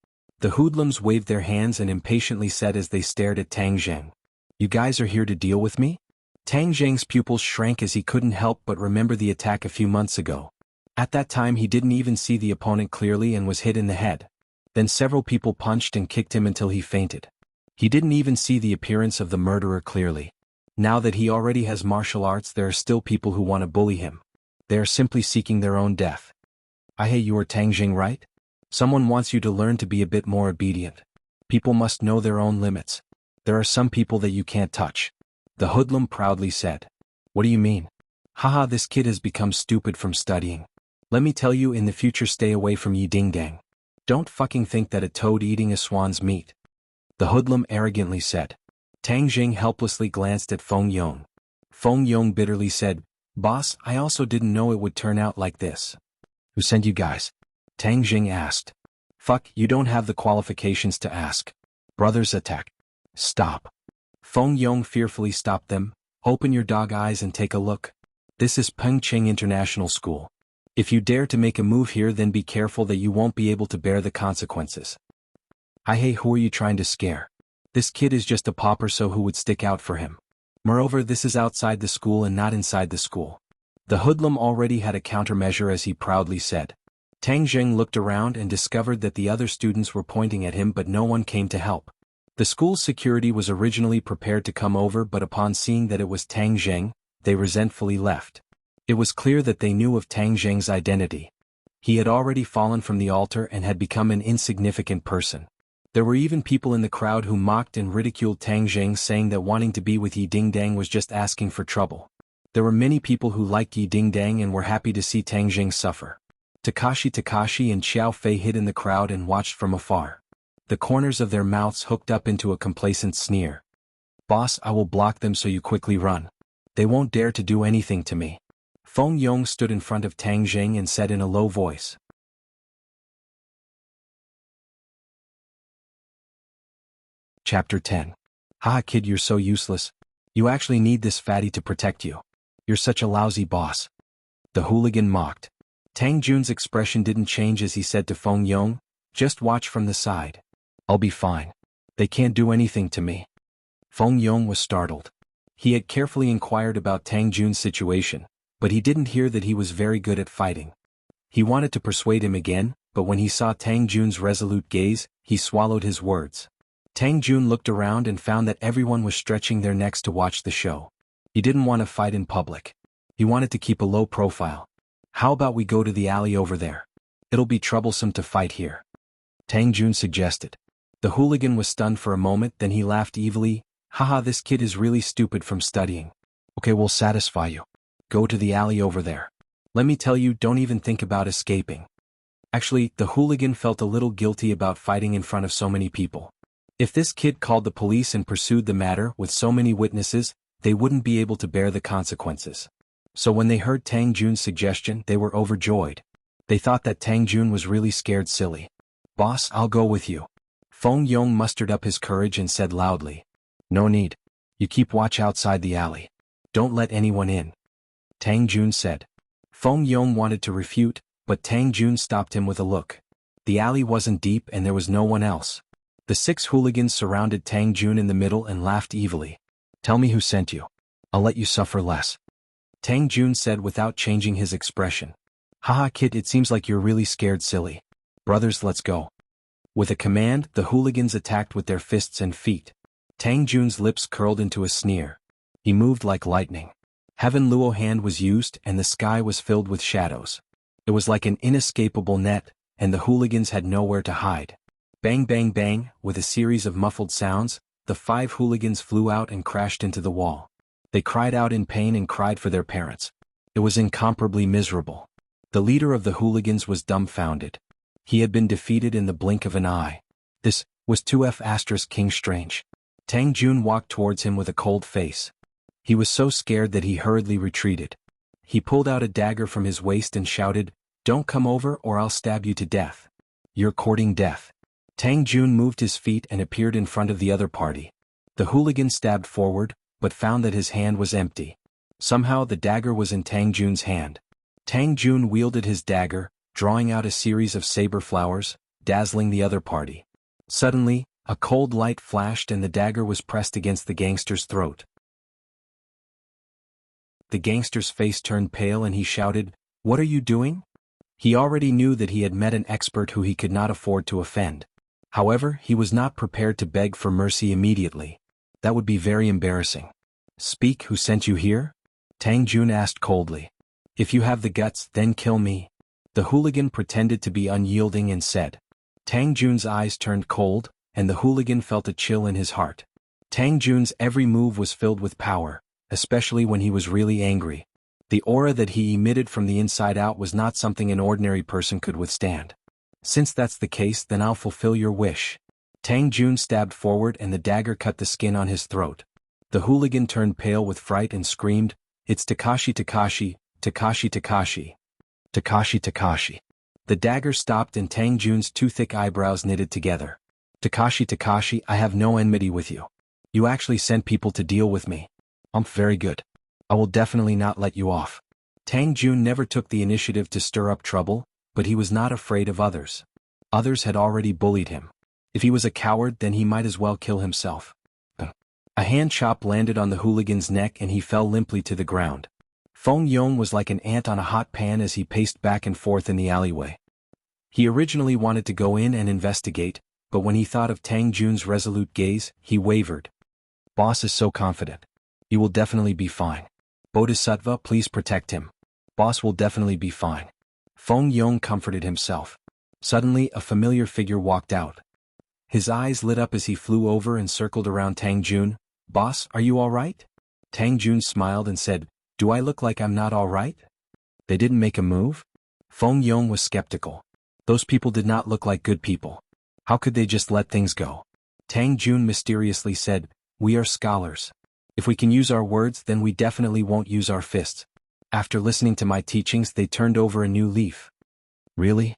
The hoodlums waved their hands and impatiently said as they stared at Tang Zheng, "You guys are here to deal with me?" Tang Zheng's pupils shrank as he couldn't help but remember the attack a few months ago. At that time he didn't even see the opponent clearly and was hit in the head. Then several people punched and kicked him until he fainted. He didn't even see the appearance of the murderer clearly. Now that he already has martial arts, there are still people who want to bully him. They are simply seeking their own death. "Hey, you are Tang Jing, right? Someone wants you to learn to be a bit more obedient. People must know their own limits. There are some people that you can't touch." The hoodlum proudly said. "What do you mean?" "Haha, this kid has become stupid from studying. Let me tell you, in the future stay away from Yi Ding Dang. Don't fucking think that a toad eating a swan's meat," the hoodlum arrogantly said. Tang Jing helplessly glanced at Feng Yong. Feng Yong bitterly said, "Boss, I also didn't know it would turn out like this." "Who sent you guys?" Tang Jing asked. "Fuck, you don't have the qualifications to ask. Brothers attack." "Stop." Feng Yong fearfully stopped them. "Open your dog eyes and take a look. This is Pengcheng International School. If you dare to make a move here, then be careful that you won't be able to bear the consequences." "Hey, who are you trying to scare? This kid is just a pauper, so who would stick out for him? Moreover, this is outside the school and not inside the school." The hoodlum already had a countermeasure, as he proudly said. Tang Zheng looked around and discovered that the other students were pointing at him, but no one came to help. The school's security was originally prepared to come over, but upon seeing that it was Tang Zheng, they resentfully left. It was clear that they knew of Tang Zheng's identity. He had already fallen from the altar and had become an insignificant person. There were even people in the crowd who mocked and ridiculed Tang Zheng, saying that wanting to be with Yi Ding Dang was just asking for trouble. There were many people who liked Yi Ding Dang and were happy to see Tang Zheng suffer. Takashi and Xiao Fei hid in the crowd and watched from afar. The corners of their mouths hooked up into a complacent sneer. "Boss, I will block them so you quickly run. They won't dare to do anything to me." Feng Yong stood in front of Tang Zheng and said in a low voice. Chapter 10. "Haha, kid, you're so useless. You actually need this fatty to protect you. You're such a lousy boss." The hooligan mocked. Tang Jun's expression didn't change as he said to Feng Yong, "Just watch from the side. I'll be fine. They can't do anything to me." Feng Yong was startled. He had carefully inquired about Tang Jun's situation, but he didn't hear that he was very good at fighting. He wanted to persuade him again, but when he saw Tang Jun's resolute gaze, he swallowed his words. Tang Jun looked around and found that everyone was stretching their necks to watch the show. He didn't want to fight in public. He wanted to keep a low profile. "How about we go to the alley over there? It'll be troublesome to fight here," Tang Jun suggested. The hooligan was stunned for a moment, then he laughed evilly. "Haha, this kid is really stupid from studying. Okay, we'll satisfy you. Go to the alley over there. Let me tell you, don't even think about escaping." Actually, the hooligan felt a little guilty about fighting in front of so many people. If this kid called the police and pursued the matter with so many witnesses, they wouldn't be able to bear the consequences. So when they heard Tang Jun's suggestion, they were overjoyed. They thought that Tang Jun was really scared silly. "Boss, I'll go with you." Feng Yong mustered up his courage and said loudly. "No need. You keep watch outside the alley. Don't let anyone in," Tang Jun said. Feng Yong wanted to refute, but Tang Jun stopped him with a look. The alley wasn't deep and there was no one else. The 6 hooligans surrounded Tang Jun in the middle and laughed evilly. "Tell me who sent you. I'll let you suffer less," Tang Jun said without changing his expression. "Haha kid, it seems like you're really scared silly. Brothers, let's go." With a command, the hooligans attacked with their fists and feet. Tang Jun's lips curled into a sneer. He moved like lightning. Heaven Luo hand was used and the sky was filled with shadows. It was like an inescapable net, and the hooligans had nowhere to hide. Bang bang bang, with a series of muffled sounds, the 5 hooligans flew out and crashed into the wall. They cried out in pain and cried for their parents. It was incomparably miserable. The leader of the hooligans was dumbfounded. He had been defeated in the blink of an eye. This was 2F** King Strange. Tang Jun walked towards him with a cold face. He was so scared that he hurriedly retreated. He pulled out a dagger from his waist and shouted, "Don't come over or I'll stab you to death. You're courting death." Tang Jun moved his feet and appeared in front of the other party. The hooligan stabbed forward, but found that his hand was empty. Somehow the dagger was in Tang Jun's hand. Tang Jun wielded his dagger, drawing out a series of saber flowers, dazzling the other party. Suddenly, a cold light flashed and the dagger was pressed against the gangster's throat. The gangster's face turned pale and he shouted, "What are you doing?" He already knew that he had met an expert who he could not afford to offend. However, he was not prepared to beg for mercy immediately. That would be very embarrassing. "Speak, who sent you here?" Tang Jun asked coldly. "If you have the guts, then kill me." The hooligan pretended to be unyielding and said. Tang Jun's eyes turned cold, and the hooligan felt a chill in his heart. Tang Jun's every move was filled with power, especially when he was really angry. The aura that he emitted from the inside out was not something an ordinary person could withstand. "Since that's the case, then I'll fulfill your wish." Tang Jun stabbed forward and the dagger cut the skin on his throat. The hooligan turned pale with fright and screamed, "It's Takashi Takashi, Takashi Takashi. Takashi Takashi." The dagger stopped and Tang Jun's 2 thick eyebrows knitted together. "Takashi Takashi, I have no enmity with you. You actually sent people to deal with me. Very good. I will definitely not let you off." Tang Jun never took the initiative to stir up trouble, but he was not afraid of others. Others had already bullied him. If he was a coward, then he might as well kill himself. A hand chop landed on the hooligan's neck and he fell limply to the ground. Feng Yong was like an ant on a hot pan as he paced back and forth in the alleyway. He originally wanted to go in and investigate, but when he thought of Tang Jun's resolute gaze, he wavered. "Boss is so confident. He will definitely be fine. Bodhisattva, please protect him. Boss will definitely be fine." Feng Yong comforted himself. Suddenly, a familiar figure walked out. His eyes lit up as he flew over and circled around Tang Jun. "Boss, are you all right?" Tang Jun smiled and said, "Do I look like I'm not all right?" "They didn't make a move?" Feng Yong was skeptical. Those people did not look like good people. How could they just let things go? Tang Jun mysteriously said, "We are scholars. If we can use our words, then we definitely won't use our fists." After listening to my teachings, they turned over a new leaf. "Really?"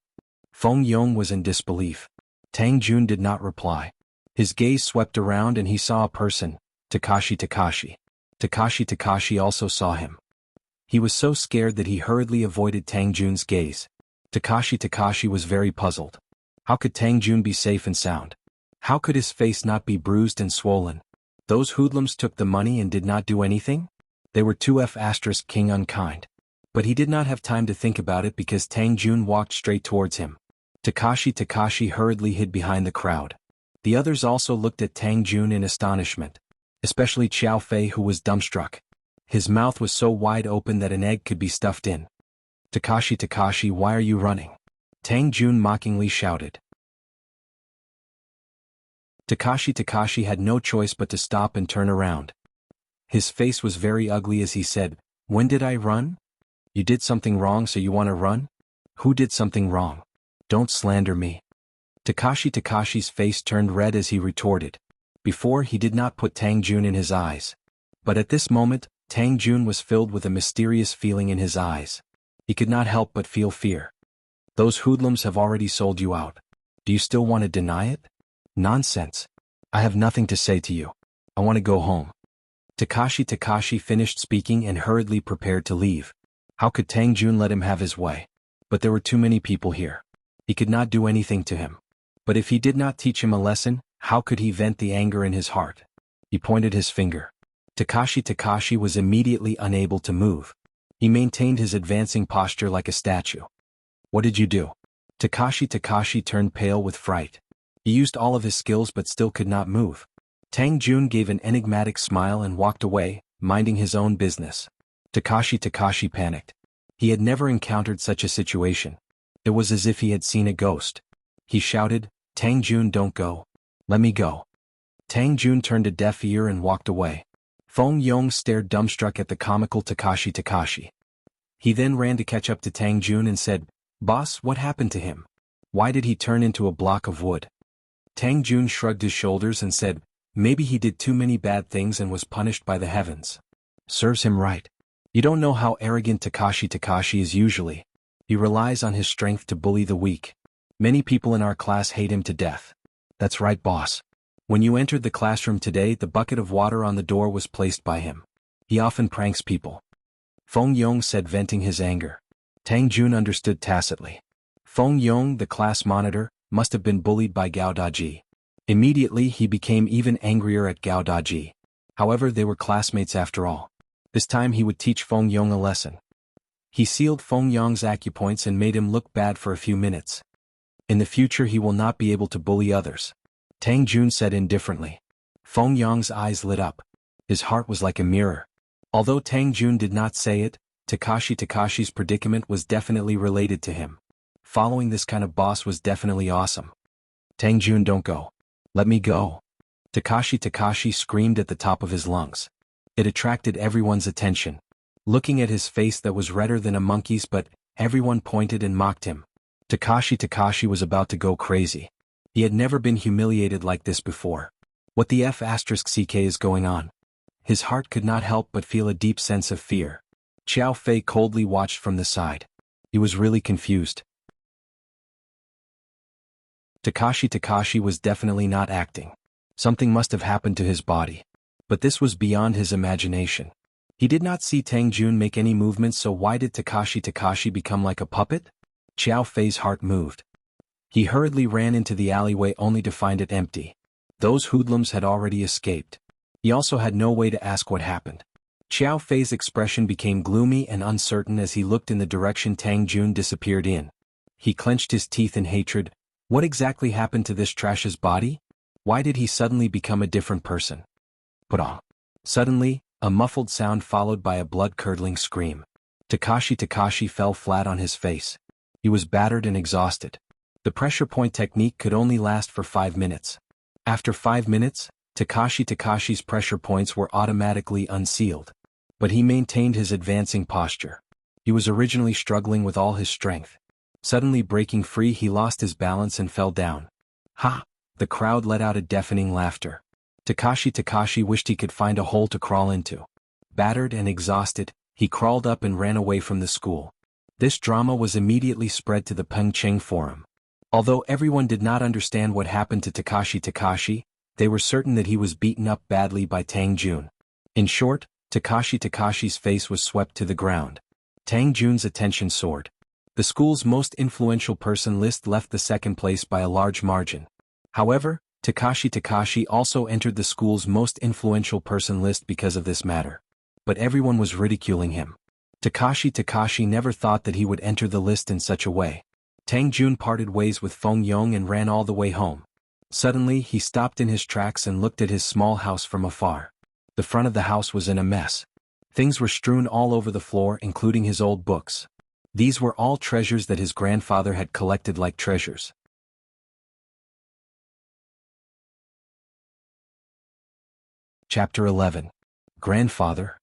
Feng Yong was in disbelief. Tang Jun did not reply. His gaze swept around and he saw a person, Takashi Takashi. Takashi Takashi also saw him. He was so scared that he hurriedly avoided Tang Jun's gaze. Takashi Takashi was very puzzled. How could Tang Jun be safe and sound? How could his face not be bruised and swollen? Those hoodlums took the money and did not do anything? They were 2F** King unkind. But he did not have time to think about it because Tang Jun walked straight towards him. Takashi Takashi hurriedly hid behind the crowd. The others also looked at Tang Jun in astonishment. Especially Xiao Fei, who was dumbstruck. His mouth was so wide open that an egg could be stuffed in. "Takashi Takashi, why are you running?" Tang Jun mockingly shouted. Takashi Takashi had no choice but to stop and turn around. His face was very ugly as he said, "When did I run? You did something wrong, so you want to run? Who did something wrong?" Don't slander me. Takashi's face turned red as he retorted. Before, he did not put Tang Jun in his eyes. But at this moment, Tang Jun was filled with a mysterious feeling in his eyes. He could not help but feel fear. Those hoodlums have already sold you out. Do you still want to deny it? Nonsense. I have nothing to say to you. I want to go home. Takashi finished speaking and hurriedly prepared to leave. How could Tang Jun let him have his way? But there were too many people here. He could not do anything to him. But if he did not teach him a lesson, how could he vent the anger in his heart? He pointed his finger. Takashi was immediately unable to move. He maintained his advancing posture like a statue. What did you do? Takashi turned pale with fright. He used all of his skills but still could not move. Tang Jun gave an enigmatic smile and walked away, minding his own business. Takashi panicked. He had never encountered such a situation. It was as if he had seen a ghost. He shouted, Tang Jun, don't go. Let me go. Tang Jun turned a deaf ear and walked away. Feng Yong stared dumbstruck at the comical Takashi. He then ran to catch up to Tang Jun and said, Boss, what happened to him? Why did he turn into a block of wood? Tang Jun shrugged his shoulders and said, maybe he did too many bad things and was punished by the heavens. Serves him right. You don't know how arrogant Takashi is usually. He relies on his strength to bully the weak. Many people in our class hate him to death. That's right, boss. When you entered the classroom today, the bucket of water on the door was placed by him. He often pranks people. Feng Yong said, venting his anger. Tang Jun understood tacitly. Feng Yong, the class monitor, must have been bullied by Gao Daji. Immediately he became even angrier at Gao Daji. However, they were classmates after all. This time he would teach Feng Yong a lesson. He sealed Feng Yong's acupoints and made him look bad for a few minutes. In the future he will not be able to bully others. Tang Jun said indifferently. Feng Yong's eyes lit up. His heart was like a mirror. Although Tang Jun did not say it, Takashi's predicament was definitely related to him. Following this kind of boss was definitely awesome. Tang Jun, don't go. Let me go. Takashi screamed at the top of his lungs. It attracted everyone's attention. Looking at his face that was redder than a monkey's, but everyone pointed and mocked him. Takashi was about to go crazy. He had never been humiliated like this before. What the F***ck is going on? His heart could not help but feel a deep sense of fear. Xiao Fei coldly watched from the side. He was really confused. Takashi was definitely not acting. Something must have happened to his body. But this was beyond his imagination. He did not see Tang Jun make any movements, so why did Takashi become like a puppet? Xiao Fei's heart moved. He hurriedly ran into the alleyway only to find it empty. Those hoodlums had already escaped. He also had no way to ask what happened. Xiao Fei's expression became gloomy and uncertain as he looked in the direction Tang Jun disappeared in. He clenched his teeth in hatred. What exactly happened to this trash's body? Why did he suddenly become a different person? Put-on. Suddenly, a muffled sound followed by a blood-curdling scream. Takashi fell flat on his face. He was battered and exhausted. The pressure point technique could only last for 5 minutes. After 5 minutes, Takashi's pressure points were automatically unsealed. But he maintained his advancing posture. He was originally struggling with all his strength. Suddenly breaking free, he lost his balance and fell down. Ha! The crowd let out a deafening laughter. Takashi wished he could find a hole to crawl into. Battered and exhausted, he crawled up and ran away from the school. This drama was immediately spread to the Pengcheng forum. Although everyone did not understand what happened to Takashi, they were certain that he was beaten up badly by Tang Jun. In short, Takashi's face was swept to the ground. Tang Jun's attention soared. The school's most influential person list left the second place by a large margin. However, Takashi also entered the school's most influential person list because of this matter. But everyone was ridiculing him. Takashi never thought that he would enter the list in such a way. Tang Jun parted ways with Feng Yong and ran all the way home. Suddenly, he stopped in his tracks and looked at his small house from afar. The front of the house was in a mess. Things were strewn all over the floor, including his old books. These were all treasures that his grandfather had collected like treasures. Chapter 11. Grandfather.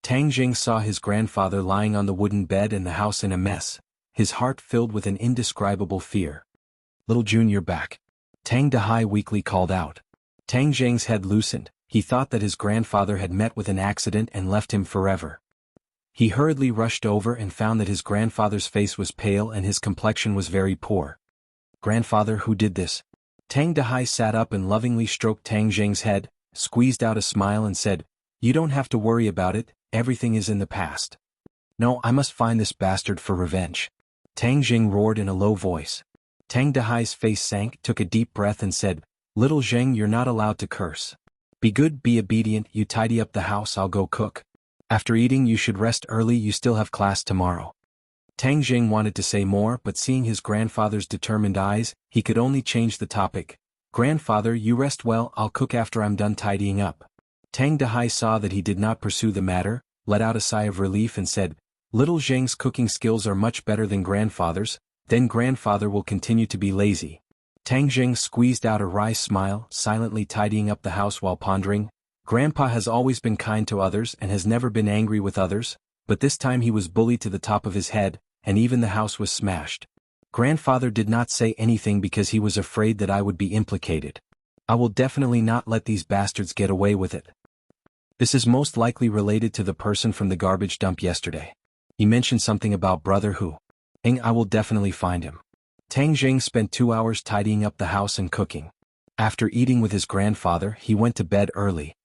Tang Jing saw his grandfather lying on the wooden bed and the house in a mess, his heart filled with an indescribable fear. Little June, you're back. Tang Dehai weakly called out. Tang Zheng's head loosened. He thought that his grandfather had met with an accident and left him forever. He hurriedly rushed over and found that his grandfather's face was pale and his complexion was very poor. Grandfather, who did this? Tang Dehai sat up and lovingly stroked Tang Zheng's head, squeezed out a smile and said, "You don't have to worry about it, everything is in the past." "No, I must find this bastard for revenge." Tang Zheng roared in a low voice. Tang Dehai's face sank, took a deep breath and said, "Little Zheng, you're not allowed to curse. Be good, be obedient, you tidy up the house, I'll go cook. After eating you should rest early, you still have class tomorrow." Tang Zheng wanted to say more, but seeing his grandfather's determined eyes, he could only change the topic. "Grandfather, you rest well, I'll cook after I'm done tidying up." Tang Dehai saw that he did not pursue the matter, let out a sigh of relief and said, "Little Zheng's cooking skills are much better than grandfather's, then grandfather will continue to be lazy." Tang Zheng squeezed out a wry smile, silently tidying up the house while pondering, "Grandpa has always been kind to others and has never been angry with others, but this time he was bullied to the top of his head, and even the house was smashed. Grandfather did not say anything because he was afraid that I would be implicated. I will definitely not let these bastards get away with it." This is most likely related to the person from the garbage dump yesterday. He mentioned something about brother who. I will definitely find him. Tang Zheng spent 2 hours tidying up the house and cooking. After eating with his grandfather, he went to bed early.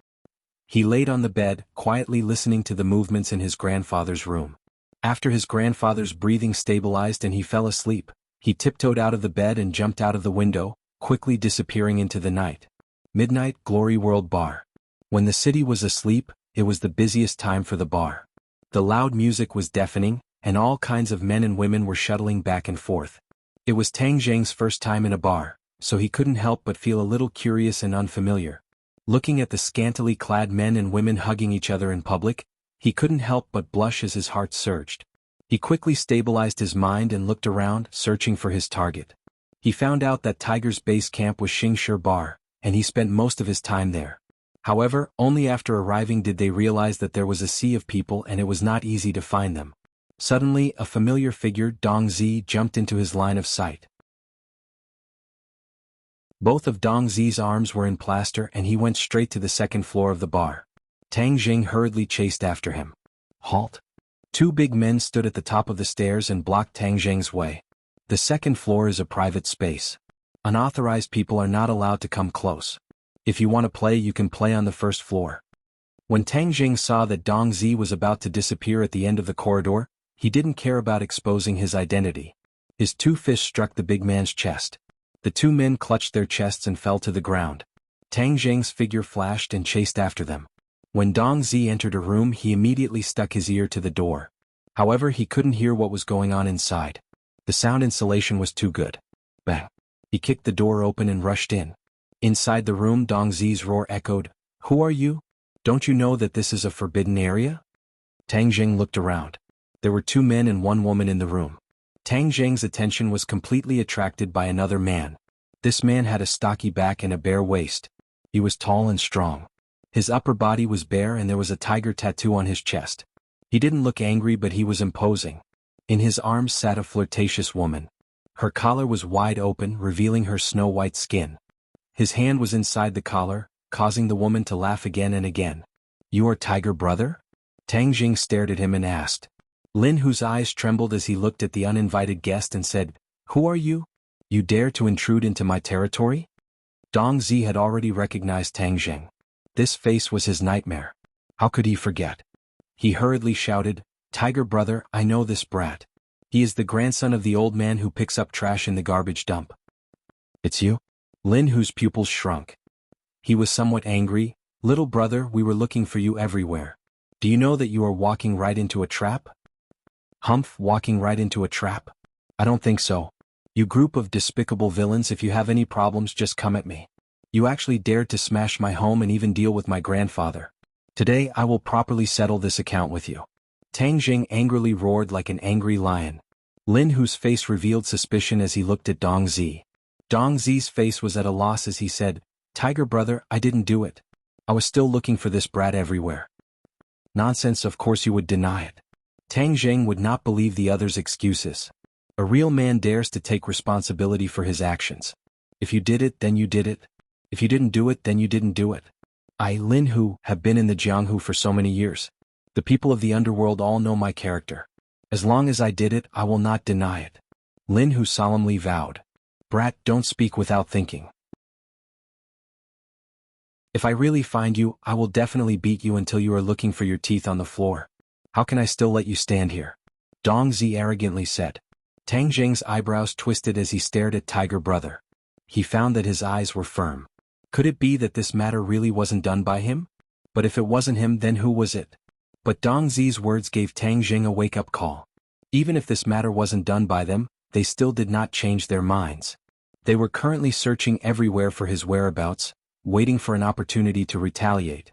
He laid on the bed, quietly listening to the movements in his grandfather's room. After his grandfather's breathing stabilized and he fell asleep, he tiptoed out of the bed and jumped out of the window, quickly disappearing into the night. Midnight Glory World Bar. When the city was asleep, it was the busiest time for the bar. The loud music was deafening, and all kinds of men and women were shuttling back and forth. It was Tang Zheng's first time in a bar, so he couldn't help but feel a little curious and unfamiliar. Looking at the scantily clad men and women hugging each other in public, he couldn't help but blush as his heart surged. He quickly stabilized his mind and looked around, searching for his target. He found out that Tiger's base camp was Xingshi Bar, and he spent most of his time there. However, only after arriving did they realize that there was a sea of people and it was not easy to find them. Suddenly, a familiar figure, Dong Zi, jumped into his line of sight. Both of Dong Zi's arms were in plaster and he went straight to the second floor of the bar. Tang Zheng hurriedly chased after him. "Halt!" 2 big men stood at the top of the stairs and blocked Tang Zheng's way. The second floor is a private space. Unauthorized people are not allowed to come close. If you want to play, you can play on the first floor. When Tang Zheng saw that Dong Zi was about to disappear at the end of the corridor, he didn't care about exposing his identity. His 2 fists struck the big man's chest. The 2 men clutched their chests and fell to the ground. Tang Zheng's figure flashed and chased after them. When Dong Zi entered a room, he immediately stuck his ear to the door. However, he couldn't hear what was going on inside. The sound insulation was too good. Bang! He kicked the door open and rushed in. Inside the room, Dong Zi's roar echoed, "Who are you? Don't you know that this is a forbidden area?" Tang Zheng looked around. There were 2 men and 1 woman in the room. Tang Zheng's attention was completely attracted by another man. This man had a stocky back and a bare waist. He was tall and strong. His upper body was bare and there was a tiger tattoo on his chest. He didn't look angry, but he was imposing. In his arms sat a flirtatious woman. Her collar was wide open, revealing her snow-white skin. His hand was inside the collar, causing the woman to laugh again and again. "You are Tiger Brother?" Tang Zheng stared at him and asked. Lin, whose eyes trembled as he looked at the uninvited guest and said, "Who are you? You dare to intrude into my territory?" Dong Zi had already recognized Tang Zheng. This face was his nightmare. How could he forget? He hurriedly shouted, "Tiger Brother, I know this brat. He is the grandson of the old man who picks up trash in the garbage dump." "It's you?" Lin, whose pupils shrunk. He was somewhat angry. "Little brother, we were looking for you everywhere. Do you know that you are walking right into a trap?" "Humph, walking right into a trap? I don't think so. You group of despicable villains, if you have any problems just come at me. You actually dared to smash my home and even deal with my grandfather. Today I will properly settle this account with you." Tang Zheng angrily roared like an angry lion. Lin, whose face revealed suspicion as he looked at Dong Zi. Dong Zi's face was at a loss as he said, "Tiger Brother, I didn't do it. I was still looking for this brat everywhere." "Nonsense, of course you would deny it." Tang Zheng would not believe the other's excuses. A real man dares to take responsibility for his actions. If you did it, then you did it. If you didn't do it, then you didn't do it. I, Lin Hu, have been in the Jianghu for so many years. The people of the underworld all know my character. As long as I did it, I will not deny it. Lin Hu solemnly vowed. Brat, don't speak without thinking. If I really find you, I will definitely beat you until you are looking for your teeth on the floor. How can I still let you stand here? Dong Zi arrogantly said. Tang Jing's eyebrows twisted as he stared at Tiger Brother. He found that his eyes were firm. Could it be that this matter really wasn't done by him? But if it wasn't him, then who was it? But Dong Zi's words gave Tang Jing a wake-up call. Even if this matter wasn't done by them, they still did not change their minds. They were currently searching everywhere for his whereabouts, waiting for an opportunity to retaliate.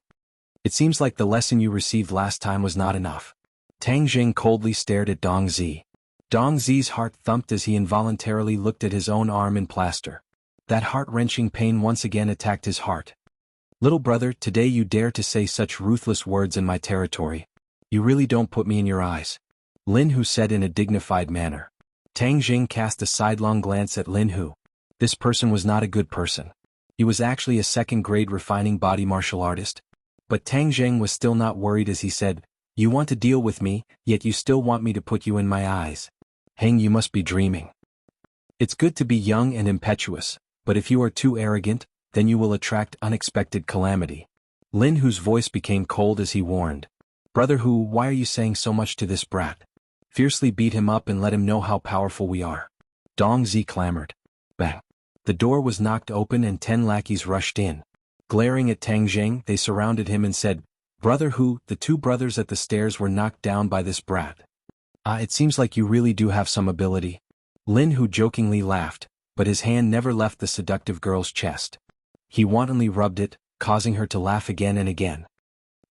It seems like the lesson you received last time was not enough. Tang Jing coldly stared at Dong Zi. Dong Zi's heart thumped as he involuntarily looked at his own arm in plaster. That heart-wrenching pain once again attacked his heart. Little brother, today you dare to say such ruthless words in my territory. You really don't put me in your eyes. Lin Hu said in a dignified manner. Tang Jing cast a sidelong glance at Lin Hu. This person was not a good person. He was actually a second-grade refining body martial artist. But Tang Jing was still not worried as he said, You want to deal with me, yet you still want me to put you in my eyes. Heng, you must be dreaming. It's good to be young and impetuous, but if you are too arrogant, then you will attract unexpected calamity. Lin Hu's voice became cold as he warned. Brother Hu, why are you saying so much to this brat? Fiercely beat him up and let him know how powerful we are. Dong Zi clamored. Bang. The door was knocked open and 10 lackeys rushed in. Glaring at Tang Jing, they surrounded him and said, Brother Hu, the 2 brothers at the stairs were knocked down by this brat. It seems like you really do have some ability. Lin Hu jokingly laughed, but his hand never left the seductive girl's chest. He wantonly rubbed it, causing her to laugh again and again.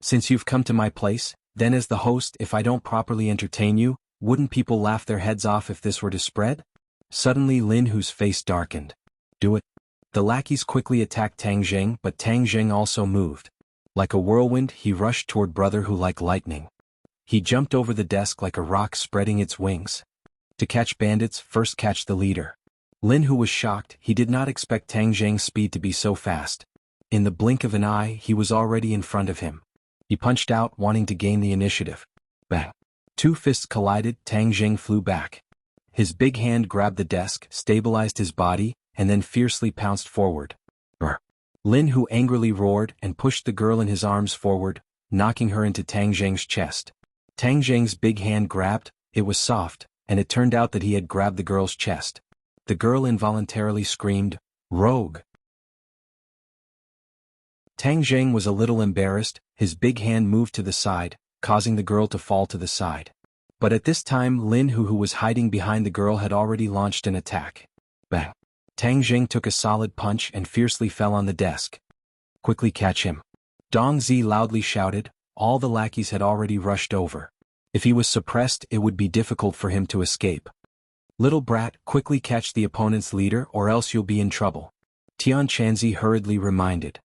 Since you've come to my place, then as the host, if I don't properly entertain you, wouldn't people laugh their heads off if this were to spread? Suddenly Lin Hu's face darkened. Do it. The lackeys quickly attacked Tang Jing, but Tang Jing also moved. Like a whirlwind, he rushed toward Brother Hu like lightning. He jumped over the desk like a rock spreading its wings. To catch bandits, first catch the leader. Lin Hu was shocked. He did not expect Tang Jing's speed to be so fast. In the blink of an eye, he was already in front of him. He punched out, wanting to gain the initiative. Bang. 2 fists collided. Tang Jing flew back. His big hand grabbed the desk, stabilized his body, and then fiercely pounced forward. Brr. Lin Hu angrily roared and pushed the girl in his arms forward, knocking her into Tang Jing's chest. Tang Jing's big hand grabbed. It was soft, and it turned out that he had grabbed the girl's chest. The girl involuntarily screamed, Rogue! Tang Jing was a little embarrassed. His big hand moved to the side, causing the girl to fall to the side. But at this time Lin Hu, who was hiding behind the girl, had already launched an attack. Bang! Tang Jing took a solid punch and fiercely fell on the desk. Quickly catch him. Dong Zi loudly shouted. All the lackeys had already rushed over. If he was suppressed, it would be difficult for him to escape. Little brat, quickly catch the opponent's leader or else you'll be in trouble. Tian Chanzi hurriedly reminded.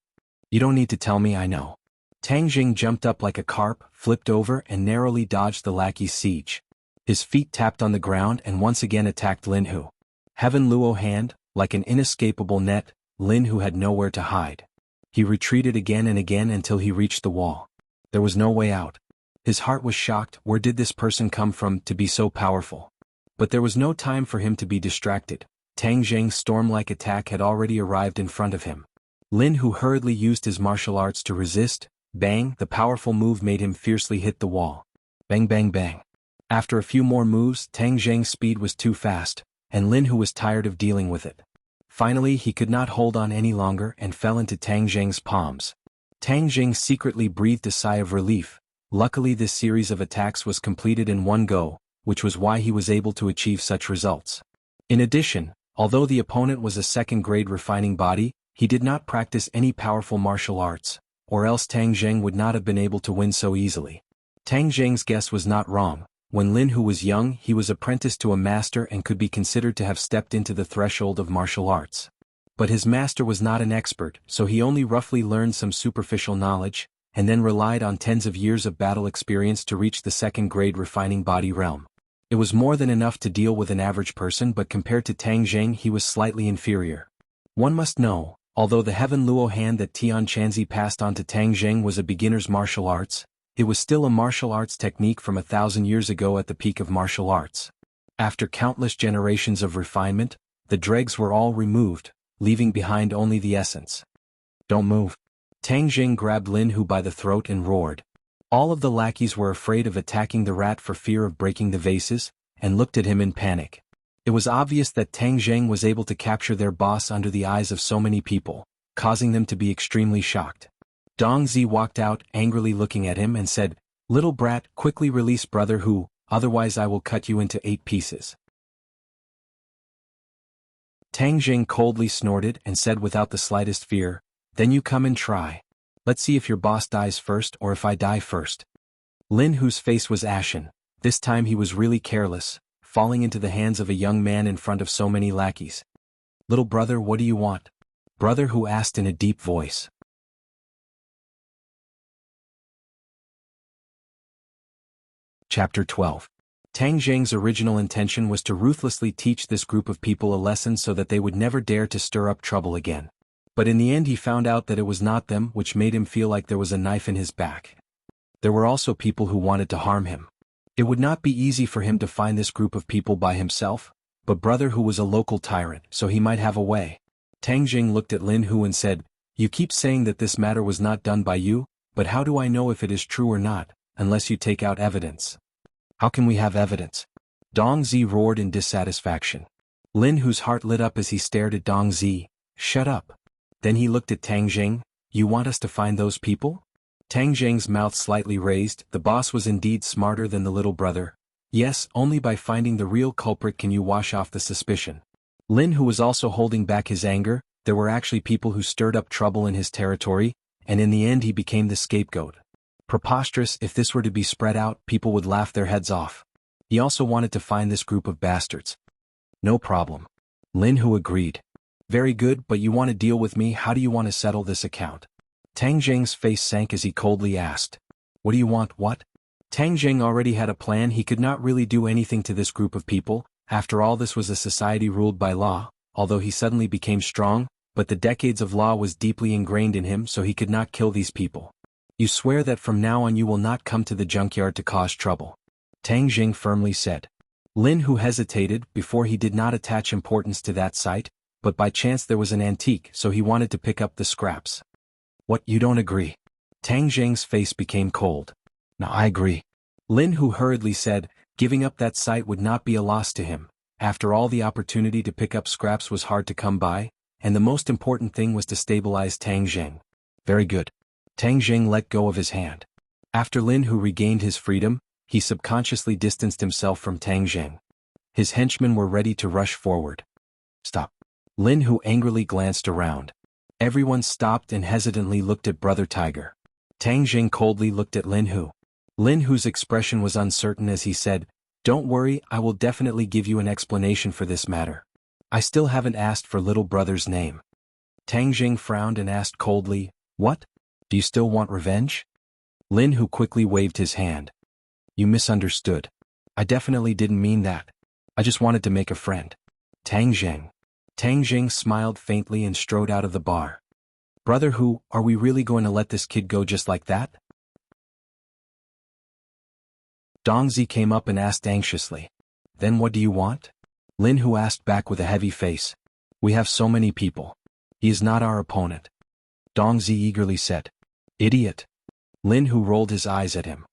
You don't need to tell me, I know. Tang Jing jumped up like a carp, flipped over and narrowly dodged the lackey's siege. His feet tapped on the ground and once again attacked Lin Hu. Heaven Luo hand, like an inescapable net, Lin Hu had nowhere to hide. He retreated again and again until he reached the wall. There was no way out. His heart was shocked. Where did this person come from to be so powerful? But there was no time for him to be distracted. Tang Jing's storm-like attack had already arrived in front of him. Lin Hu hurriedly used his martial arts to resist. Bang, the powerful move made him fiercely hit the wall. Bang bang bang. After a few more moves, Tang Jing's speed was too fast, and Lin Hu was tired of dealing with it. Finally, he could not hold on any longer and fell into Tang Jing's palms. Tang Jing secretly breathed a sigh of relief. Luckily, this series of attacks was completed in one go, which was why he was able to achieve such results. In addition, although the opponent was a second-grade refining body, he did not practice any powerful martial arts, or else Tang Jing would not have been able to win so easily. Tang Jing's guess was not wrong. When Lin Hu was young, he was apprenticed to a master and could be considered to have stepped into the threshold of martial arts. But his master was not an expert, so he only roughly learned some superficial knowledge, and then relied on tens of years of battle experience to reach the second-grade refining body realm. It was more than enough to deal with an average person, but compared to Tang Zheng he was slightly inferior. One must know, although the Heaven Luo hand that Tian Chanzi passed on to Tang Zheng was a beginner's martial arts, it was still a martial arts technique from 1,000 years ago at the peak of martial arts. After countless generations of refinement, the dregs were all removed, leaving behind only the essence. Don't move. Tang Zheng grabbed Lin Hu by the throat and roared. All of the lackeys were afraid of attacking the rat for fear of breaking the vases, and looked at him in panic. It was obvious that Tang Zheng was able to capture their boss under the eyes of so many people, causing them to be extremely shocked. Dong Zi walked out, angrily looking at him, and said, "Little brat, quickly release Brother Hu, otherwise I will cut you into 8 pieces." Tang Zheng coldly snorted and said without the slightest fear, "Then you come and try. Let's see if your boss dies first or if I die first." Lin Hu's face was ashen. This time he was really careless, falling into the hands of a young man in front of so many lackeys. "Little brother, what do you want?" Brother Hu asked in a deep voice. Chapter 12. Tang Zheng's original intention was to ruthlessly teach this group of people a lesson so that they would never dare to stir up trouble again. But in the end he found out that it was not them, which made him feel like there was a knife in his back. There were also people who wanted to harm him. It would not be easy for him to find this group of people by himself, but Brother Hu was a local tyrant, so he might have a way. Tang Zheng looked at Lin Hu and said, "You keep saying that this matter was not done by you, but how do I know if it is true or not, unless you take out evidence?" "How can we have evidence?" Dong Zi roared in dissatisfaction. Lin Hu's heart lit up as he stared at Dong Zi. "Shut up." Then he looked at Tang Zheng. "You want us to find those people?" Tang Zheng's mouth slightly raised. The boss was indeed smarter than the little brother. "Yes, only by finding the real culprit can you wash off the suspicion." Lin Hu was also holding back his anger. There were actually people who stirred up trouble in his territory, and in the end he became the scapegoat. Preposterous. If this were to be spread out, people would laugh their heads off. He also wanted to find this group of bastards. "No problem." Lin Hu agreed. "Very good, but you want to deal with me. How do you want to settle this account?" Tang Zheng's face sank as he coldly asked. "What do you want, what?" Tang Zheng already had a plan. He could not really do anything to this group of people. After all, this was a society ruled by law, although he suddenly became strong, but the decades of law was deeply ingrained in him, so he could not kill these people. "You swear that from now on you will not come to the junkyard to cause trouble?" Tang Zheng firmly said. Lin Hu hesitated. Before he did not attach importance to that site, but by chance there was an antique, so he wanted to pick up the scraps. "What, you don't agree?" Tang Zheng's face became cold. "No, I agree." Lin Hu hurriedly said, giving up that site would not be a loss to him. After all, the opportunity to pick up scraps was hard to come by, and the most important thing was to stabilize Tang Zheng. "Very good." Tang Zheng let go of his hand. After Lin Hu regained his freedom, he subconsciously distanced himself from Tang Zheng. His henchmen were ready to rush forward. "Stop." Lin Hu angrily glanced around. Everyone stopped and hesitantly looked at Brother Tiger. Tang Zheng coldly looked at Lin Hu. Lin Hu's expression was uncertain as he said, "Don't worry, I will definitely give you an explanation for this matter. I still haven't asked for little brother's name." Tang Zheng frowned and asked coldly, "What? Do you still want revenge?" Lin Hu quickly waved his hand. "You misunderstood. I definitely didn't mean that. I just wanted to make a friend." Tang Zheng. Tang Zheng smiled faintly and strode out of the bar. "Brother Hu, are we really going to let this kid go just like that?" Dong Zi came up and asked anxiously. "Then what do you want?" Lin Hu asked back with a heavy face. "We have so many people. He is not our opponent." Dong Zi eagerly said. "Idiot." Lin Hu rolled his eyes at him.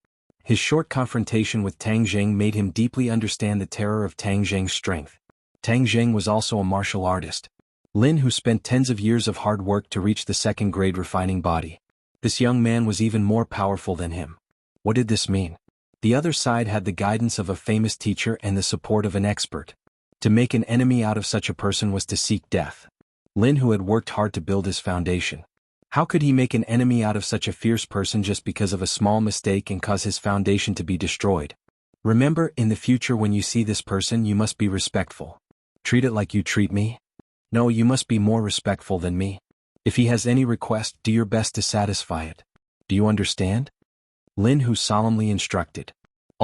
His short confrontation with Tang Zheng made him deeply understand the terror of Tang Zheng's strength. Tang Zheng was also a martial artist. Lin Hu spent tens of years of hard work to reach the second-grade refining body. This young man was even more powerful than him. What did this mean? The other side had the guidance of a famous teacher and the support of an expert. To make an enemy out of such a person was to seek death. Lin Hu had worked hard to build his foundation. How could he make an enemy out of such a fierce person just because of a small mistake and cause his foundation to be destroyed? Remember, in the future when you see this person you must be respectful. Treat it like you treat me. No, you must be more respectful than me. If he has any request, do your best to satisfy it. Do you understand? Lin Hu solemnly instructed.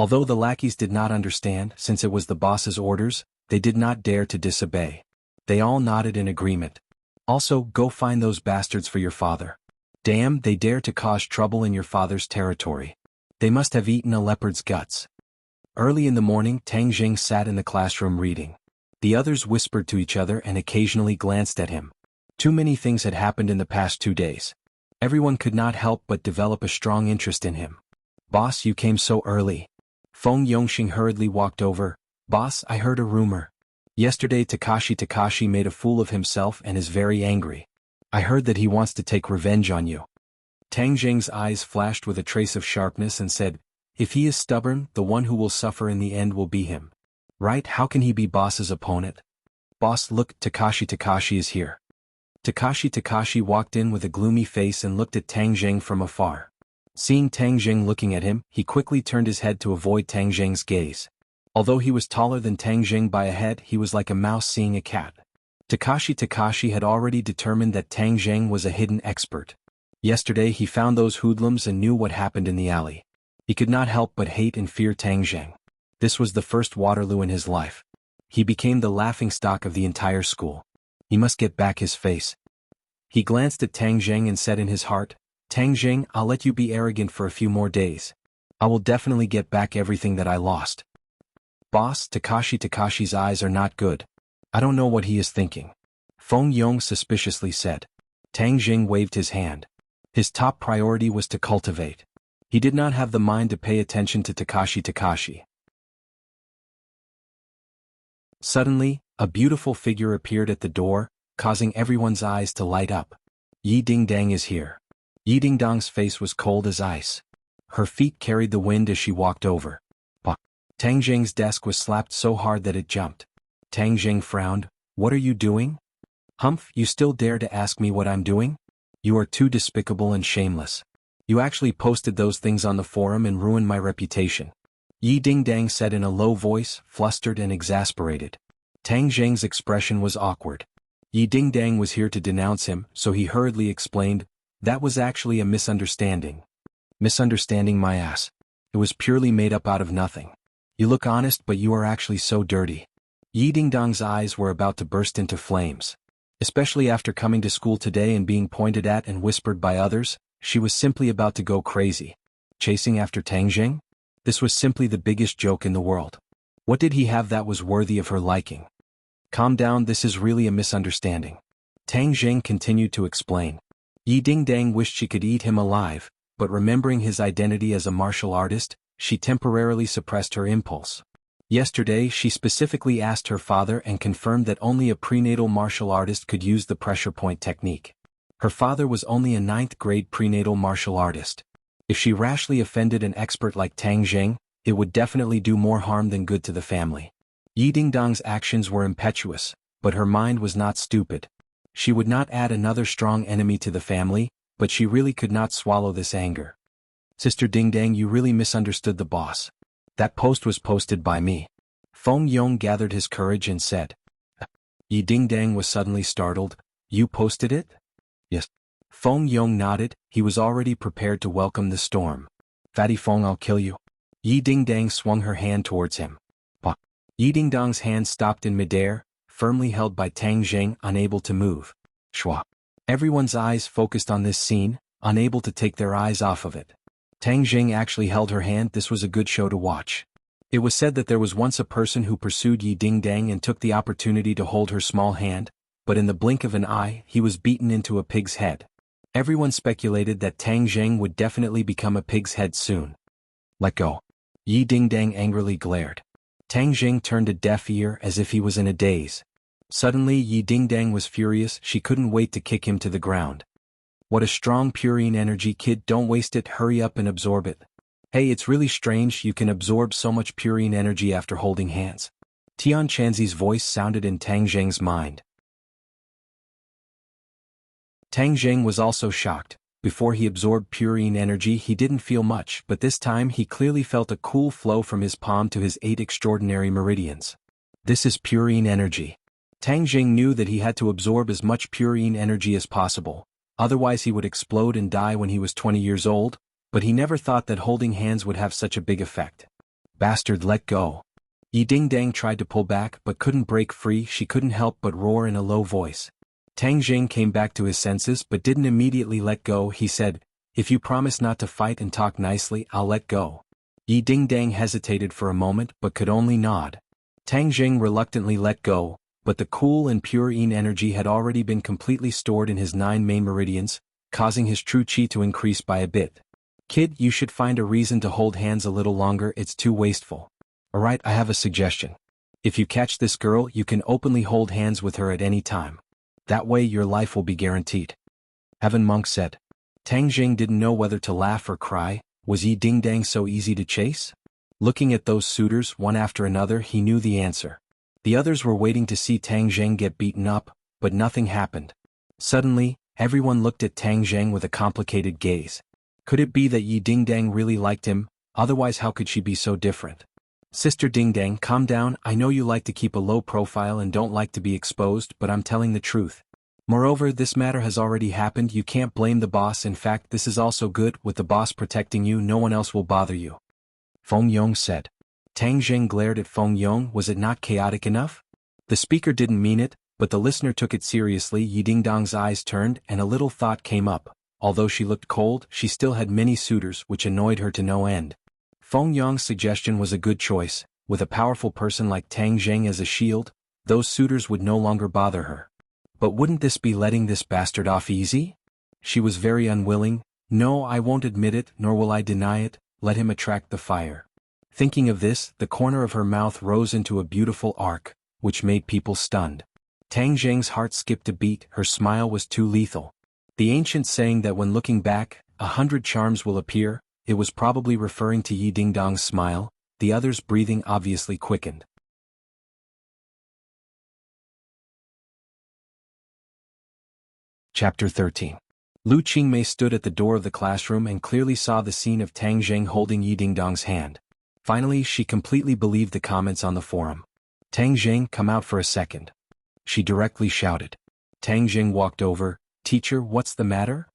Although the lackeys did not understand, since it was the boss's orders, they did not dare to disobey. They all nodded in agreement. Also, go find those bastards for your father. Damn, they dare to cause trouble in your father's territory. They must have eaten a leopard's guts. Early in the morning, Tang Jing sat in the classroom reading. The others whispered to each other and occasionally glanced at him. Too many things had happened in the past 2 days. Everyone could not help but develop a strong interest in him. Boss, you came so early. Feng Yongxing hurriedly walked over. Boss, I heard a rumor. Yesterday Takashi made a fool of himself and is very angry. I heard that he wants to take revenge on you. Tang Jing's eyes flashed with a trace of sharpness and said, if he is stubborn, the one who will suffer in the end will be him. Right? How can he be boss's opponent? Boss, look, Takashi is here. Takashi walked in with a gloomy face and looked at Tang Jing from afar. Seeing Tang Jing looking at him, he quickly turned his head to avoid Tang Jing's gaze. Although he was taller than Tang Jing by a head, he was like a mouse seeing a cat. Takashi had already determined that Tang Jing was a hidden expert. Yesterday he found those hoodlums and knew what happened in the alley. He could not help but hate and fear Tang Jing. This was the first Waterloo in his life. He became the laughingstock of the entire school. He must get back his face. He glanced at Tang Jing and said in his heart, Tang Jing, I'll let you be arrogant for a few more days. I will definitely get back everything that I lost. Boss, Takashi's eyes are not good. I don't know what he is thinking. Feng Yong suspiciously said. Tang Jing waved his hand. His top priority was to cultivate. He did not have the mind to pay attention to Takashi. Suddenly, a beautiful figure appeared at the door, causing everyone's eyes to light up. Yi Dingdang is here. Yi Dingdang's face was cold as ice. Her feet carried the wind as she walked over. Tang Jing's desk was slapped so hard that it jumped. Tang Jing frowned. What are you doing? Humph, you still dare to ask me what I'm doing? You are too despicable and shameless. You actually posted those things on the forum and ruined my reputation. Yi Dingdang said in a low voice, flustered and exasperated. Tang Jing's expression was awkward. Yi Dingdang was here to denounce him, so he hurriedly explained, that was actually a misunderstanding. Misunderstanding my ass. It was purely made up out of nothing. You look honest but you are actually so dirty. Yi Dingdang's eyes were about to burst into flames. Especially after coming to school today and being pointed at and whispered by others, she was simply about to go crazy. Chasing after Tang Jing? This was simply the biggest joke in the world. What did he have that was worthy of her liking? Calm down, this is really a misunderstanding. Tang Jing continued to explain. Yi Dingdang wished she could eat him alive, but remembering his identity as a martial artist, she temporarily suppressed her impulse. Yesterday she specifically asked her father and confirmed that only a prenatal martial artist could use the pressure point technique. Her father was only a 9th grade prenatal martial artist. If she rashly offended an expert like Tang Jing, it would definitely do more harm than good to the family. Yi Dingdang's actions were impetuous, but her mind was not stupid. She would not add another strong enemy to the family, but she really could not swallow this anger. Sister Dingdang, you really misunderstood the boss. That post was posted by me. Feng Yong gathered his courage and said. Yi Dingdang was suddenly startled. You posted it? Yes. Feng Yong nodded, he was already prepared to welcome the storm. Fatty Feng, I'll kill you. Yi Dingdang swung her hand towards him. Yi Dingdang's hand stopped in midair, firmly held by Tang Jing, unable to move. Shwa. Everyone's eyes focused on this scene, unable to take their eyes off of it. Tang Jing actually held her hand. This was a good show to watch. It was said that there was once a person who pursued Yi Dingdang and took the opportunity to hold her small hand, but in the blink of an eye, he was beaten into a pig's head. Everyone speculated that Tang Jing would definitely become a pig's head soon. Let go. Yi Dingdang angrily glared. Tang Jing turned a deaf ear as if he was in a daze. Suddenly Yi Dingdang was furious. She couldn't wait to kick him to the ground. What a strong purine energy, kid, don't waste it, hurry up and absorb it. Hey, it's really strange you can absorb so much purine energy after holding hands. Tian Chanzi's voice sounded in Tang Jing's mind. Tang Jing was also shocked. Before he absorbed purine energy he didn't feel much, but this time he clearly felt a cool flow from his palm to his 8 extraordinary meridians. This is purine energy. Tang Jing knew that he had to absorb as much purine energy as possible, otherwise he would explode and die when he was 20 years old, but he never thought that holding hands would have such a big effect. Bastard, let go. Yi Dingdang tried to pull back but couldn't break free. She couldn't help but roar in a low voice. Tang Jing came back to his senses but didn't immediately let go. He said, "If you promise not to fight and talk nicely, I'll let go." Yi Dingdang hesitated for a moment but could only nod. Tang Jing reluctantly let go, but the cool and pure yin energy had already been completely stored in his 9 main meridians, causing his true qi to increase by a bit. "Kid, you should find a reason to hold hands a little longer. It's too wasteful." "Alright, I have a suggestion. If you catch this girl, you can openly hold hands with her at any time. That way your life will be guaranteed." Heaven Monk said. Tang Jing didn't know whether to laugh or cry. Was Yi Dingdang so easy to chase? Looking at those suitors one after another, he knew the answer. The others were waiting to see Tang Jing get beaten up, but nothing happened. Suddenly, everyone looked at Tang Jing with a complicated gaze. Could it be that Yi Dingdang really liked him? Otherwise, how could she be so different? "Sister Dingdang, calm down. I know you like to keep a low profile and don't like to be exposed, but I'm telling the truth. Moreover, this matter has already happened. You can't blame the boss. In fact, this is also good. With the boss protecting you, no one else will bother you," Feng Yong said. Tang Jing glared at Feng Yong. Was it not chaotic enough? The speaker didn't mean it, but the listener took it seriously. Yi Dingdang's eyes turned and a little thought came up. Although she looked cold, she still had many suitors, which annoyed her to no end. Feng Yong's suggestion was a good choice. With a powerful person like Tang Jing as a shield, those suitors would no longer bother her. But wouldn't this be letting this bastard off easy? She was very unwilling. "No, I won't admit it, nor will I deny it. Let him attract the fire." Thinking of this, the corner of her mouth rose into a beautiful arc, which made people stunned. Tang Jing's heart skipped a beat. Her smile was too lethal. The ancient saying that when looking back, 100 charms will appear, it was probably referring to Yi Dingdang's smile. The others' breathing obviously quickened. Chapter 13. Lu Qingmei stood at the door of the classroom and clearly saw the scene of Tang Jing holding Yi Dingdang's hand. Finally, she completely believed the comments on the forum. "Tang Jing, come out for a second," she directly shouted. Tang Jing walked over. "Teacher, what's the matter?"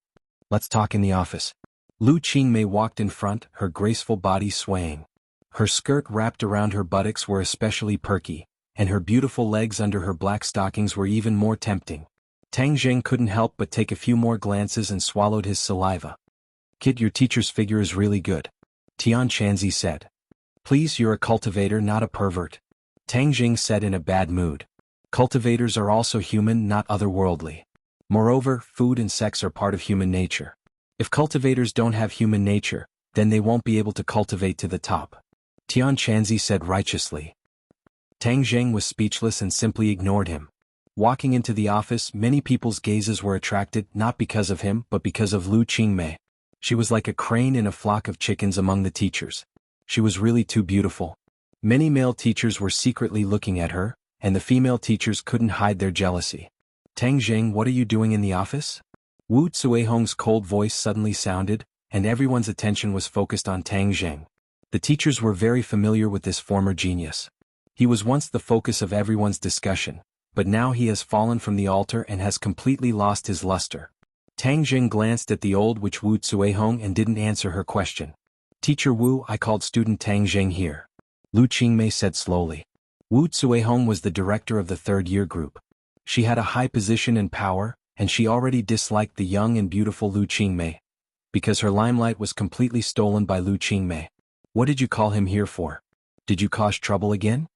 "Let's talk in the office." Lu Qingmei walked in front, her graceful body swaying. Her skirt wrapped around her buttocks were especially perky, and her beautiful legs under her black stockings were even more tempting. Tang Jing couldn't help but take a few more glances and swallowed his saliva. "Kid, your teacher's figure is really good," Tian Chanzi said. "Please, you're a cultivator, not a pervert," Tang Jing said in a bad mood. "Cultivators are also human, not otherworldly. Moreover, food and sex are part of human nature. If cultivators don't have human nature, then they won't be able to cultivate to the top," Tian Chanzi said righteously. Tang Jing was speechless and simply ignored him. Walking into the office, many people's gazes were attracted not because of him but because of Lu Qingmei. She was like a crane in a flock of chickens among the teachers. She was really too beautiful. Many male teachers were secretly looking at her, and the female teachers couldn't hide their jealousy. "Tang Jing, what are you doing in the office?" Wu Tsuehong's cold voice suddenly sounded, and everyone's attention was focused on Tang Jing. The teachers were very familiar with this former genius. He was once the focus of everyone's discussion, but now he has fallen from the altar and has completely lost his luster. Tang Jing glanced at the old witch Wu Tsuehong and didn't answer her question. "Teacher Wu, I called student Tang Jing here," Lu Qingmei said slowly. Wu Tsuehong was the director of the third-year group. She had a high position and power, and she already disliked the young and beautiful Lu Qingmei, because her limelight was completely stolen by Lu Qingmei. "What did you call him here for? Did you cause trouble again?"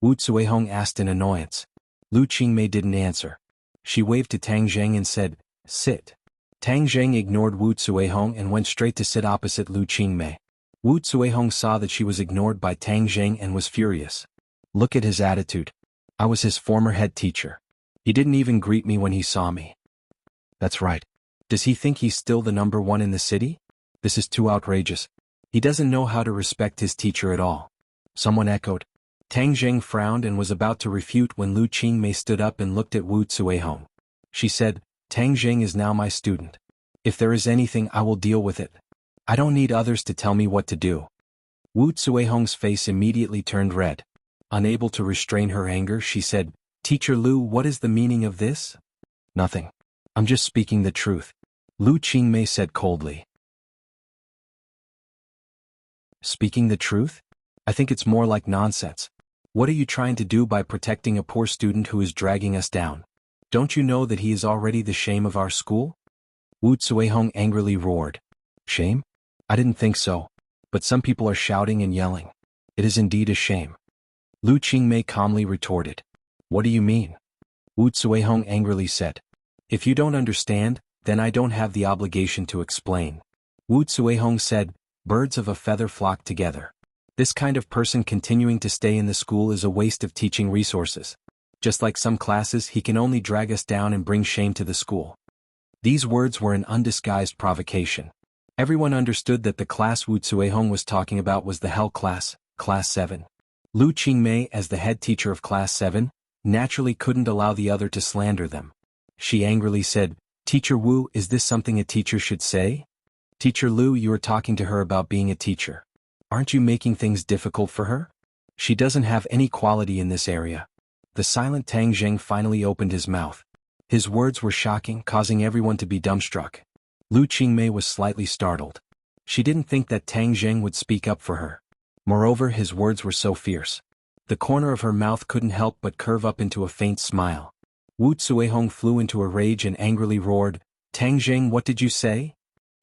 Wu Tsuehong asked in annoyance. Lu Qingmei didn't answer. She waved to Tang Jing and said, "Sit." Tang Jing ignored Wu Tsuehong and went straight to sit opposite Lu Qingmei. Wu Tsuehong saw that she was ignored by Tang Jing and was furious. Look at his attitude. I was his former head teacher. He didn't even greet me when he saw me. That's right. Does he think he's still the number one in the city? This is too outrageous. He doesn't know how to respect his teacher at all. Someone echoed. Tang Jing frowned and was about to refute when Lu Qingmei stood up and looked at Wu Tsuehong. She said, "Tang Jing is now my student. If there is anything, I will deal with it. I don't need others to tell me what to do." Wu Tsuehong's face immediately turned red. Unable to restrain her anger, she said, "Teacher Lu, what is the meaning of this?" "Nothing. I'm just speaking the truth," Lu Qingmei said coldly. "Speaking the truth? I think it's more like nonsense. What are you trying to do by protecting a poor student who is dragging us down? Don't you know that he is already the shame of our school? Wu Zuehong angrily roared. Shame? I didn't think so. But some people are shouting and yelling. It is indeed a shame. Lu Qingmei calmly retorted. What do you mean? Wu Zuehong angrily said. If you don't understand, then I don't have the obligation to explain. Wu Zuehong said, birds of a feather flock together. This kind of person continuing to stay in the school is a waste of teaching resources. Just like some classes, he can only drag us down and bring shame to the school. These words were an undisguised provocation. Everyone understood that the class Wu Zuehong was talking about was the Hell class, Class 7. Lu Qingmei, as the head teacher of Class 7, naturally couldn't allow the other to slander them. She angrily said, Teacher Wu, is this something a teacher should say? Teacher Lu, you are talking to her about being a teacher. Aren't you making things difficult for her? She doesn't have any quality in this area. The silent Tang Zheng finally opened his mouth. His words were shocking, causing everyone to be dumbstruck. Lu Qingmei was slightly startled. She didn't think that Tang Zheng would speak up for her. Moreover, his words were so fierce. The corner of her mouth couldn't help but curve up into a faint smile. Wu Zuehong flew into a rage and angrily roared, Tang Zheng, what did you say?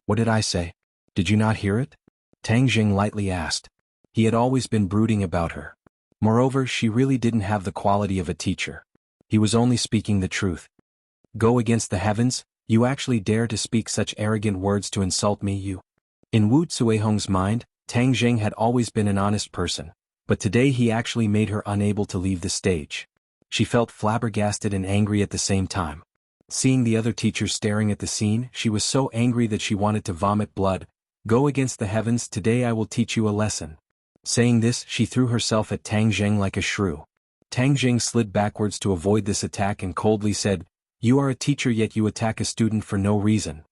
What did I say? Did you not hear it? Tang Zheng lightly asked. He had always been brooding about her. Moreover, she really didn't have the quality of a teacher. He was only speaking the truth. Go against the heavens, you actually dare to speak such arrogant words to insult me, you? In Wu Zuehong's mind, Tang Zheng had always been an honest person, but today he actually made her unable to leave the stage. She felt flabbergasted and angry at the same time. Seeing the other teachers staring at the scene, she was so angry that she wanted to vomit blood. Go against the heavens, today I will teach you a lesson. Saying this, she threw herself at Tang Zheng like a shrew. Tang Zheng slid backwards to avoid this attack and coldly said, You are a teacher yet you attack a student for no reason.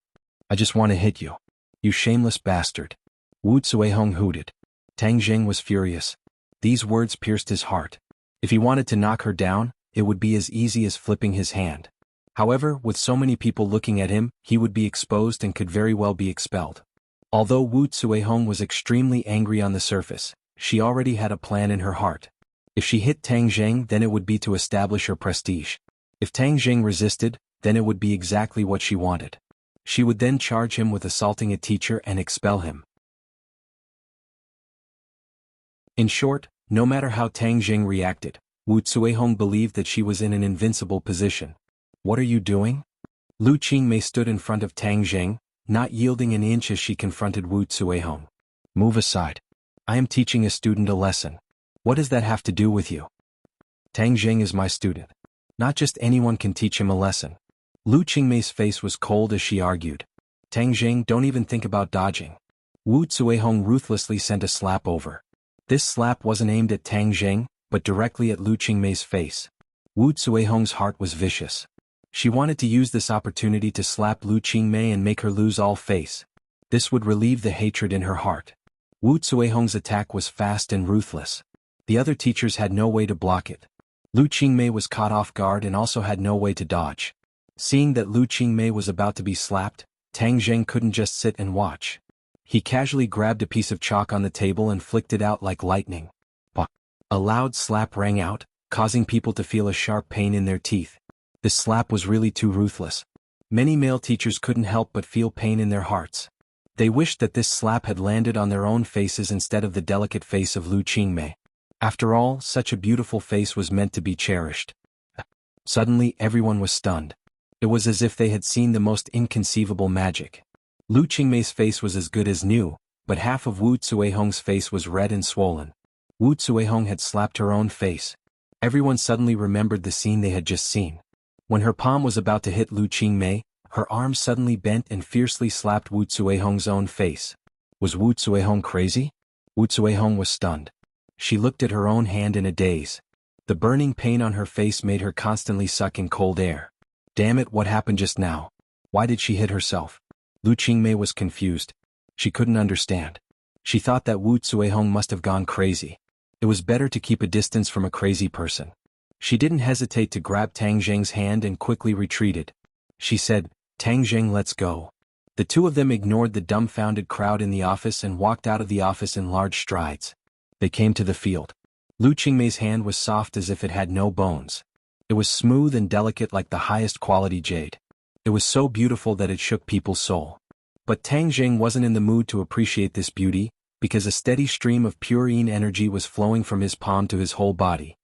I just want to hit you. You shameless bastard. Wu Zuehong hooted. Tang Zheng was furious. These words pierced his heart. If he wanted to knock her down, it would be as easy as flipping his hand. However, with so many people looking at him, he would be exposed and could very well be expelled. Although Wu Zuehong was extremely angry on the surface, she already had a plan in her heart. If she hit Tang Zheng, then it would be to establish her prestige. If Tang Zheng resisted, then it would be exactly what she wanted. She would then charge him with assaulting a teacher and expel him. In short, no matter how Tang Zheng reacted, Wu Zuehong believed that she was in an invincible position. What are you doing? Lu Qingmei stood in front of Tang Zheng, not yielding an inch as she confronted Wu Zuehong. Move aside. I am teaching a student a lesson. What does that have to do with you? Tang Zheng is my student. Not just anyone can teach him a lesson. Lu Qingmei's face was cold as she argued. Tang Zheng, don't even think about dodging. Wu Zuehong ruthlessly sent a slap over. This slap wasn't aimed at Tang Zheng, but directly at Lu Qingmei's face. Wu Zuehong's heart was vicious. She wanted to use this opportunity to slap Lu Qingmei and make her lose all face. This would relieve the hatred in her heart. Wu Zuehong's attack was fast and ruthless. The other teachers had no way to block it. Lu Qingmei was caught off guard and also had no way to dodge. Seeing that Lu Qingmei was about to be slapped, Tang Zheng couldn't just sit and watch. He casually grabbed a piece of chalk on the table and flicked it out like lightning. Pah! A loud slap rang out, causing people to feel a sharp pain in their teeth. This slap was really too ruthless. Many male teachers couldn't help but feel pain in their hearts. They wished that this slap had landed on their own faces instead of the delicate face of Lu Qingmei. After all, such a beautiful face was meant to be cherished. Suddenly, everyone was stunned. It was as if they had seen the most inconceivable magic. Lu Qingmei's face was as good as new, but half of Wu Zuehong's face was red and swollen. Wu Zuehong had slapped her own face. Everyone suddenly remembered the scene they had just seen. When her palm was about to hit Lu Qingmei, her arm suddenly bent and fiercely slapped Wu Zuehong's own face. Was Wu Zuehong crazy? Wu Zuehong was stunned. She looked at her own hand in a daze. The burning pain on her face made her constantly suck in cold air. Damn it, what happened just now? Why did she hit herself? Lu Qingmei was confused. She couldn't understand. She thought that Wu Zuehong must have gone crazy. It was better to keep a distance from a crazy person. She didn't hesitate to grab Tang Zheng's hand and quickly retreated. She said, Tang Zheng, let's go. The two of them ignored the dumbfounded crowd in the office and walked out of the office in large strides. They came to the field. Lu Qingmei's hand was soft as if it had no bones. It was smooth and delicate like the highest quality jade. It was so beautiful that it shook people's soul. But Tang Jing wasn't in the mood to appreciate this beauty, because a steady stream of pure yin energy was flowing from his palm to his whole body.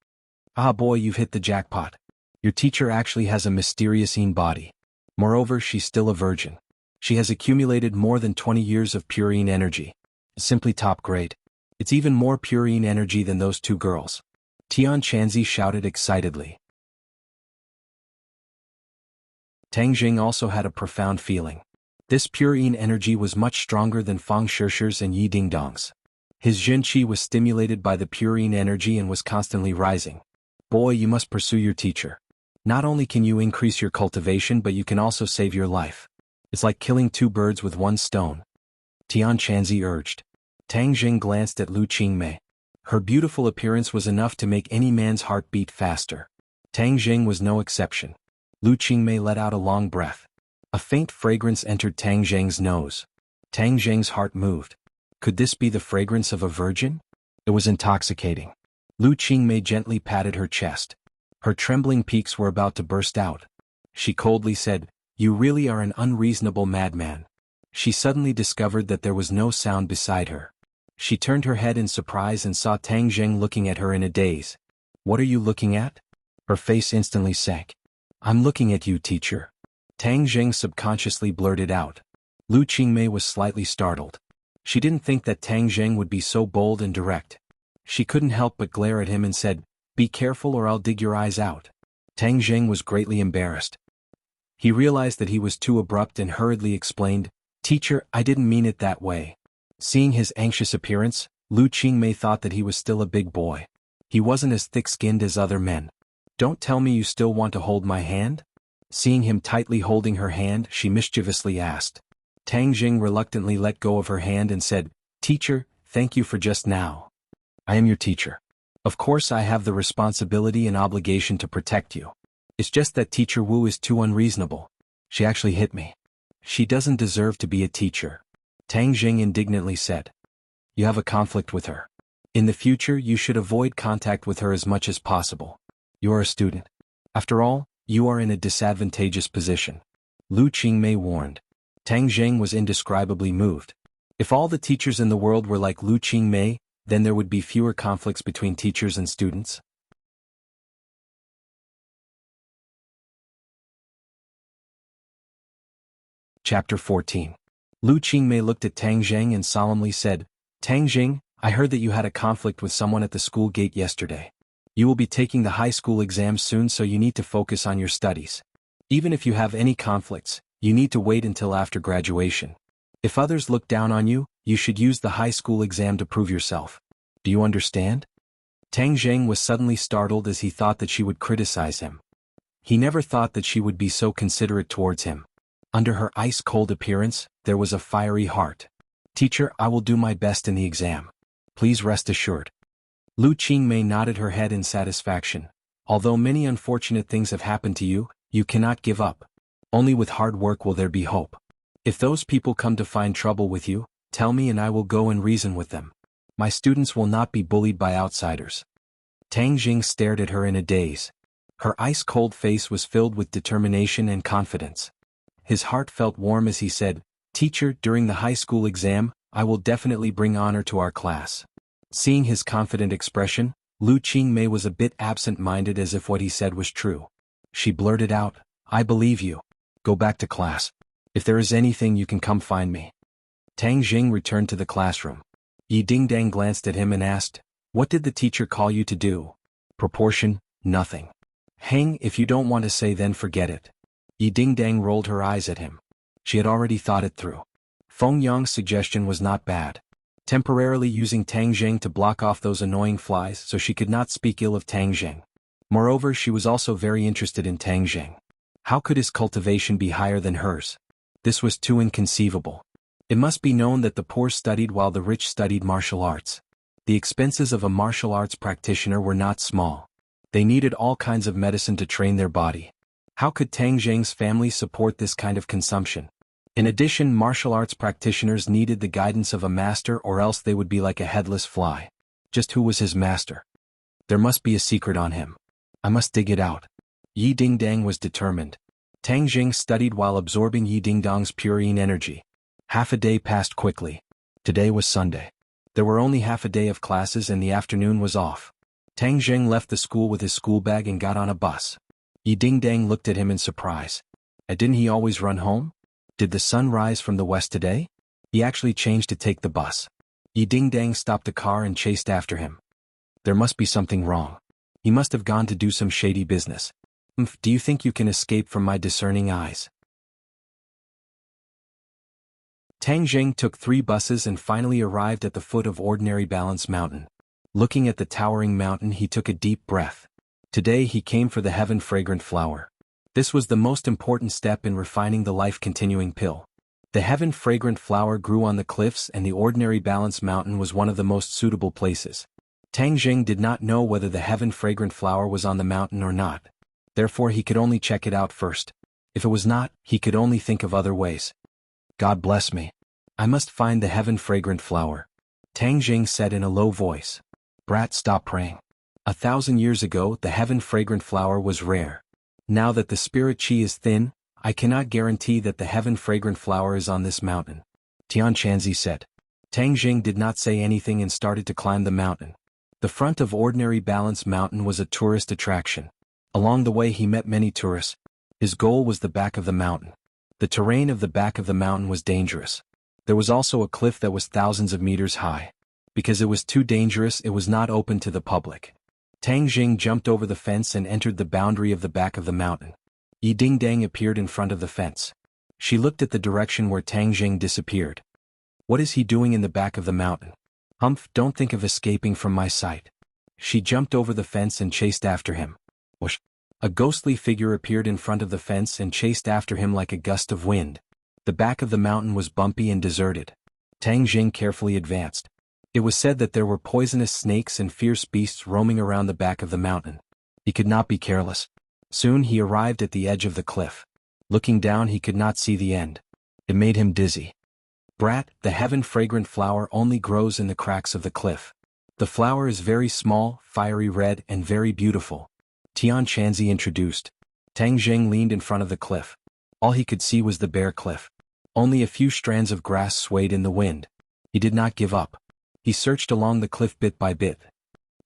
Ah boy, you've hit the jackpot. Your teacher actually has a mysterious yin body. Moreover, she's still a virgin. She has accumulated more than 20 years of pure yin energy. Simply top grade. It's even more pure yin energy than those two girls. Tian Chanzi shouted excitedly. Tang Jing also had a profound feeling. This pure yin energy was much stronger than Fang Shishir's and Yi Dingdong's. His Jin Qi was stimulated by the pure yin energy and was constantly rising. Boy, you must pursue your teacher. Not only can you increase your cultivation, but you can also save your life. It's like killing two birds with one stone. Tian Chanzi urged. Tang Jing glanced at Lu Qingmei. Her beautiful appearance was enough to make any man's heart beat faster. Tang Jing was no exception. Lu Qingmei let out a long breath. A faint fragrance entered Tang Jing's nose. Tang Jing's heart moved. Could this be the fragrance of a virgin? It was intoxicating. Lu Qingmei gently patted her chest. Her trembling peaks were about to burst out. She coldly said, "You really are an unreasonable madman." She suddenly discovered that there was no sound beside her. She turned her head in surprise and saw Tang Jing looking at her in a daze. "What are you looking at?" Her face instantly sank. "I'm looking at you, teacher." Tang Jing subconsciously blurted out. Lu Qingmei was slightly startled. She didn't think that Tang Jing would be so bold and direct. She couldn't help but glare at him and said, "Be careful or I'll dig your eyes out." Tang Jing was greatly embarrassed. He realized that he was too abrupt and hurriedly explained, "Teacher, I didn't mean it that way." Seeing his anxious appearance, Lu Qingmei thought that he was still a big boy. He wasn't as thick-skinned as other men. "Don't tell me you still want to hold my hand?" Seeing him tightly holding her hand, she mischievously asked. Tang Jing reluctantly let go of her hand and said, "Teacher, thank you for just now. I am your teacher. Of course I have the responsibility and obligation to protect you. It's just that Teacher Wu is too unreasonable. She actually hit me. She doesn't deserve to be a teacher." Tang Jing indignantly said. "You have a conflict with her. In the future you should avoid contact with her as much as possible. You are a student. After all, you are in a disadvantageous position," Lu Qingmei warned. Tang Jing was indescribably moved. If all the teachers in the world were like Lu Qingmei, then there would be fewer conflicts between teachers and students. Chapter 14. Lu Qingmei looked at Tang Jing and solemnly said, "Tang Jing, I heard that you had a conflict with someone at the school gate yesterday. You will be taking the high school exams soon, so you need to focus on your studies. Even if you have any conflicts, you need to wait until after graduation. If others look down on you, you should use the high school exam to prove yourself. Do you understand?" Tang Jing was suddenly startled as he thought that she would criticize him. He never thought that she would be so considerate towards him. Under her ice-cold appearance, there was a fiery heart. "Teacher, I will do my best in the exam. Please rest assured." Lu Qingmei nodded her head in satisfaction. "Although many unfortunate things have happened to you, you cannot give up. Only with hard work will there be hope. If those people come to find trouble with you, tell me and I will go and reason with them. My students will not be bullied by outsiders." Tang Jing stared at her in a daze. Her ice-cold face was filled with determination and confidence. His heart felt warm as he said, "Teacher, during the high school exam, I will definitely bring honor to our class." Seeing his confident expression, Lu Qingmei was a bit absent-minded, as if what he said was true. She blurted out, "I believe you. Go back to class. If there is anything, you can come find me." Tang Jing returned to the classroom. Yi Dingdang glanced at him and asked, "What did the teacher call you to do?" "Proportion, nothing." "Hang, if you don't want to say, then forget it." Yi Dingdang rolled her eyes at him. She had already thought it through. Feng Yang's suggestion was not bad. Temporarily using Tang Jing to block off those annoying flies so she could not speak ill of Tang Jing. Moreover, she was also very interested in Tang Jing. How could his cultivation be higher than hers? This was too inconceivable. It must be known that the poor studied while the rich studied martial arts. The expenses of a martial arts practitioner were not small. They needed all kinds of medicine to train their body. How could Tang Jing's family support this kind of consumption? In addition, martial arts practitioners needed the guidance of a master, or else they would be like a headless fly. Just who was his master? There must be a secret on him. I must dig it out. Yi Dingdang was determined. Tang Jing studied while absorbing Yi Dingdang's purine energy. Half a day passed quickly. Today was Sunday. There were only half a day of classes and the afternoon was off. Tang Jing left the school with his school bag and got on a bus. Yi Dingdang looked at him in surprise. Didn't he always run home? Did the sun rise from the west today? He actually changed to take the bus. Yi Dingdang stopped the car and chased after him. There must be something wrong. He must have gone to do some shady business. Do you think you can escape from my discerning eyes? Tang Jing took 3 buses and finally arrived at the foot of Ordinary Balance Mountain. Looking at the towering mountain, he took a deep breath. Today he came for the heaven fragrant flower. This was the most important step in refining the life-continuing pill. The heaven fragrant flower grew on the cliffs and the Ordinary Balance Mountain was one of the most suitable places. Tang Jing did not know whether the heaven fragrant flower was on the mountain or not. Therefore he could only check it out first. If it was not, he could only think of other ways. God bless me. I must find the heaven fragrant flower. Tang Jing said in a low voice. Brat, stop praying. 1,000 years ago the heaven fragrant flower was rare. Now that the spirit chi is thin, I cannot guarantee that the heaven fragrant flower is on this mountain. Tian Chanzi said. Tang Jing did not say anything and started to climb the mountain. The front of Ordinary Balance Mountain was a tourist attraction. Along the way he met many tourists. His goal was the back of the mountain. The terrain of the back of the mountain was dangerous. There was also a cliff that was thousands of meters high. Because it was too dangerous, it was not open to the public. Tang Jing jumped over the fence and entered the boundary of the back of the mountain. Yi Dingdang appeared in front of the fence. She looked at the direction where Tang Jing disappeared. What is he doing in the back of the mountain? Humph, don't think of escaping from my sight. She jumped over the fence and chased after him. Whoosh! A ghostly figure appeared in front of the fence and chased after him like a gust of wind. The back of the mountain was bumpy and deserted. Tang Jing carefully advanced. It was said that there were poisonous snakes and fierce beasts roaming around the back of the mountain. He could not be careless. Soon he arrived at the edge of the cliff. Looking down he could not see the end. It made him dizzy. Brat, the heaven fragrant flower only grows in the cracks of the cliff. The flower is very small, fiery red and very beautiful. Tian Chanzi introduced. Tang Jing leaned in front of the cliff. All he could see was the bare cliff. Only a few strands of grass swayed in the wind. He did not give up. He searched along the cliff bit by bit.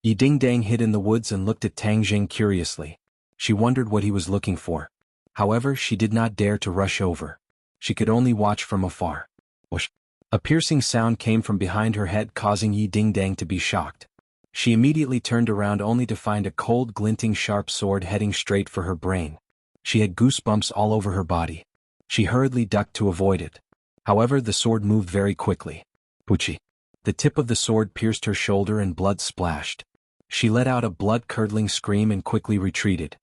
Yi Dingdang hid in the woods and looked at Tang Jing curiously. She wondered what he was looking for. However, she did not dare to rush over. She could only watch from afar. Whoosh! A piercing sound came from behind her head, causing Yi Dingdang to be shocked. She immediately turned around only to find a cold, glinting sharp sword heading straight for her brain. She had goosebumps all over her body. She hurriedly ducked to avoid it. However, the sword moved very quickly. Poochie! The tip of the sword pierced her shoulder and blood splashed. She let out a blood-curdling scream and quickly retreated.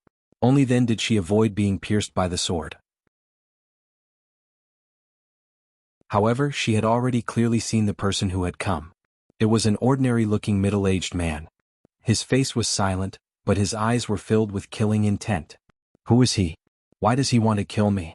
Only then did she avoid being pierced by the sword. However, she had already clearly seen the person who had come. It was an ordinary-looking middle-aged man. His face was silent, but his eyes were filled with killing intent. Who is he? Why does he want to kill me?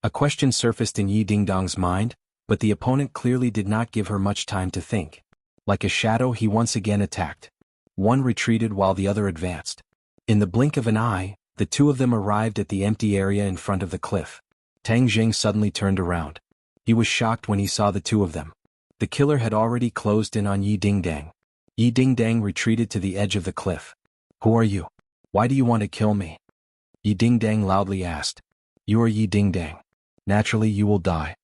A question surfaced in Yi Dingdang's mind, but the opponent clearly did not give her much time to think. Like a shadow, he once again attacked. One retreated while the other advanced. In the blink of an eye, the two of them arrived at the empty area in front of the cliff. Tang Jing suddenly turned around. He was shocked when he saw the two of them. The killer had already closed in on Yi Dingdang. Yi Dingdang retreated to the edge of the cliff. Who are you? Why do you want to kill me? Yi Dingdang loudly asked. You are Yi Dingdang. Naturally you will die.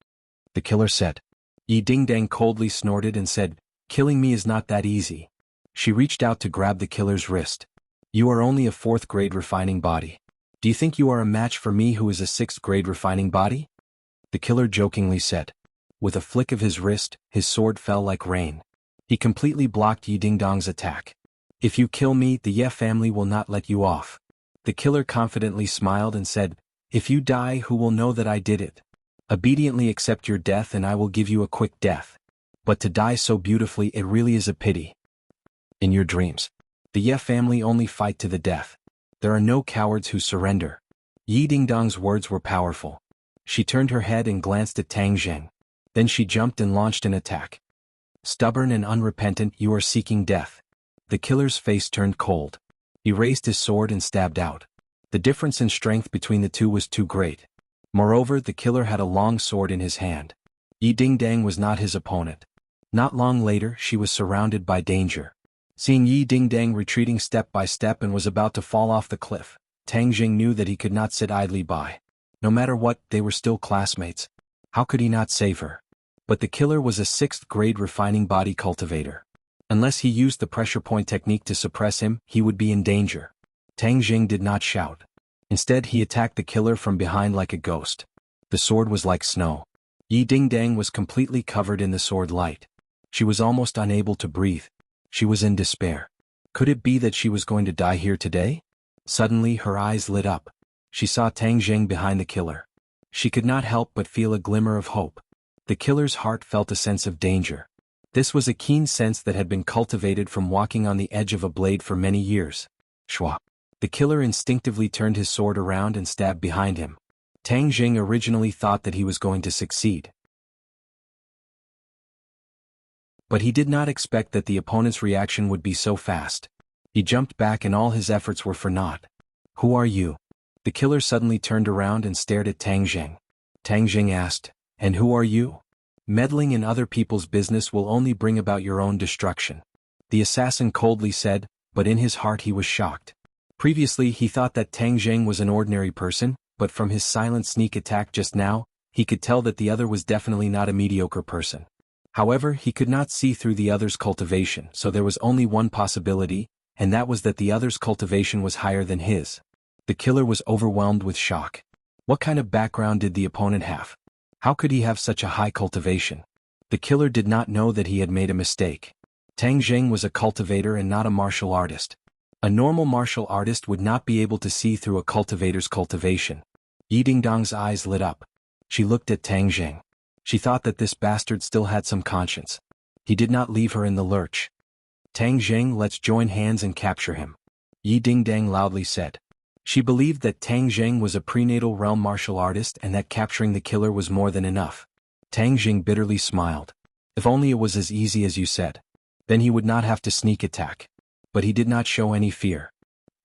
The killer said. Yi Dingdang coldly snorted and said, killing me is not that easy. She reached out to grab the killer's wrist. You are only a 4th grade refining body. Do you think you are a match for me who is a 6th grade refining body? The killer jokingly said. With a flick of his wrist, his sword fell like rain. He completely blocked Yi Dingdang's attack. If you kill me, the Ye family will not let you off. The killer confidently smiled and said, if you die, who will know that I did it? Obediently accept your death and I will give you a quick death. But to die so beautifully, it really is a pity. In your dreams, the Ye family only fight to the death. There are no cowards who surrender. Yi Dingdang's words were powerful. She turned her head and glanced at Tang Jing. Then she jumped and launched an attack. Stubborn and unrepentant, you are seeking death. The killer's face turned cold. He raised his sword and stabbed out. The difference in strength between the two was too great. Moreover, the killer had a long sword in his hand. Yi Dingdang was not his opponent. Not long later, she was surrounded by danger. Seeing Yi Dingdang retreating step by step and was about to fall off the cliff, Tang Jing knew that he could not sit idly by. No matter what, they were still classmates. How could he not save her? But the killer was a 6th-grade refining body cultivator. Unless he used the pressure point technique to suppress him, he would be in danger. Tang Jing did not shout. Instead, he attacked the killer from behind like a ghost. The sword was like snow. Yi Dingdang was completely covered in the sword light. She was almost unable to breathe. She was in despair. Could it be that she was going to die here today? Suddenly, her eyes lit up. She saw Tang Jing behind the killer. She could not help but feel a glimmer of hope. The killer's heart felt a sense of danger. This was a keen sense that had been cultivated from walking on the edge of a blade for many years. Shwa. The killer instinctively turned his sword around and stabbed behind him. Tang Jing originally thought that he was going to succeed. But he did not expect that the opponent's reaction would be so fast. He jumped back and all his efforts were for naught. Who are you? The killer suddenly turned around and stared at Tang Jing. Tang Jing asked, and who are you? Meddling in other people's business will only bring about your own destruction. The assassin coldly said, but in his heart he was shocked. Previously he thought that Tang Jing was an ordinary person, but from his silent sneak attack just now, he could tell that the other was definitely not a mediocre person. However, he could not see through the other's cultivation, so there was only one possibility, and that was that the other's cultivation was higher than his. The killer was overwhelmed with shock. What kind of background did the opponent have? How could he have such a high cultivation? The killer did not know that he had made a mistake. Tang Jing was a cultivator and not a martial artist. A normal martial artist would not be able to see through a cultivator's cultivation. Yi Dingdang's eyes lit up. She looked at Tang Jing. She thought that this bastard still had some conscience. He did not leave her in the lurch. Tang Jing, let's join hands and capture him. Yi Dingdang loudly said. She believed that Tang Jing was a prenatal realm martial artist and that capturing the killer was more than enough. Tang Jing bitterly smiled. If only it was as easy as you said. Then he would not have to sneak attack. But he did not show any fear.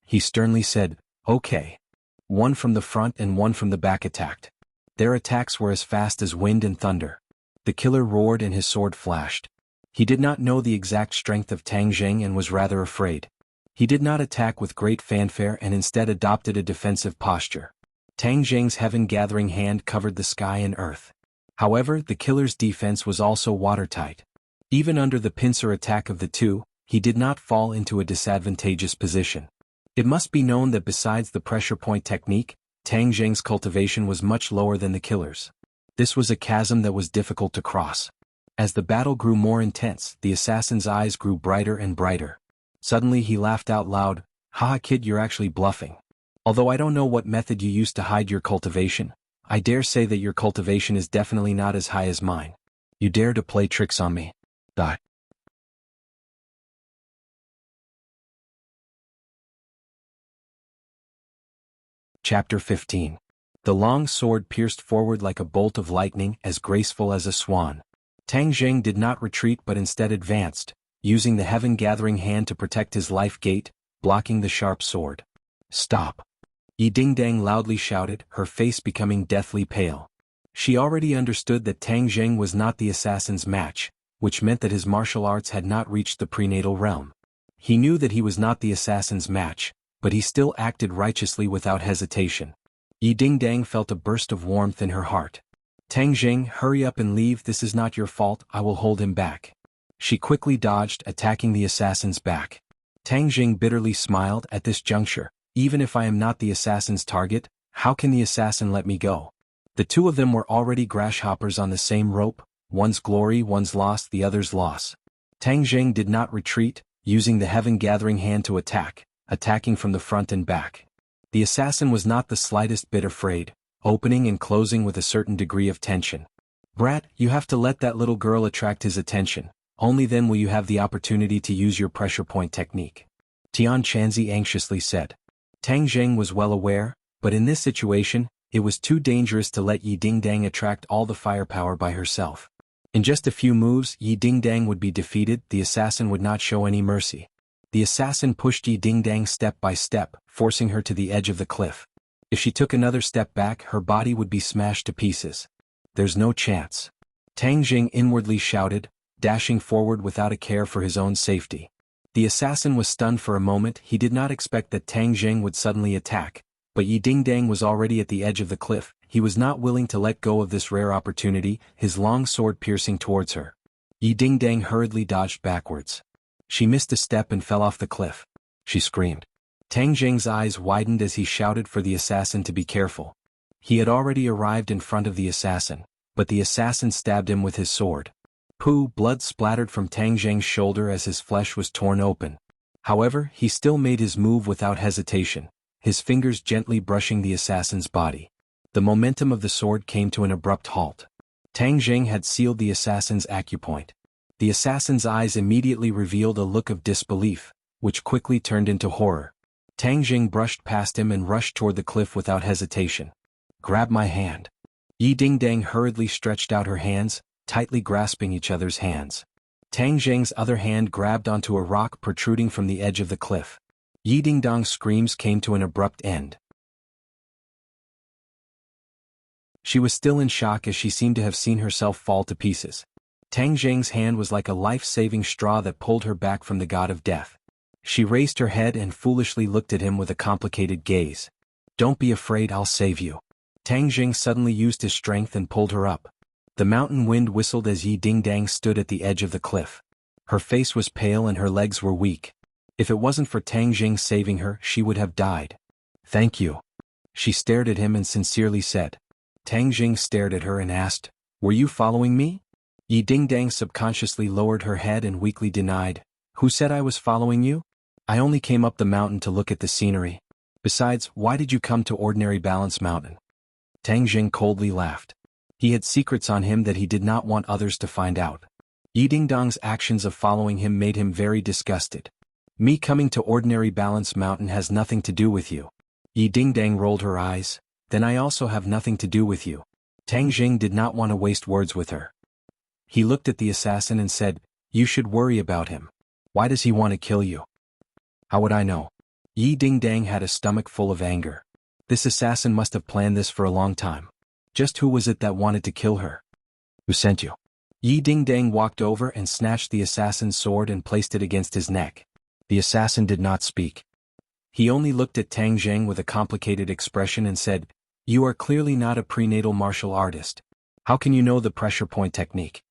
He sternly said, okay. One from the front and one from the back attacked. Their attacks were as fast as wind and thunder. The killer roared and his sword flashed. He did not know the exact strength of Tang Jing and was rather afraid. He did not attack with great fanfare and instead adopted a defensive posture. Tang Jing's heaven-gathering hand covered the sky and earth. However, the killer's defense was also watertight. Even under the pincer attack of the two, he did not fall into a disadvantageous position. It must be known that besides the pressure point technique, Tang Jing's cultivation was much lower than the killer's. This was a chasm that was difficult to cross. As the battle grew more intense, the assassin's eyes grew brighter and brighter. Suddenly he laughed out loud, haha kid, you're actually bluffing. Although I don't know what method you used to hide your cultivation, I dare say that your cultivation is definitely not as high as mine. You dare to play tricks on me. Chapter 15. The long sword pierced forward like a bolt of lightning, as graceful as a swan. Tang Jing did not retreat but instead advanced, using the heaven-gathering hand to protect his life gate, blocking the sharp sword. Stop! Yi Dingdang loudly shouted, her face becoming deathly pale. She already understood that Tang Jing was not the assassin's match, which meant that his martial arts had not reached the prenatal realm. He knew that he was not the assassin's match, but he still acted righteously without hesitation. Yi Dingdang felt a burst of warmth in her heart. Tang Jing, hurry up and leave, this is not your fault, I will hold him back. She quickly dodged, attacking the assassin's back. Tang Jing bitterly smiled at this juncture. Even if I am not the assassin's target, how can the assassin let me go? The two of them were already grasshoppers on the same rope, one's glory, one's loss, the other's loss. Tang Jing did not retreat, using the heaven-gathering hand to attack, attacking from the front and back. The assassin was not the slightest bit afraid, opening and closing with a certain degree of tension. Brat, you have to let that little girl attract his attention, only then will you have the opportunity to use your pressure point technique. Tian Chanzi anxiously said. Tang Jing was well aware, but in this situation, it was too dangerous to let Yi Dingdang attract all the firepower by herself. In just a few moves, Yi Dingdang would be defeated, the assassin would not show any mercy. The assassin pushed Yi Dingdang step by step, forcing her to the edge of the cliff. If she took another step back, her body would be smashed to pieces. There's no chance. Tang Jing inwardly shouted, dashing forward without a care for his own safety. The assassin was stunned for a moment. He did not expect that Tang Jing would suddenly attack, but Yi Dingdang was already at the edge of the cliff. He was not willing to let go of this rare opportunity, his long sword piercing towards her. Yi Dingdang hurriedly dodged backwards. She missed a step and fell off the cliff. She screamed. Tang Jing's eyes widened as he shouted for the assassin to be careful. He had already arrived in front of the assassin, but the assassin stabbed him with his sword. Blood splattered from Tang Jing's shoulder as his flesh was torn open. However, he still made his move without hesitation, his fingers gently brushing the assassin's body. The momentum of the sword came to an abrupt halt. Tang Jing had sealed the assassin's acupoint. The assassin's eyes immediately revealed a look of disbelief, which quickly turned into horror. Tang Jing brushed past him and rushed toward the cliff without hesitation. "Grab my hand." Yi Dingdang hurriedly stretched out her hands, tightly grasping each other's hands. Tang Jing's other hand grabbed onto a rock protruding from the edge of the cliff. Yi Dingdang's screams came to an abrupt end. She was still in shock as she seemed to have seen herself fall to pieces. Tang Jing's hand was like a life-saving straw that pulled her back from the god of death. She raised her head and foolishly looked at him with a complicated gaze. "Don't be afraid, I'll save you." Tang Jing suddenly used his strength and pulled her up. The mountain wind whistled as Yi Dingdang stood at the edge of the cliff. Her face was pale and her legs were weak. If it wasn't for Tang Jing saving her, she would have died. "Thank you." She stared at him and sincerely said. Tang Jing stared at her and asked, "Were you following me?" Yi Dingdang subconsciously lowered her head and weakly denied, "Who said I was following you? I only came up the mountain to look at the scenery. Besides, why did you come to Ordinary Balance Mountain?" Tang Jing coldly laughed. He had secrets on him that he did not want others to find out. Yi Dingdang's actions of following him made him very disgusted. "Me coming to Ordinary Balance Mountain has nothing to do with you." Yi Dingdang rolled her eyes. "Then I also have nothing to do with you." Tang Jing did not want to waste words with her. He looked at the assassin and said, "You should worry about him. Why does he want to kill you?" "How would I know?" Yi Dingdang had a stomach full of anger. This assassin must have planned this for a long time. Just who was it that wanted to kill her? "Who sent you?" Yi Dingdang walked over and snatched the assassin's sword and placed it against his neck. The assassin did not speak. He only looked at Tang Jing with a complicated expression and said, "You are clearly not a prenatal martial artist. How can you know the pressure point technique?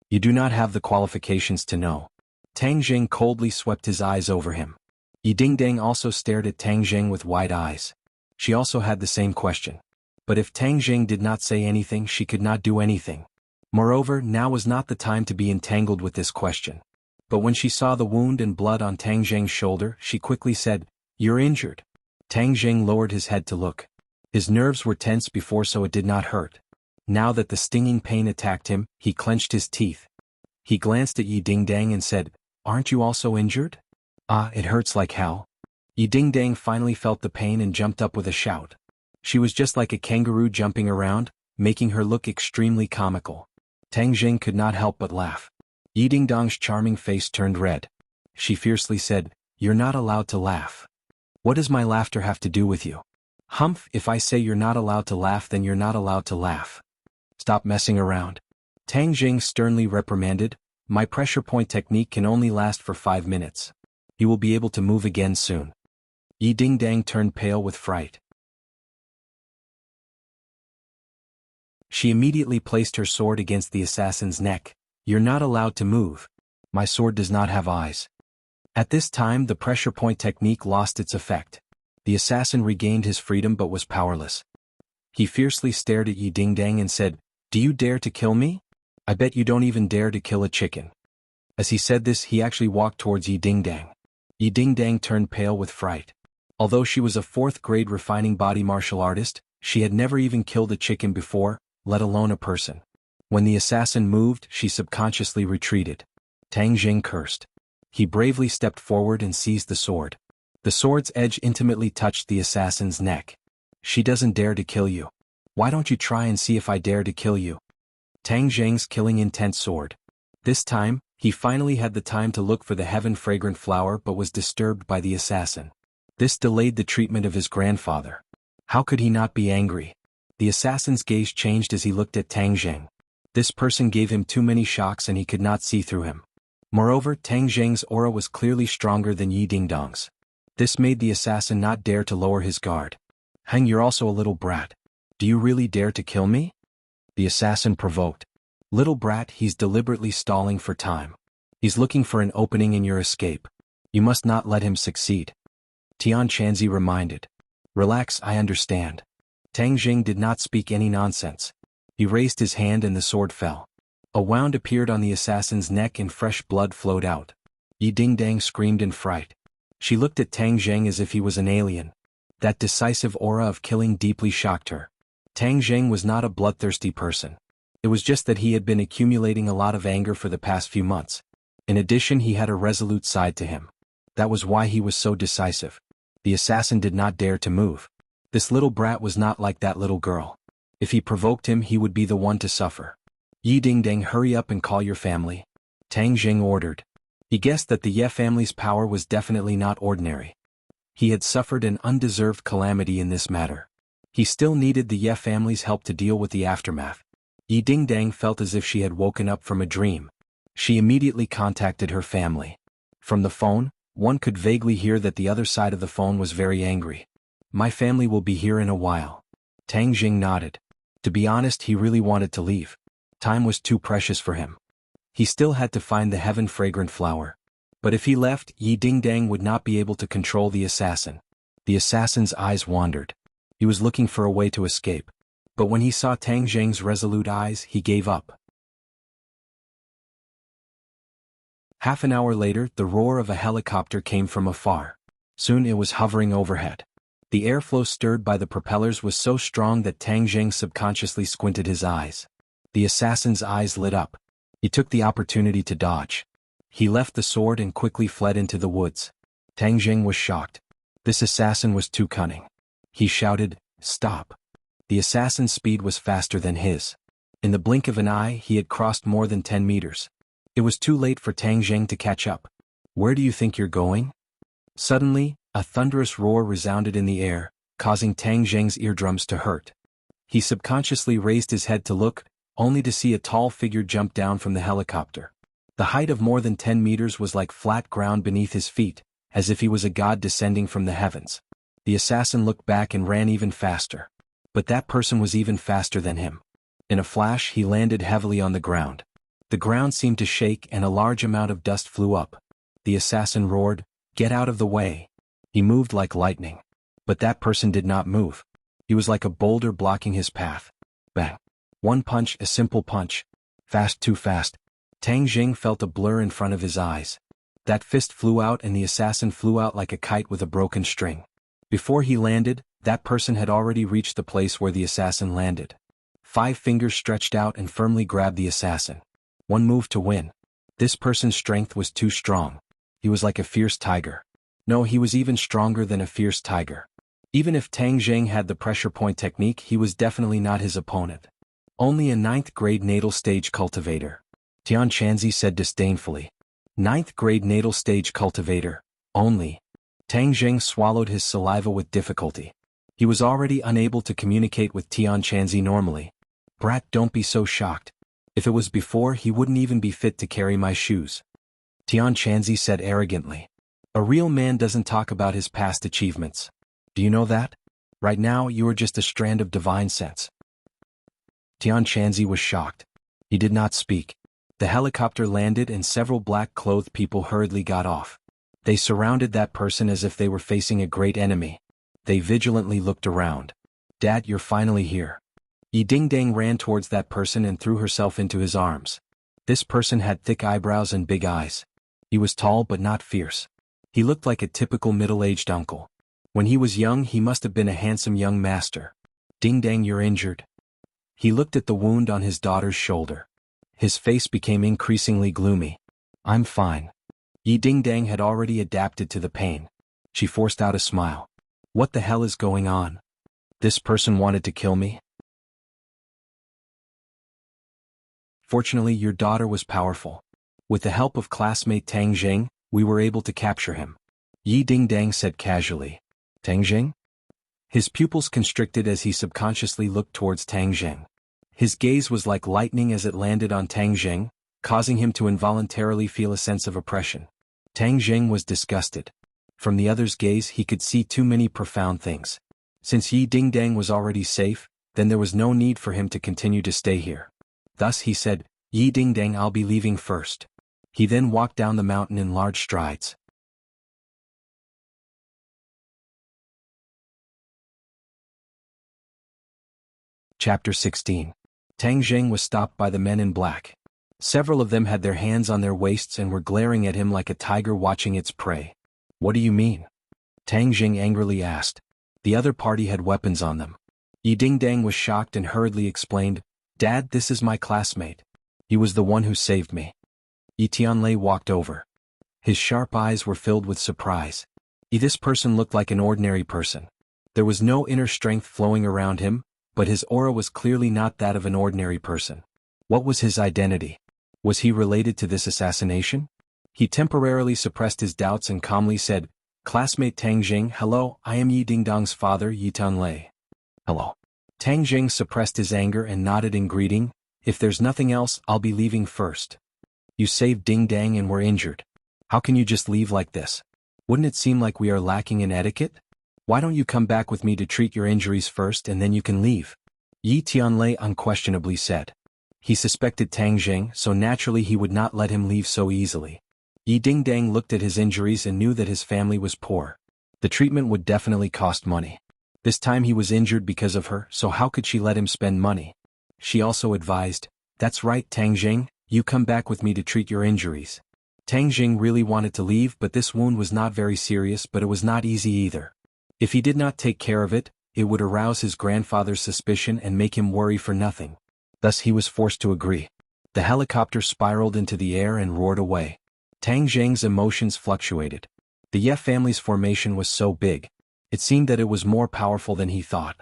You do not have the qualifications to know." Tang Jing coldly swept his eyes over him. Yi Dingdang also stared at Tang Jing with wide eyes. She also had the same question. But if Tang Jing did not say anything, she could not do anything. Moreover, now was not the time to be entangled with this question. But when she saw the wound and blood on Tang Jing's shoulder, she quickly said, "You're injured." Tang Jing lowered his head to look. His nerves were tense before, so it did not hurt. Now that the stinging pain attacked him, he clenched his teeth. He glanced at Yi Dingdang and said, "Aren't you also injured?" "Ah, it hurts like hell." Yi Dingdang finally felt the pain and jumped up with a shout. She was just like a kangaroo jumping around, making her look extremely comical. Tang Jing could not help but laugh. Yi Dingdang's charming face turned red. She fiercely said, "You're not allowed to laugh." "What does my laughter have to do with you?" "Humph, if I say you're not allowed to laugh, then you're not allowed to laugh. Stop messing around." Tang Jing sternly reprimanded, "My pressure point technique can only last for 5 minutes. You will be able to move again soon." Yi Dingdang turned pale with fright. She immediately placed her sword against the assassin's neck. "You're not allowed to move. My sword does not have eyes." At this time the pressure point technique lost its effect. The assassin regained his freedom but was powerless. He fiercely stared at Yi Dingdang and said, "Do you dare to kill me? I bet you don't even dare to kill a chicken." As he said this, he actually walked towards Yi Dingdang. Yi Dingdang turned pale with fright. Although she was a 4th-grade refining body martial artist, she had never even killed a chicken before, let alone a person. When the assassin moved, she subconsciously retreated. Tang Jing cursed. He bravely stepped forward and seized the sword. The sword's edge intimately touched the assassin's neck. "She doesn't dare to kill you. Why don't you try and see if I dare to kill you?" Tang Jing's killing intent soared. This time, He finally had the time to look for the heaven-fragrant flower but was disturbed by the assassin. This delayed the treatment of his grandfather. How could he not be angry? The assassin's gaze changed as he looked at Tang Zheng. This person gave him too many shocks and he could not see through him. Moreover, Tang Zheng's aura was clearly stronger than Yi Dingdong's. This made the assassin not dare to lower his guard. Heng, you're also a little brat. Do you really dare to kill me? The assassin provoked. Little brat, he's deliberately stalling for time. He's looking for an opening in your escape. You must not let him succeed. Tian Chanzi reminded. Relax, I understand. Tang Jing did not speak any nonsense. He raised his hand and the sword fell. A wound appeared on the assassin's neck and fresh blood flowed out. Yi Dingdang screamed in fright. She looked at Tang Zheng as if he was an alien. That decisive aura of killing deeply shocked her. Tang Zheng was not a bloodthirsty person. It was just that he had been accumulating a lot of anger for the past few months. In addition, he had a resolute side to him. That was why he was so decisive. The assassin did not dare to move. This little brat was not like that little girl. If he provoked him, he would be the one to suffer. Yi Dingdang, hurry up and call your family. Tang Jing ordered. He guessed that the Ye family's power was definitely not ordinary. He had suffered an undeserved calamity in this matter. He still needed the Ye family's help to deal with the aftermath. Yi Dingdang felt as if she had woken up from a dream. She immediately contacted her family. From the phone, one could vaguely hear that the other side of the phone was very angry. My family will be here in a while. Tang Jing nodded. To be honest, he really wanted to leave. Time was too precious for him. He still had to find the heaven-fragrant flower. But if he left, Yi Dingdang would not be able to control the assassin. The assassin's eyes wandered. He was looking for a way to escape. But when he saw Tang Jing's resolute eyes, he gave up. Half an hour later, the roar of a helicopter came from afar. Soon it was hovering overhead. The airflow stirred by the propellers was so strong that Tang Jing subconsciously squinted his eyes. The assassin's eyes lit up. He took the opportunity to dodge. He left the sword and quickly fled into the woods. Tang Jing was shocked. This assassin was too cunning. He shouted, "Stop!" The assassin's speed was faster than his. In the blink of an eye, he had crossed more than 10 meters. It was too late for Tang Jing to catch up. Where do you think you're going? Suddenly, a thunderous roar resounded in the air, causing Tang Jing's eardrums to hurt. He subconsciously raised his head to look, only to see a tall figure jump down from the helicopter. The height of more than 10 meters was like flat ground beneath his feet, as if he was a god descending from the heavens. The assassin looked back and ran even faster. But that person was even faster than him. In a flash, he landed heavily on the ground. The ground seemed to shake and a large amount of dust flew up. The assassin roared, "Get out of the way!" He moved like lightning. But that person did not move. He was like a boulder blocking his path. Bang! One punch, a simple punch. Fast, too fast. Tang Jing felt a blur in front of his eyes. That fist flew out and the assassin flew out like a kite with a broken string. Before he landed, that person had already reached the place where the assassin landed. 5 fingers stretched out and firmly grabbed the assassin. One move to win. This person's strength was too strong. He was like a fierce tiger. No, he was even stronger than a fierce tiger. Even if Tang Jing had the pressure point technique, he was definitely not his opponent. Only a 9th grade natal stage cultivator. Tian Chanzi said disdainfully. 9th grade natal stage cultivator, only. Tang Jing swallowed his saliva with difficulty. He was already unable to communicate with Tian Chanzi normally. Brat, don't be so shocked. If it was before, he wouldn't even be fit to carry my shoes. Tian Chanzi said arrogantly. A real man doesn't talk about his past achievements. Do you know that? Right now, you are just a strand of divine sense. Tian Chanzi was shocked. He did not speak. The helicopter landed and several black-clothed people hurriedly got off. They surrounded that person as if they were facing a great enemy. They vigilantly looked around. Dad, you're finally here. Yi Dingdang ran towards that person and threw herself into his arms. This person had thick eyebrows and big eyes. He was tall but not fierce. He looked like a typical middle-aged uncle. When he was young, he must have been a handsome young master. Dingdang, you're injured. He looked at the wound on his daughter's shoulder. His face became increasingly gloomy. I'm fine. Yi Dingdang had already adapted to the pain. She forced out a smile. What the hell is going on? This person wanted to kill me? Fortunately, your daughter was powerful. With the help of classmate Tang Jing, we were able to capture him. Yi Dingdang said casually. Tang Jing? His pupils constricted as he subconsciously looked towards Tang Jing. His gaze was like lightning as it landed on Tang Jing, causing him to involuntarily feel a sense of oppression. Tang Jing was disgusted. From the other's gaze he could see too many profound things. Since Yi Dingdang was already safe, then there was no need for him to continue to stay here. Thus he said, Yi Dingdang, I'll be leaving first. He then walked down the mountain in large strides. Chapter 16. Tang Jing was stopped by the men in black. Several of them had their hands on their waists and were glaring at him like a tiger watching its prey. What do you mean? Tang Jing angrily asked. The other party had weapons on them. Yi Dingdang was shocked and hurriedly explained, Dad, this is my classmate. He was the one who saved me. Yi Tianlei walked over. His sharp eyes were filled with surprise. This person looked like an ordinary person. There was no inner strength flowing around him, but his aura was clearly not that of an ordinary person. What was his identity? Was he related to this assassination? He temporarily suppressed his doubts and calmly said, Classmate Tang Jing, hello, I am Yi Dingdang's father, Yi Tianlei. Hello. Tang Jing suppressed his anger and nodded in greeting, if there's nothing else, I'll be leaving first. You saved Dingdang and were injured. How can you just leave like this? Wouldn't it seem like we are lacking in etiquette? Why don't you come back with me to treat your injuries first and then you can leave? Yi Tianlei unquestionably said. He suspected Tang Jing, so naturally he would not let him leave so easily. Yi Dingdang looked at his injuries and knew that his family was poor. The treatment would definitely cost money. This time he was injured because of her, so how could she let him spend money? She also advised, That's right, Tang Jing, you come back with me to treat your injuries. Tang Jing really wanted to leave, but this wound was not very serious, but it was not easy either. If he did not take care of it, it would arouse his grandfather's suspicion and make him worry for nothing. Thus he was forced to agree. The helicopter spiraled into the air and roared away. Tang Jing's emotions fluctuated. The Ye family's formation was so big. It seemed that it was more powerful than he thought.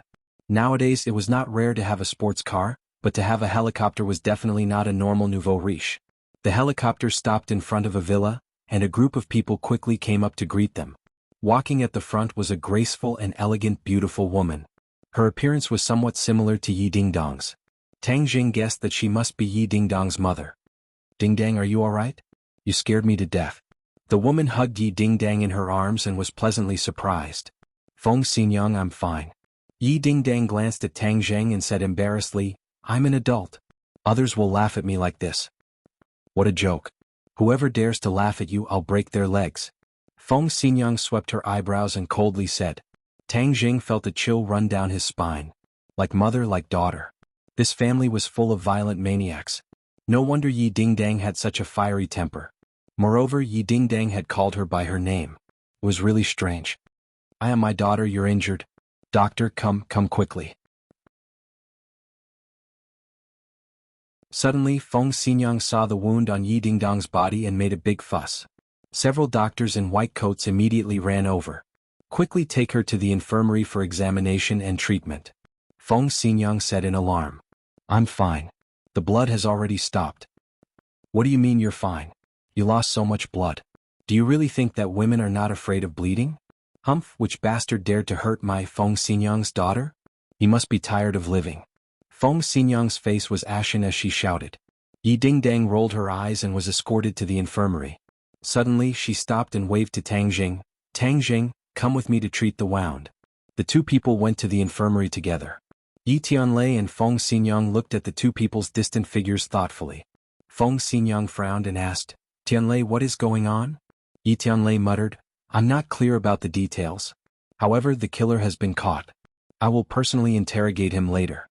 Nowadays it was not rare to have a sports car, but to have a helicopter was definitely not a normal nouveau riche. The helicopter stopped in front of a villa, and a group of people quickly came up to greet them. Walking at the front was a graceful and elegant, beautiful woman. Her appearance was somewhat similar to Yi Dingdang's. Tang Jing guessed that she must be Yi Dingdang's mother. Dingdang, are you alright? You scared me to death. The woman hugged Yi Dingdang in her arms and was pleasantly surprised. Feng Xinyang, I'm fine. Yi Dingdang glanced at Tang Jing and said embarrassedly, I'm an adult. Others will laugh at me like this. What a joke. Whoever dares to laugh at you, I'll break their legs. Feng Xinyang swept her eyebrows and coldly said. Tang Jing felt a chill run down his spine. Like mother, like daughter. This family was full of violent maniacs. No wonder Yi Dingdang had such a fiery temper. Moreover, Yi Dingdang had called her by her name. It was really strange. I am my daughter, you're injured. Doctor, come quickly. Suddenly, Feng Xinyang saw the wound on Yi Dingdang's body and made a big fuss. Several doctors in white coats immediately ran over. Quickly take her to the infirmary for examination and treatment. Feng Xinyang said in alarm. I'm fine. The blood has already stopped. What do you mean you're fine? You lost so much blood. Do you really think that women are not afraid of bleeding? Humph, which bastard dared to hurt my Feng Xinyang's daughter? He must be tired of living. Feng Xinyang's face was ashen as she shouted. Yi Dingdang rolled her eyes and was escorted to the infirmary. Suddenly she stopped and waved to Tang Jing. Tang Jing, come with me to treat the wound. The two people went to the infirmary together. Yi Tianlei and Feng Xinyang looked at the two people's distant figures thoughtfully. Feng Xinyang frowned and asked, Tianlei, what is going on? Yi Tianlei muttered, I'm not clear about the details. However, the killer has been caught. I will personally interrogate him later.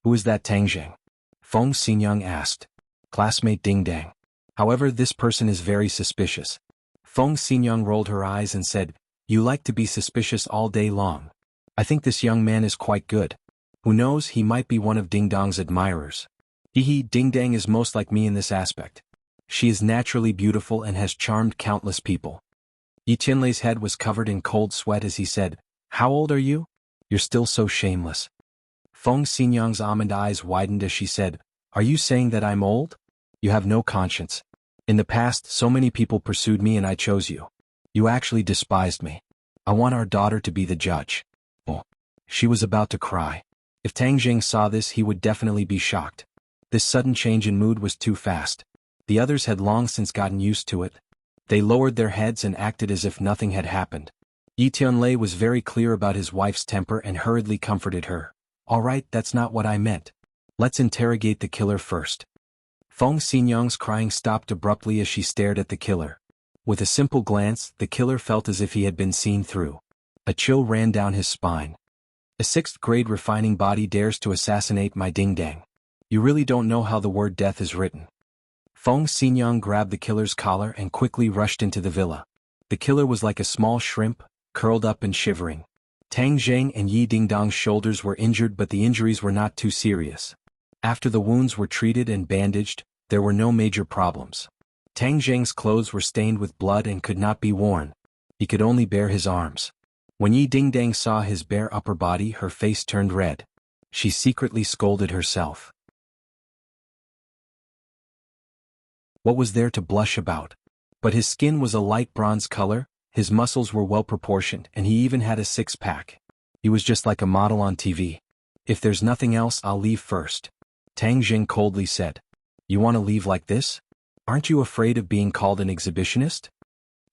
Who is that Tang Jing? Feng Xinyang asked. Classmate Dingdang. However, this person is very suspicious. Feng Xinyang rolled her eyes and said, You like to be suspicious all day long. I think this young man is quite good. Who knows, he might be one of Dingdang's admirers. Dingdang is most like me in this aspect. She is naturally beautiful and has charmed countless people. Yi Tianlei's head was covered in cold sweat as he said, How old are you? You're still so shameless. Feng Xinyang's almond eyes widened as she said, Are you saying that I'm old? You have no conscience. In the past, so many people pursued me and I chose you. You actually despised me. I want our daughter to be the judge. Oh. She was about to cry. If Tang Jing saw this, he would definitely be shocked. This sudden change in mood was too fast. The others had long since gotten used to it. They lowered their heads and acted as if nothing had happened. Yi Tianlei was very clear about his wife's temper and hurriedly comforted her. All right, that's not what I meant. Let's interrogate the killer first. Feng Xinyang's crying stopped abruptly as she stared at the killer. With a simple glance, the killer felt as if he had been seen through. A chill ran down his spine. A sixth-grade refining body dares to assassinate my ding-dang. You really don't know how the word death is written. Feng Xinyang grabbed the killer's collar and quickly rushed into the villa. The killer was like a small shrimp, curled up and shivering. Tang Zheng and Yi Dingdong's shoulders were injured, but the injuries were not too serious. After the wounds were treated and bandaged, there were no major problems. Tang Zheng's clothes were stained with blood and could not be worn. He could only bare his arms. When Yi Dingdang saw his bare upper body, her face turned red. She secretly scolded herself. What was there to blush about? But his skin was a light bronze color, his muscles were well proportioned, and he even had a six-pack. He was just like a model on TV. If there's nothing else, I'll leave first. Tang Jing coldly said. You want to leave like this? Aren't you afraid of being called an exhibitionist?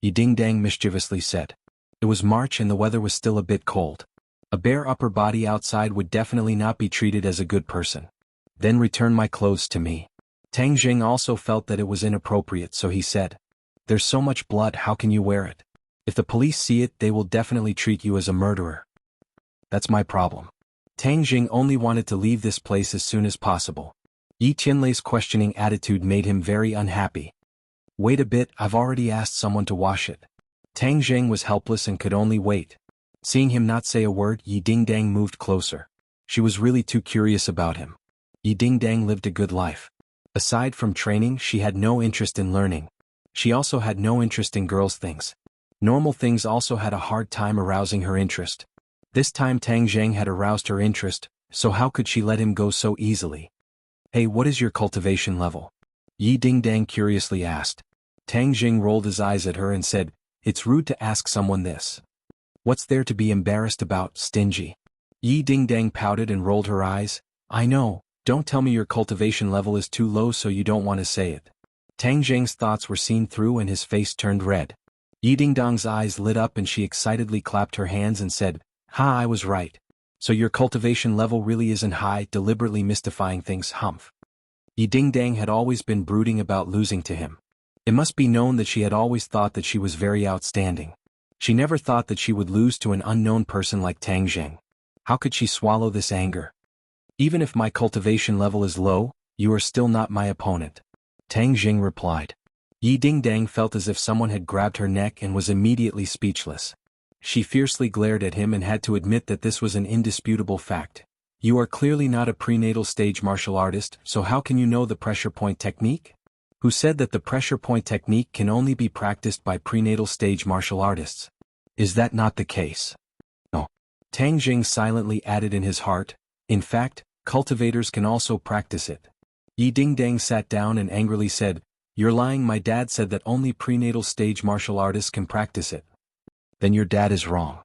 Yi Dingdang mischievously said. It was March and the weather was still a bit cold. A bare upper body outside would definitely not be treated as a good person. Then return my clothes to me. Tang Jing also felt that it was inappropriate, so he said. There's so much blood, how can you wear it? If the police see it, they will definitely treat you as a murderer. That's my problem. Tang Jing only wanted to leave this place as soon as possible. Yi Tianlei's questioning attitude made him very unhappy. Wait a bit, I've already asked someone to wash it. Tang Zheng was helpless and could only wait. Seeing him not say a word, Yi Dingdang moved closer. She was really too curious about him. Yi Dingdang lived a good life. Aside from training, she had no interest in learning. She also had no interest in girls' things. Normal things also had a hard time arousing her interest. This time Tang Zheng had aroused her interest, so how could she let him go so easily? Hey, what is your cultivation level? Yi Dingdang curiously asked. Tang Jing rolled his eyes at her and said, It's rude to ask someone this. What's there to be embarrassed about, stingy? Yi Dingdang pouted and rolled her eyes. I know, don't tell me your cultivation level is too low so you don't want to say it. Tang Jing's thoughts were seen through and his face turned red. Yi Dingdang's eyes lit up and she excitedly clapped her hands and said, Ha, I was right. So your cultivation level really isn't high, deliberately mystifying things, humph. Yi Dingdang had always been brooding about losing to him. It must be known that she had always thought that she was very outstanding. She never thought that she would lose to an unknown person like Tang Zheng. How could she swallow this anger? Even if my cultivation level is low, you are still not my opponent. Tang Zheng replied. Yi Dingdang felt as if someone had grabbed her neck and was immediately speechless. She fiercely glared at him and had to admit that this was an indisputable fact. You are clearly not a prenatal stage martial artist, so how can you know the pressure point technique? Who said that the pressure point technique can only be practiced by prenatal stage martial artists? Is that not the case? No. Tang Jing silently added in his heart, in fact, cultivators can also practice it. Yi Dingdang sat down and angrily said, You're lying, my dad said that only prenatal stage martial artists can practice it. Then your dad is wrong.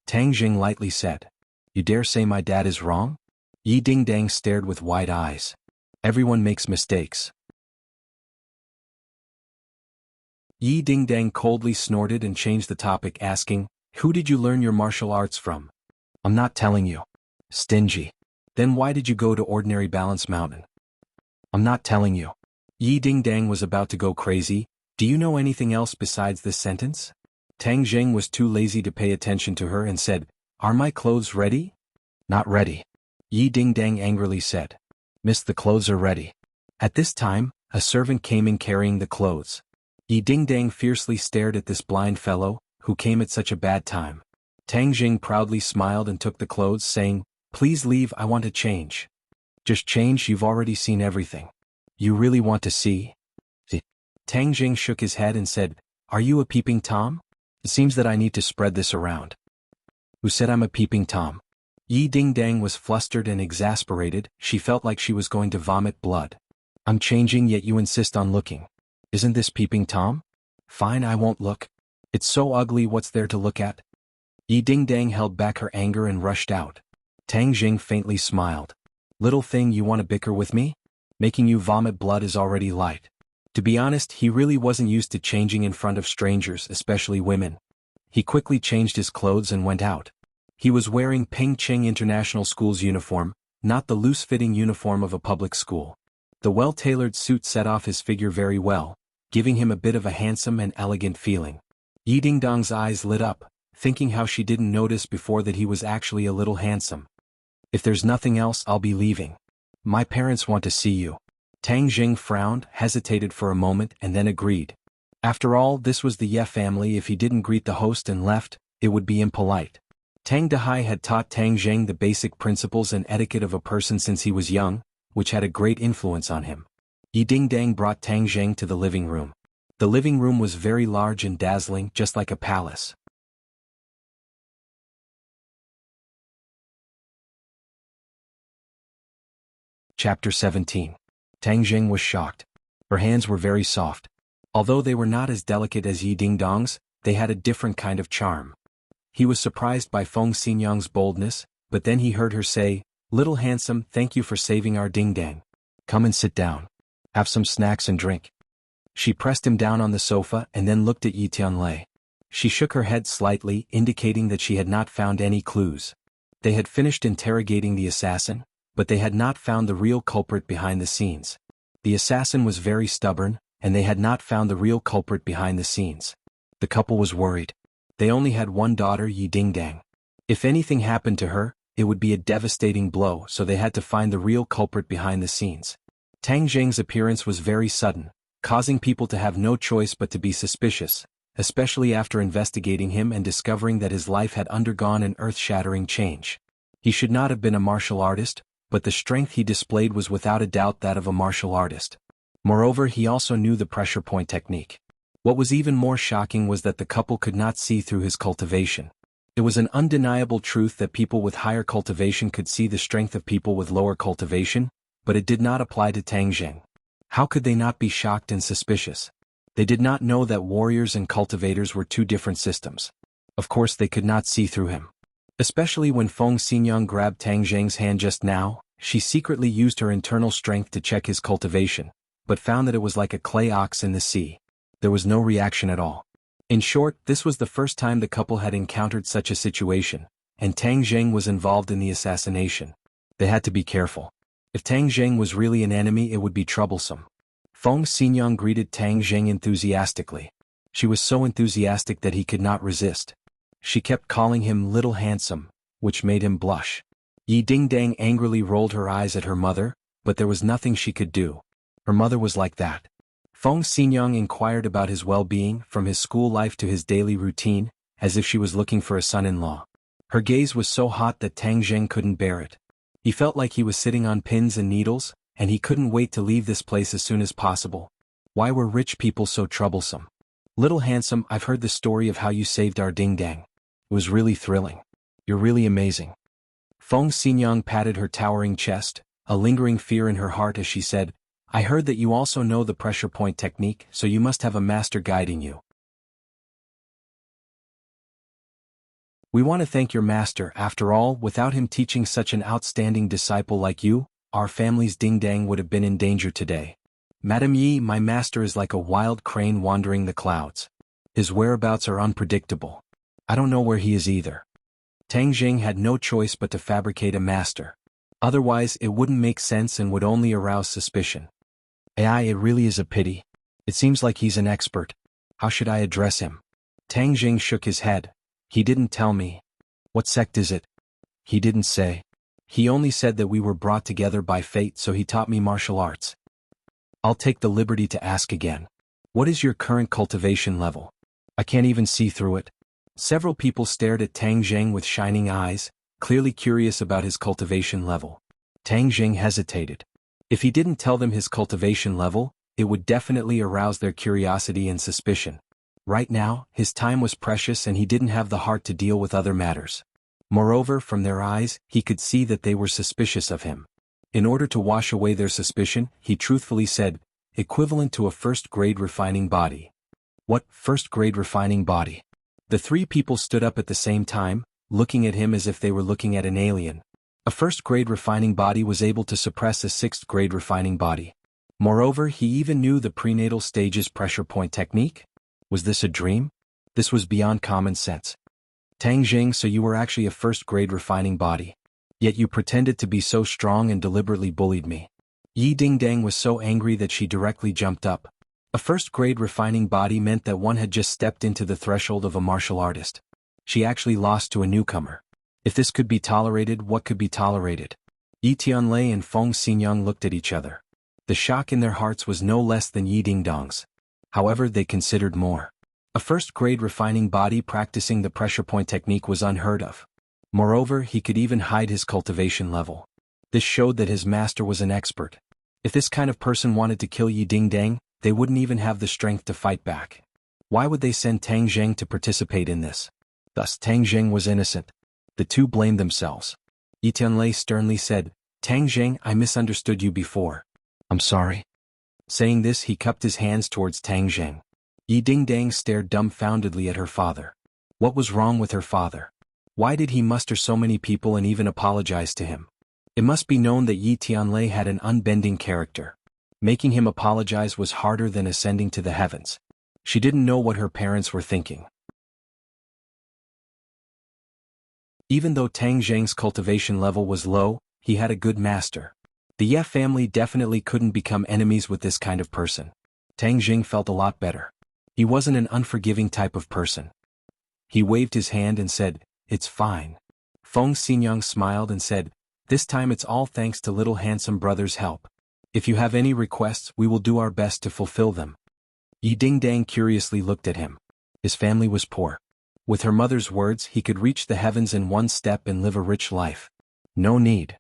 Tang Jing lightly said. You dare say my dad is wrong? Yi Dingdang stared with wide eyes. Everyone makes mistakes. Yi Dingdang coldly snorted and changed the topic, asking, Who did you learn your martial arts from? I'm not telling you. Stingy. Then why did you go to Ordinary Balance Mountain? I'm not telling you. Yi Dingdang was about to go crazy. Do you know anything else besides this sentence? Tang Zheng was too lazy to pay attention to her and said, Are my clothes ready? Not ready. Yi Dingdang angrily said. Miss, the clothes are ready. At this time, a servant came in carrying the clothes. Yi Dingdang fiercely stared at this blind fellow, who came at such a bad time. Tang Jing proudly smiled and took the clothes, saying, Please leave, I want to change. Just change, you've already seen everything. You really want to see? Tang Jing shook his head and said, Are you a peeping Tom? It seems that I need to spread this around. Who said I'm a peeping Tom? Yi Dingdang was flustered and exasperated, she felt like she was going to vomit blood. I'm changing yet you insist on looking. Isn't this peeping Tom? Fine, I won't look. It's so ugly, what's there to look at? Yi Dingdang held back her anger and rushed out. Tang Jing faintly smiled. Little thing, you want to bicker with me? Making you vomit blood is already light. To be honest, he really wasn't used to changing in front of strangers, especially women. He quickly changed his clothes and went out. He was wearing Pingcheng International School's uniform, not the loose-fitting uniform of a public school. The well-tailored suit set off his figure very well, giving him a bit of a handsome and elegant feeling. Yi Dingdong's eyes lit up, thinking how she didn't notice before that he was actually a little handsome. If there's nothing else, I'll be leaving. My parents want to see you. Tang Jing frowned, hesitated for a moment, and then agreed. After all, this was the Ye family. If he didn't greet the host and left, it would be impolite. Tang Dehai had taught Tang Jing the basic principles and etiquette of a person since he was young, which had a great influence on him. Yi Dingdang brought Tang Jing to the living room. The living room was very large and dazzling, just like a palace. Chapter 17. Tang Jing was shocked. Her hands were very soft. Although they were not as delicate as Yi Dingdong's, they had a different kind of charm. He was surprised by Feng Xinyang's boldness, but then he heard her say, "Little handsome, thank you for saving our Dingdang. Come and sit down. Have some snacks and drink." She pressed him down on the sofa and then looked at Yi Tianlei. She shook her head slightly, indicating that she had not found any clues. They had finished interrogating the assassin, but they had not found the real culprit behind the scenes. The assassin was very stubborn, and they had not found the real culprit behind the scenes. The couple was worried. They only had one daughter, Yi Dingdang. If anything happened to her, it would be a devastating blow, so they had to find the real culprit behind the scenes. Tang Jing's appearance was very sudden, causing people to have no choice but to be suspicious, especially after investigating him and discovering that his life had undergone an earth-shattering change. He should not have been a martial artist, but the strength he displayed was without a doubt that of a martial artist. Moreover, he also knew the pressure point technique. What was even more shocking was that the couple could not see through his cultivation. It was an undeniable truth that people with higher cultivation could see the strength of people with lower cultivation, but it did not apply to Tang Jing. How could they not be shocked and suspicious? They did not know that warriors and cultivators were two different systems. Of course they could not see through him. Especially when Feng Xinyang grabbed Tang Jing's hand just now, she secretly used her internal strength to check his cultivation, but found that it was like a clay ox in the sea. There was no reaction at all. In short, this was the first time the couple had encountered such a situation, and Tang Jing was involved in the assassination. They had to be careful. If Tang Jing was really an enemy, it would be troublesome. Feng Xinyang greeted Tang Jing enthusiastically. She was so enthusiastic that he could not resist. She kept calling him Little Handsome, which made him blush. Yi Dingdang angrily rolled her eyes at her mother, but there was nothing she could do. Her mother was like that. Feng Xinyang inquired about his well-being, from his school life to his daily routine, as if she was looking for a son-in-law. Her gaze was so hot that Tang Jing couldn't bear it. He felt like he was sitting on pins and needles, and he couldn't wait to leave this place as soon as possible. Why were rich people so troublesome? Little Handsome, I've heard the story of how you saved our Dingdang. It was really thrilling. You're really amazing. Feng Xinyang patted her towering chest, a lingering fear in her heart as she said, I heard that you also know the pressure point technique, so you must have a master guiding you. We want to thank your master. After all, without him teaching such an outstanding disciple like you, our family's Dingdang would have been in danger today. Madam Yi, my master is like a wild crane wandering the clouds. His whereabouts are unpredictable. I don't know where he is either. Tang Jing had no choice but to fabricate a master. Otherwise, it wouldn't make sense and would only arouse suspicion. It really is a pity. It seems like he's an expert. How should I address him? Tang Jing shook his head. He didn't tell me. What sect is it? He didn't say. He only said that we were brought together by fate, so he taught me martial arts. I'll take the liberty to ask again. What is your current cultivation level? I can't even see through it. Several people stared at Tang Jing with shining eyes, clearly curious about his cultivation level. Tang Jing hesitated. If he didn't tell them his cultivation level, it would definitely arouse their curiosity and suspicion. Right now, his time was precious and he didn't have the heart to deal with other matters. Moreover, from their eyes, he could see that they were suspicious of him. In order to wash away their suspicion, he truthfully said, equivalent to a first-grade refining body. What first-grade refining body? The three people stood up at the same time, looking at him as if they were looking at an alien. A first-grade refining body was able to suppress a sixth-grade refining body. Moreover, he even knew the prenatal stages pressure point technique. Was this a dream? This was beyond common sense. Tang Jing, so you were actually a first-grade refining body. Yet you pretended to be so strong and deliberately bullied me. Yi Dingdang was so angry that she directly jumped up. A first-grade refining body meant that one had just stepped into the threshold of a martial artist. She actually lost to a newcomer. If this could be tolerated, what could be tolerated? Yi Tianlei and Feng Xinyang looked at each other. The shock in their hearts was no less than Yi Dingdang's. However, they considered more. A first-grade refining body practicing the pressure point technique was unheard of. Moreover, he could even hide his cultivation level. This showed that his master was an expert. If this kind of person wanted to kill Yi Dingdang, they wouldn't even have the strength to fight back. Why would they send Tang Zheng to participate in this? Thus, Tang Zheng was innocent. The two blamed themselves. Yi Tianlei sternly said, "Tang Zheng, I misunderstood you before. I'm sorry." Saying this, he cupped his hands towards Tang Zheng. Yi Dingdang stared dumbfoundedly at her father. What was wrong with her father? Why did he muster so many people and even apologize to him? It must be known that Yi Tianlei had an unbending character. Making him apologize was harder than ascending to the heavens. She didn't know what her parents were thinking. Even though Tang Zheng's cultivation level was low, he had a good master. The Ye family definitely couldn't become enemies with this kind of person. Tang Zheng felt a lot better. He wasn't an unforgiving type of person. He waved his hand and said, "It's fine." Feng Xinyang smiled and said, "This time it's all thanks to little handsome brother's help. If you have any requests, we will do our best to fulfill them." Yi Dingdang curiously looked at him. His family was poor. With her mother's words, he could reach the heavens in one step and live a rich life. No need.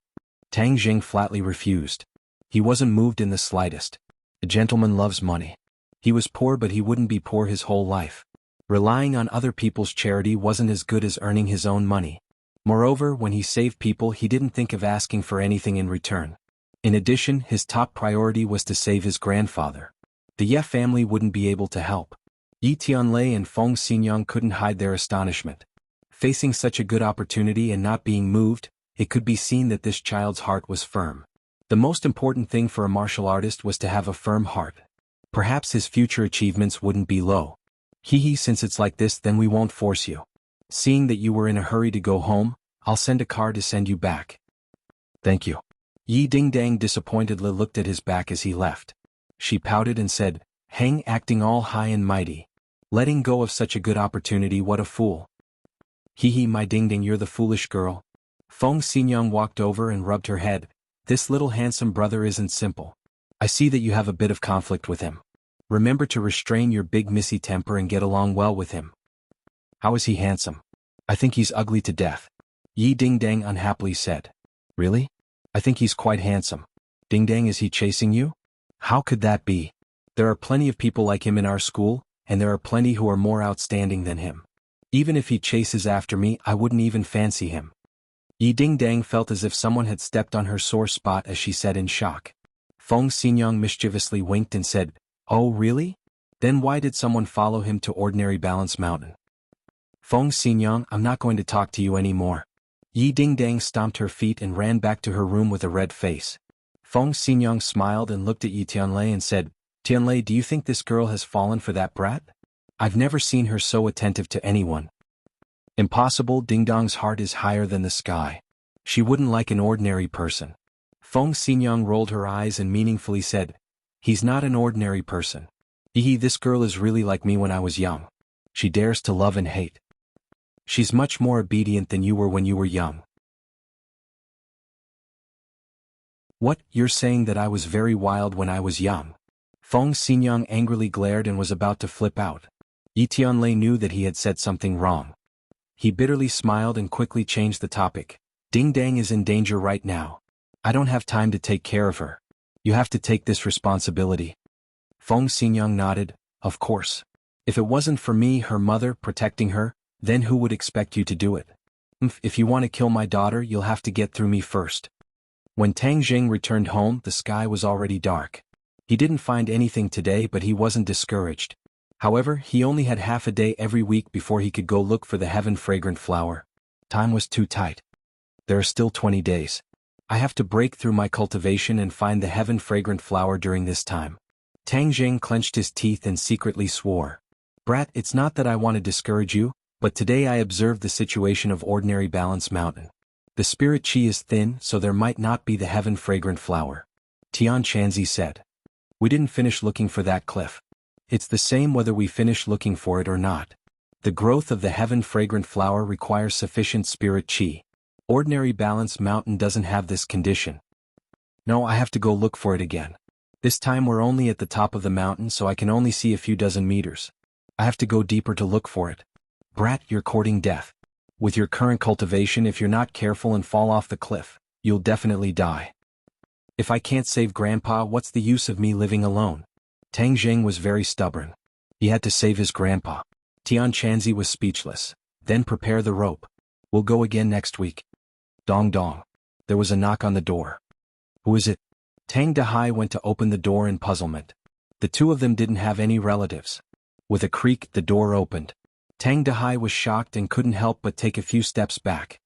Tang Zheng flatly refused. He wasn't moved in the slightest. A gentleman loves money. He was poor, but he wouldn't be poor his whole life. Relying on other people's charity wasn't as good as earning his own money. Moreover, when he saved people, he didn't think of asking for anything in return. In addition, his top priority was to save his grandfather. The Ye family wouldn't be able to help. Yi Tianlei and Feng Xinyang couldn't hide their astonishment. Facing such a good opportunity and not being moved, it could be seen that this child's heart was firm. The most important thing for a martial artist was to have a firm heart. Perhaps his future achievements wouldn't be low. Since it's like this, then we won't force you. Seeing that you were in a hurry to go home, I'll send a car to send you back. Thank you. Yi Dingdang disappointedly looked at his back as he left. She pouted and said, "Hang, acting all high and mighty. Letting go of such a good opportunity, what a fool." My Dingdang, you're the foolish girl." Feng Xinyang walked over and rubbed her head. "This little handsome brother isn't simple. I see that you have a bit of conflict with him. Remember to restrain your big missy temper and get along well with him." "How is he handsome?" "I think he's ugly to death." Yi Dingdang unhappily said. "Really? I think he's quite handsome." "Dingdang, is he chasing you?" "How could that be? There are plenty of people like him in our school, and there are plenty who are more outstanding than him. Even if he chases after me, I wouldn't even fancy him." Yi Dingdang felt as if someone had stepped on her sore spot as she said in shock. Feng Xinyang mischievously winked and said, "Oh really? Then why did someone follow him to Ordinary Balance Mountain?" "Feng Xinyang, I'm not going to talk to you anymore." Yi Dingdang stomped her feet and ran back to her room with a red face. Feng Xinyang smiled and looked at Yi Tianlei and said, "Tianlei, do you think this girl has fallen for that brat? I've never seen her so attentive to anyone." "Impossible, Dingdong's heart is higher than the sky. She wouldn't like an ordinary person." Feng Xinyang rolled her eyes and meaningfully said, "He's not an ordinary person. This girl is really like me when I was young. She dares to love and hate. She's much more obedient than you were when you were young." "What, you're saying that I was very wild when I was young?" Feng Xinyang angrily glared and was about to flip out. Yi Tianlei knew that he had said something wrong. He bitterly smiled and quickly changed the topic. "Dingdang is in danger right now. I don't have time to take care of her. You have to take this responsibility." Feng Xinyang nodded, "Of course. If it wasn't for me, her mother, protecting her, then who would expect you to do it? If you want to kill my daughter, you'll have to get through me first." When Tang Jing returned home, the sky was already dark. He didn't find anything today, but he wasn't discouraged. However, he only had half a day every week before he could go look for the heaven-fragrant flower. Time was too tight. There are still 20 days. I have to break through my cultivation and find the heaven-fragrant flower during this time. Tang Jing clenched his teeth and secretly swore. Brat, it's not that I want to discourage you, but today I observed the situation of ordinary Balance Mountain. The spirit chi is thin, so there might not be the heaven-fragrant flower. Tian Chanzi said. We didn't finish looking for that cliff. It's the same whether we finish looking for it or not. The growth of the heaven-fragrant flower requires sufficient spirit chi. Ordinary Balance Mountain doesn't have this condition. No, I have to go look for it again. This time we're only at the top of the mountain, so I can only see a few dozen meters. I have to go deeper to look for it. Brat, you're courting death. With your current cultivation, if you're not careful and fall off the cliff, you'll definitely die. If I can't save Grandpa, what's the use of me living alone? Tang Jing was very stubborn. He had to save his grandpa. Tian Chanzi was speechless. Then prepare the rope. We'll go again next week. Dong dong. There was a knock on the door. Who is it? Tang Dahai went to open the door in puzzlement. The two of them didn't have any relatives. With a creak, the door opened. Tang Dahai was shocked and couldn't help but take a few steps back.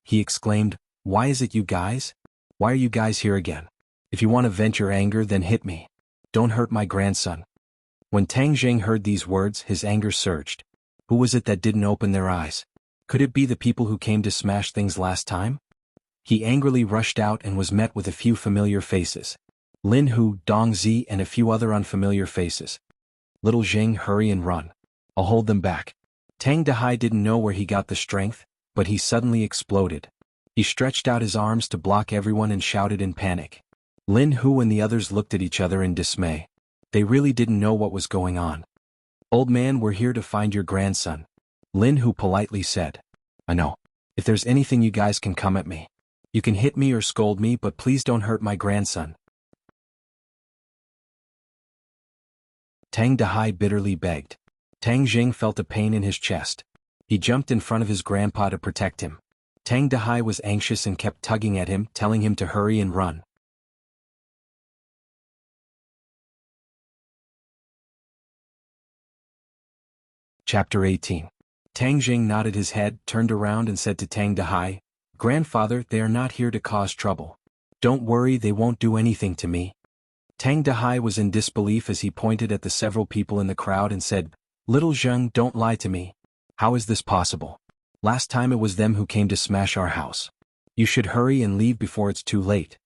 He exclaimed, Why is it you guys? Why are you guys here again? If you want to vent your anger, then hit me. Don't hurt my grandson. When Tang Jing heard these words, his anger surged. Who was it that didn't open their eyes? Could it be the people who came to smash things last time? He angrily rushed out and was met with a few familiar faces. Lin Hu, Dong Zi, and a few other unfamiliar faces. Little Jing, hurry and run. I'll hold them back. Tang Dahai didn't know where he got the strength, but he suddenly exploded. He stretched out his arms to block everyone and shouted in panic. Lin Hu and the others looked at each other in dismay. They really didn't know what was going on. Old man, we're here to find your grandson. Lin Hu politely said. I know. If there's anything you guys can come at me. You can hit me or scold me, but please don't hurt my grandson. Tang Dahai bitterly begged. Tang Jing felt a pain in his chest. He jumped in front of his grandpa to protect him. Tang Dahai was anxious and kept tugging at him, telling him to hurry and run. Chapter 18. Tang Jing nodded his head, turned around and said to Tang Dahai, Grandfather, they are not here to cause trouble. Don't worry, they won't do anything to me. Tang Dahai was in disbelief as he pointed at the several people in the crowd and said, Little Zheng, don't lie to me. How is this possible? Last time it was them who came to smash our house. You should hurry and leave before it's too late.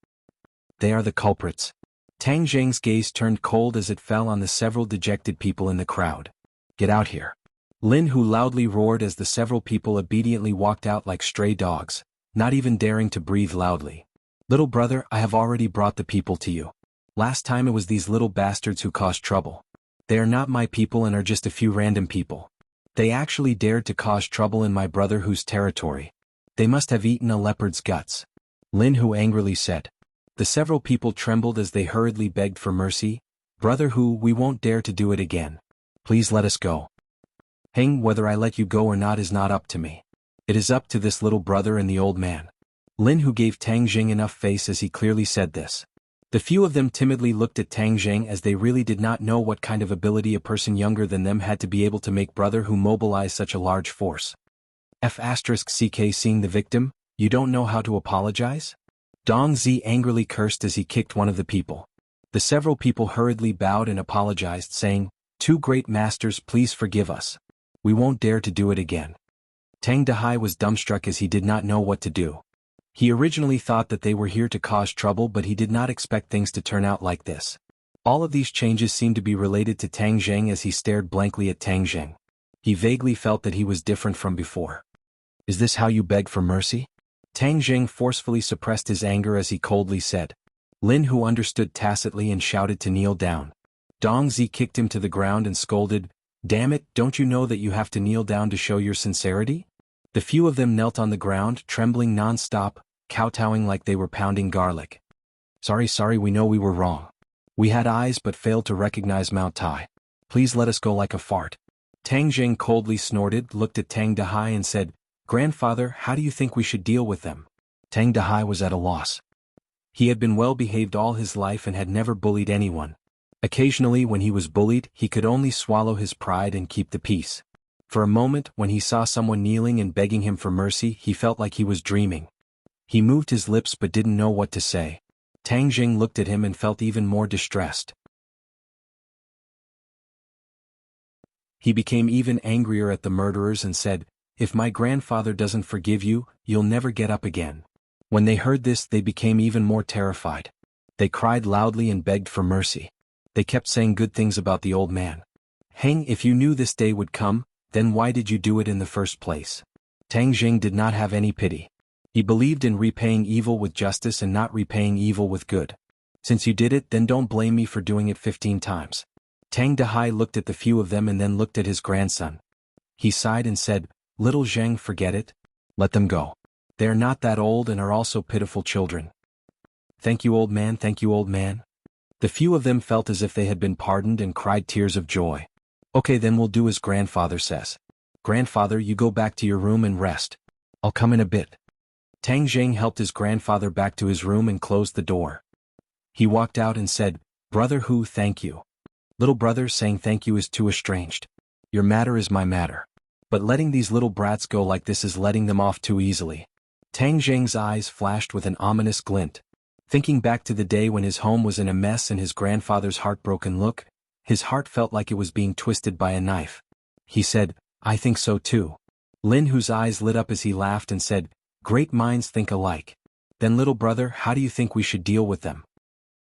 They are the culprits. Tang Jing's gaze turned cold as it fell on the several dejected people in the crowd. Get out here. Lin Hu loudly roared as the several people obediently walked out like stray dogs, not even daring to breathe loudly. Little brother, I have already brought the people to you. Last time it was these little bastards who caused trouble. They are not my people and are just a few random people. They actually dared to cause trouble in my brother Hu's territory. They must have eaten a leopard's guts. Lin Hu angrily said. The several people trembled as they hurriedly begged for mercy. Brother Hu, we won't dare to do it again. Please let us go. Heng, whether I let you go or not is not up to me. It is up to this little brother and the old man. Lin Hu gave Tang Jing enough face as he clearly said this. The few of them timidly looked at Tang Jing as they really did not know what kind of ability a person younger than them had to be able to make brother Hu mobilize such a large force. F***ck seeing the victim, you don't know how to apologize? Dong Zi angrily cursed as he kicked one of the people. The several people hurriedly bowed and apologized, saying, Two great masters, please forgive us. We won't dare to do it again. Tang Dahai was dumbstruck as he did not know what to do. He originally thought that they were here to cause trouble, but he did not expect things to turn out like this. All of these changes seemed to be related to Tang Jing as he stared blankly at Tang Jing. He vaguely felt that he was different from before. Is this how you beg for mercy? Tang Jing forcefully suppressed his anger as he coldly said. Lin Hu understood tacitly and shouted to kneel down. Dong Zi kicked him to the ground and scolded, Damn it, don't you know that you have to kneel down to show your sincerity? The few of them knelt on the ground, trembling non-stop, kowtowing like they were pounding garlic. Sorry, we know we were wrong. We had eyes but failed to recognize Mount Tai. Please let us go like a fart. Tang Jing coldly snorted, looked at Tang Dahai and said, Grandfather, how do you think we should deal with them? Tang Dahai was at a loss. He had been well behaved all his life and had never bullied anyone. Occasionally when he was bullied, he could only swallow his pride and keep the peace. For a moment, when he saw someone kneeling and begging him for mercy, he felt like he was dreaming. He moved his lips but didn't know what to say. Tang Jing looked at him and felt even more distressed. He became even angrier at the murderers and said, "If my grandfather doesn't forgive you, you'll never get up again." When they heard this, they became even more terrified. They cried loudly and begged for mercy. They kept saying good things about the old man. "Heng, if you knew this day would come, then why did you do it in the first place?" Tang Jing did not have any pity. He believed in repaying evil with justice and not repaying evil with good. "Since you did it, then don't blame me for doing it 15 times. Tang Dehai looked at the few of them and then looked at his grandson. He sighed and said, "Little Zheng, forget it. Let them go. They are not that old and are also pitiful children." "Thank you, old man, thank you, old man." The few of them felt as if they had been pardoned and cried tears of joy. "Okay, then we'll do as grandfather says. Grandfather, you go back to your room and rest. I'll come in a bit." Tang Jing helped his grandfather back to his room and closed the door. He walked out and said, "Brother Hu, thank you." "Little brother, saying thank you is too estranged. Your matter is my matter. But letting these little brats go like this is letting them off too easily." Tang Jing's eyes flashed with an ominous glint. Thinking back to the day when his home was in a mess and his grandfather's heartbroken look, his heart felt like it was being twisted by a knife. He said, "I think so too." Lin Hu's eyes lit up as he laughed and said, "Great minds think alike. Then little brother, how do you think we should deal with them?"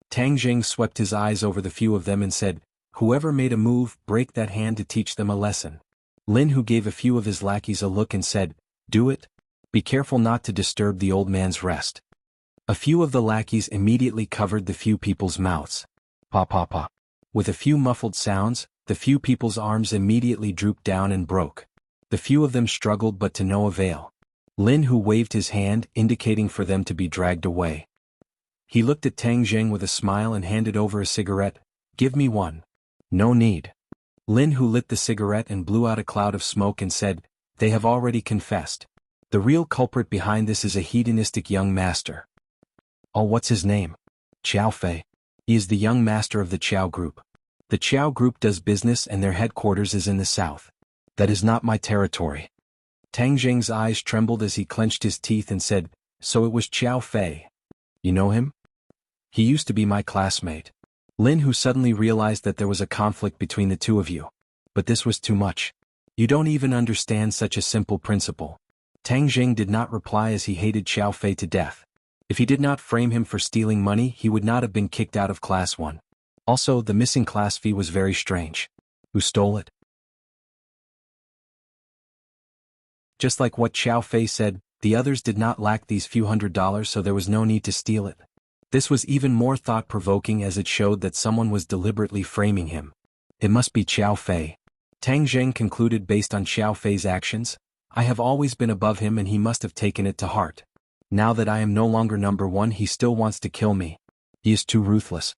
Tang Jing swept his eyes over the few of them and said, "Whoever made a move, break that hand to teach them a lesson." Lin Hu gave a few of his lackeys a look and said, "Do it. Be careful not to disturb the old man's rest." A few of the lackeys immediately covered the few people's mouths. Pa pa pa. With a few muffled sounds, the few people's arms immediately drooped down and broke. The few of them struggled but to no avail. Lin Hu waved his hand, indicating for them to be dragged away. He looked at Tang Jing with a smile and handed over a cigarette. "Give me one." "No need." Lin Hu lit the cigarette and blew out a cloud of smoke and said, "They have already confessed. The real culprit behind this is a hedonistic young master." "Oh, what's his name?" "Qiao Fei. He is the young master of the Qiao Group. The Qiao Group does business and their headquarters is in the south. That is not my territory." Tang Jing's eyes trembled as he clenched his teeth and said, "So it was Qiao Fei. You know him?" "He used to be my classmate." Lin Hu suddenly realized that there was a conflict between the two of you. But this was too much. "You don't even understand such a simple principle." Tang Jing did not reply as he hated Qiao Fei to death. If he did not frame him for stealing money, he would not have been kicked out of Class 1. Also, the missing class fee was very strange. Who stole it? Just like what Qiao Fei said, the others did not lack these few $100, so there was no need to steal it. This was even more thought-provoking as it showed that someone was deliberately framing him. It must be Qiao Fei. Tang Jing concluded based on Qiao Fei's actions, "I have always been above him and he must have taken it to heart. Now that I am no longer number one, he still wants to kill me. He is too ruthless."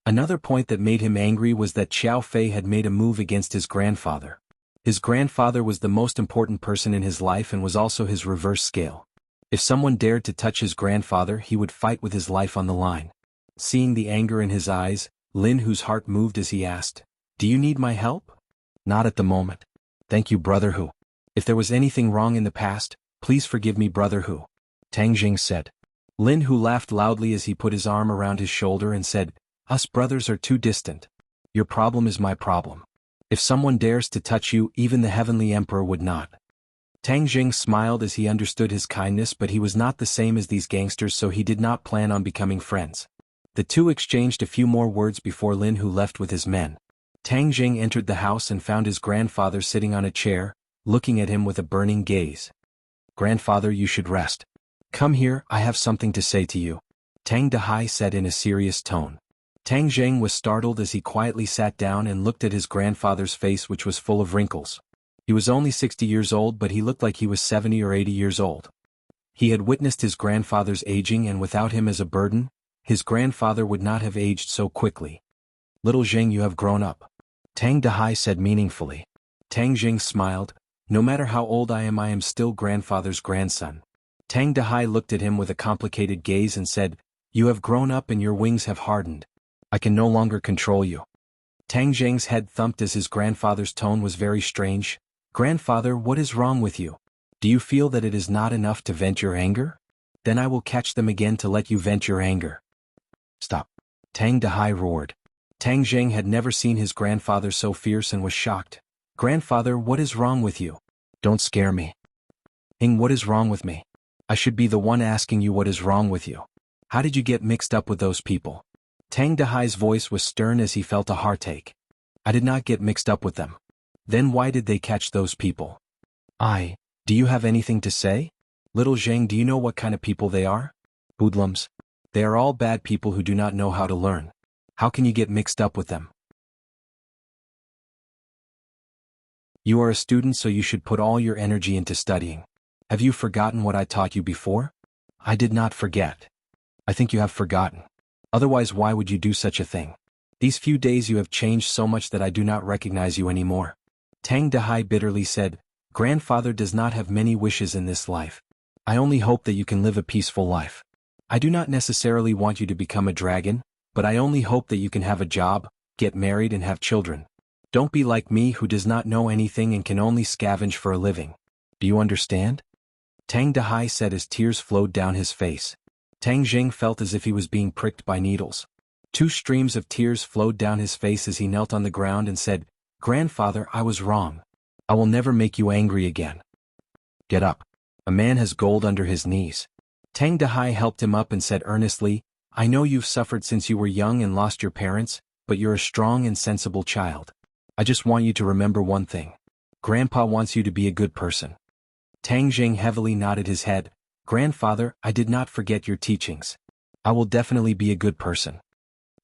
Another point that made him angry was that Qiao Fei had made a move against his grandfather. His grandfather was the most important person in his life and was also his reverse scale. If someone dared to touch his grandfather, he would fight with his life on the line. Seeing the anger in his eyes, Lin Hu's heart moved as he asked, "Do you need my help?" "Not at the moment. Thank you, Brother Hu. If there was anything wrong in the past, please forgive me, Brother Hu," Tang Jing said. Lin Hu laughed loudly as he put his arm around his shoulder and said, "Us brothers are too distant. Your problem is my problem. If someone dares to touch you, even the Heavenly Emperor would not." Tang Jing smiled as he understood his kindness, but he was not the same as these gangsters, so he did not plan on becoming friends. The two exchanged a few more words before Lin Hu left with his men. Tang Jing entered the house and found his grandfather sitting on a chair, looking at him with a burning gaze. "Grandfather, you should rest. Come here, I have something to say to you," Tang Dehai said in a serious tone. Tang Jing was startled as he quietly sat down and looked at his grandfather's face, which was full of wrinkles. He was only 60 years old, but he looked like he was 70 or 80 years old. He had witnessed his grandfather's aging, and without him as a burden, his grandfather would not have aged so quickly. "Little Jing, you have grown up," Tang Dehai said meaningfully. Tang Jing smiled. "No matter how old I am still grandfather's grandson." Tang Dehai looked at him with a complicated gaze and said, "You have grown up and your wings have hardened. I can no longer control you. Tang Zheng's head thumped as his grandfather's tone was very strange. Grandfather, what is wrong with you? Do you feel that it is not enough to vent your anger? Then I will catch them again to let you vent your anger. Stop. Tang Dahai roared. Tang Zheng had never seen his grandfather so fierce and was shocked. Grandfather, what is wrong with you? Don't scare me. What is wrong with me? I should be the one asking you what is wrong with you. How did you get mixed up with those people? Tang Dahai's voice was stern as he felt a heartache. I did not get mixed up with them. Then why did they catch those people? Do you have anything to say? Little Zheng, do you know what kind of people they are? Hoodlums. They are all bad people who do not know how to learn. How can you get mixed up with them? You are a student, so you should put all your energy into studying. Have you forgotten what I taught you before? I did not forget. I think you have forgotten. Otherwise, why would you do such a thing? These few days you have changed so much that I do not recognize you anymore. Tang Dahai bitterly said, Grandfather does not have many wishes in this life. I only hope that you can live a peaceful life. I do not necessarily want you to become a dragon, but I only hope that you can have a job, get married and have children. Don't be like me who does not know anything and can only scavenge for a living. Do you understand? Tang Dahai said as tears flowed down his face. Tang Zheng felt as if he was being pricked by needles. 2 streams of tears flowed down his face as he knelt on the ground and said, Grandfather, I was wrong. I will never make you angry again. Get up. A man has gold under his knees. Tang Dahai helped him up and said earnestly, I know you've suffered since you were young and lost your parents, but you're a strong and sensible child. I just want you to remember one thing. Grandpa wants you to be a good person. Tang Zheng heavily nodded his head. Grandfather, I did not forget your teachings. I will definitely be a good person.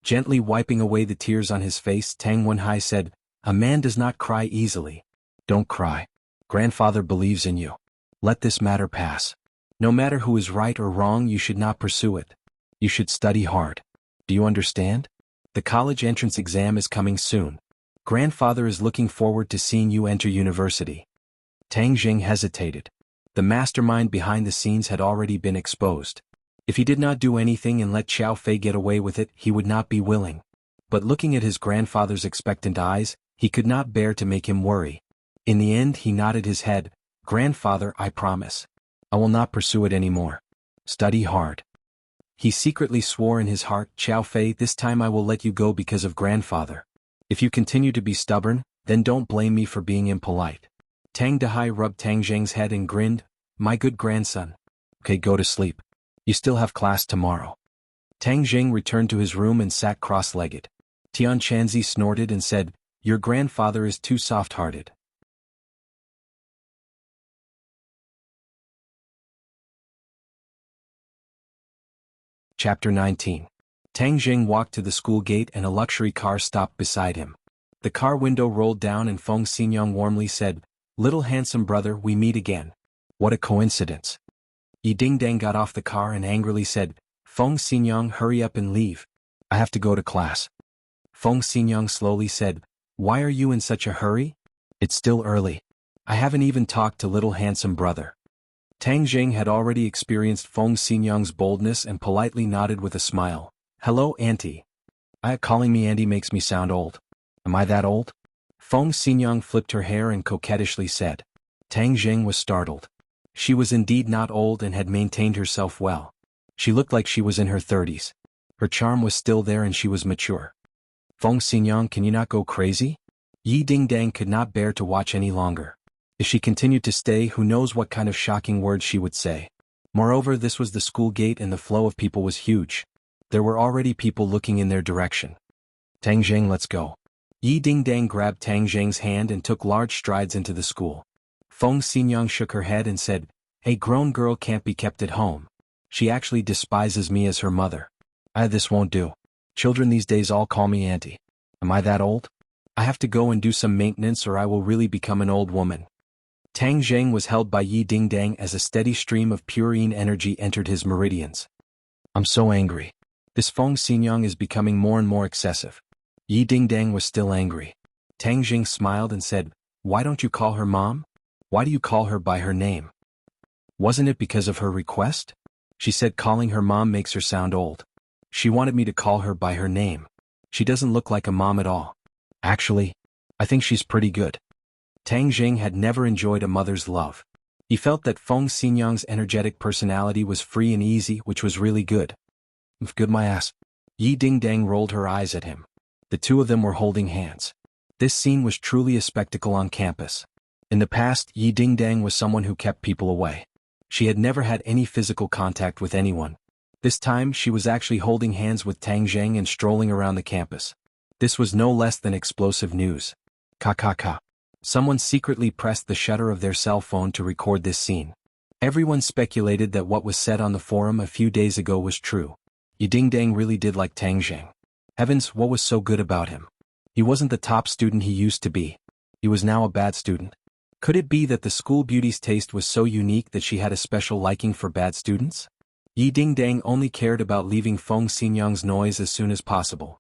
Gently wiping away the tears on his face, Tang Wenhai said, A man does not cry easily. Don't cry. Grandfather believes in you. Let this matter pass. No matter who is right or wrong, you should not pursue it. You should study hard. Do you understand? The college entrance exam is coming soon. Grandfather is looking forward to seeing you enter university. Tang Zheng hesitated. The mastermind behind the scenes had already been exposed. If he did not do anything and let Xiao Fei get away with it, he would not be willing. But looking at his grandfather's expectant eyes, he could not bear to make him worry. In the end, he nodded his head. Grandfather, I promise. I will not pursue it anymore. Study hard. He secretly swore in his heart, Xiao Fei, this time I will let you go because of grandfather. If you continue to be stubborn, then don't blame me for being impolite. Tang Dahai rubbed Tang Zheng's head and grinned, My good grandson. Okay, go to sleep. You still have class tomorrow. Tang Zheng returned to his room and sat cross-legged. Tian Chanzi snorted and said, Your grandfather is too soft-hearted. Chapter 19. Tang Zheng walked to the school gate and a luxury car stopped beside him. The car window rolled down and Feng Xinyang warmly said, Little handsome brother, we meet again. What a coincidence. Yi Dingdang got off the car and angrily said, Feng Xinyang, hurry up and leave. I have to go to class. Feng Xinyang slowly said, Why are you in such a hurry? It's still early. I haven't even talked to little handsome brother. Tang Zheng had already experienced Feng Xinyang's boldness and politely nodded with a smile. Hello, auntie. Calling me auntie makes me sound old. Am I that old? Feng Xinyang flipped her hair and coquettishly said. Tang Zheng was startled. She was indeed not old and had maintained herself well. She looked like she was in her 30s. Her charm was still there and she was mature. Feng Xinyang, can you not go crazy? Yi Dingdang could not bear to watch any longer. If she continued to stay, who knows what kind of shocking words she would say. Moreover, this was the school gate and the flow of people was huge. There were already people looking in their direction. Tang Zheng, let's go. Yi Dingdang grabbed Tang Zheng's hand and took large strides into the school. Feng Xinyang shook her head and said, A grown girl can't be kept at home. She actually despises me as her mother. This won't do. Children these days all call me auntie. Am I that old? I have to go and do some maintenance or I will really become an old woman. Tang Zheng was held by Yi Dingdang as a steady stream of purine energy entered his meridians. I'm so angry. This Feng Xinyang is becoming more and more excessive. Yi Dingdang was still angry. Tang Zheng smiled and said, Why don't you call her mom? Why do you call her by her name? Wasn't it because of her request? She said calling her mom makes her sound old. She wanted me to call her by her name. She doesn't look like a mom at all. Actually, I think she's pretty good. Tang Jing had never enjoyed a mother's love. He felt that Feng Xinyang's energetic personality was free and easy, which was really good. Good my ass. Yi Dingdang rolled her eyes at him. The two of them were holding hands. This scene was truly a spectacle on campus. In the past, Yi Dingdang was someone who kept people away. She had never had any physical contact with anyone. This time, she was actually holding hands with Tang Zheng and strolling around the campus. This was no less than explosive news. Ka. Someone secretly pressed the shutter of their cell phone to record this scene. Everyone speculated that what was said on the forum a few days ago was true. Yi Dingdang really did like Tang Zheng. Heavens, what was so good about him? He wasn't the top student he used to be. He was now a bad student. Could it be that the school beauty's taste was so unique that she had a special liking for bad students? Yi Dingdang only cared about leaving Feng Xinyang's noise as soon as possible.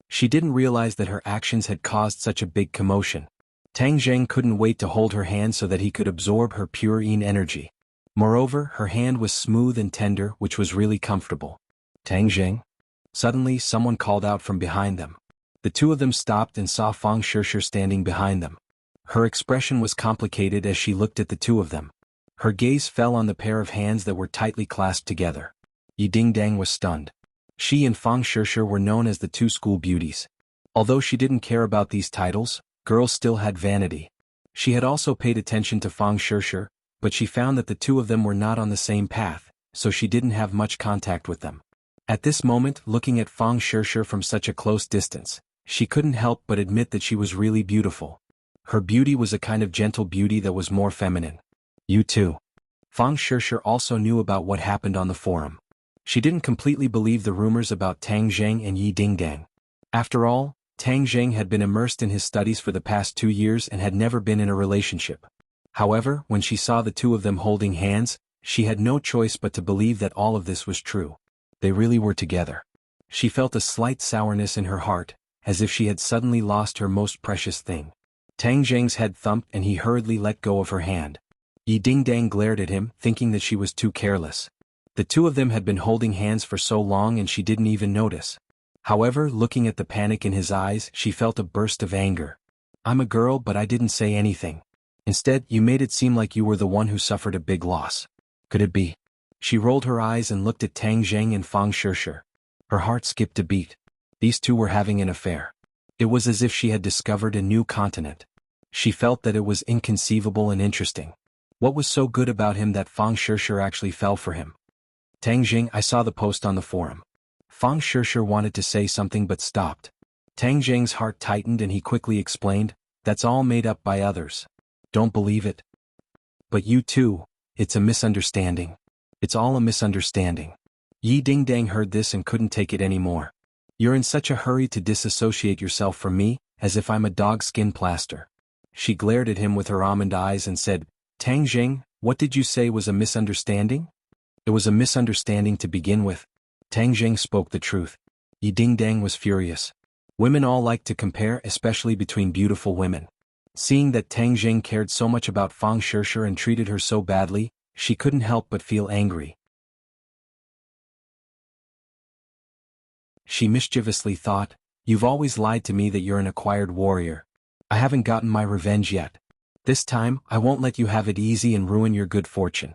She didn't realize that her actions had caused such a big commotion. Tang Zheng couldn't wait to hold her hand so that he could absorb her pure yin energy. Moreover, her hand was smooth and tender, which was really comfortable. Tang Zheng? Suddenly, someone called out from behind them. The two of them stopped and saw Fang Shishir standing behind them. Her expression was complicated as she looked at the two of them. Her gaze fell on the pair of hands that were tightly clasped together. Yi Dingdang was stunned. She and Fang Shishir were known as the two school beauties. Although she didn't care about these titles, girls still had vanity. She had also paid attention to Fang Shishir, but she found that the two of them were not on the same path, so she didn't have much contact with them. At this moment, looking at Fang Shishir from such a close distance, she couldn't help but admit that she was really beautiful. Her beauty was a kind of gentle beauty that was more feminine. You too. Fang Shishir also knew about what happened on the forum. She didn't completely believe the rumors about Tang Zheng and Yi Dingdang. After all, Tang Zheng had been immersed in his studies for the past 2 years and had never been in a relationship. However, when she saw the two of them holding hands, she had no choice but to believe that all of this was true. They really were together. She felt a slight sourness in her heart, as if she had suddenly lost her most precious thing. Tang Zheng's head thumped and he hurriedly let go of her hand. Yi Dingdang glared at him, thinking that she was too careless. The two of them had been holding hands for so long and she didn't even notice. However, looking at the panic in his eyes, she felt a burst of anger. I'm a girl, but I didn't say anything. Instead, you made it seem like you were the one who suffered a big loss. Could it be? She rolled her eyes and looked at Tang Zheng and Fang Shishir. Her heart skipped a beat. These two were having an affair. It was as if she had discovered a new continent. She felt that it was inconceivable and interesting. What was so good about him that Fang Shishir actually fell for him? Tang Zheng, I saw the post on the forum. Fang Shishir wanted to say something but stopped. Tang Zheng's heart tightened and he quickly explained, that's all made up by others. Don't believe it. But you too, it's a misunderstanding. It's all a misunderstanding. Yi Dingdang heard this and couldn't take it anymore. You're in such a hurry to disassociate yourself from me, as if I'm a dog skin plaster. She glared at him with her almond eyes and said, Tang Zheng, what did you say was a misunderstanding? It was a misunderstanding to begin with. Tang Zheng spoke the truth. Yi Dingdang was furious. Women all like to compare, especially between beautiful women. Seeing that Tang Zheng cared so much about Fang Shishir and treated her so badly, she couldn't help but feel angry. She mischievously thought, you've always lied to me that you're an acquired warrior. I haven't gotten my revenge yet. This time, I won't let you have it easy and ruin your good fortune.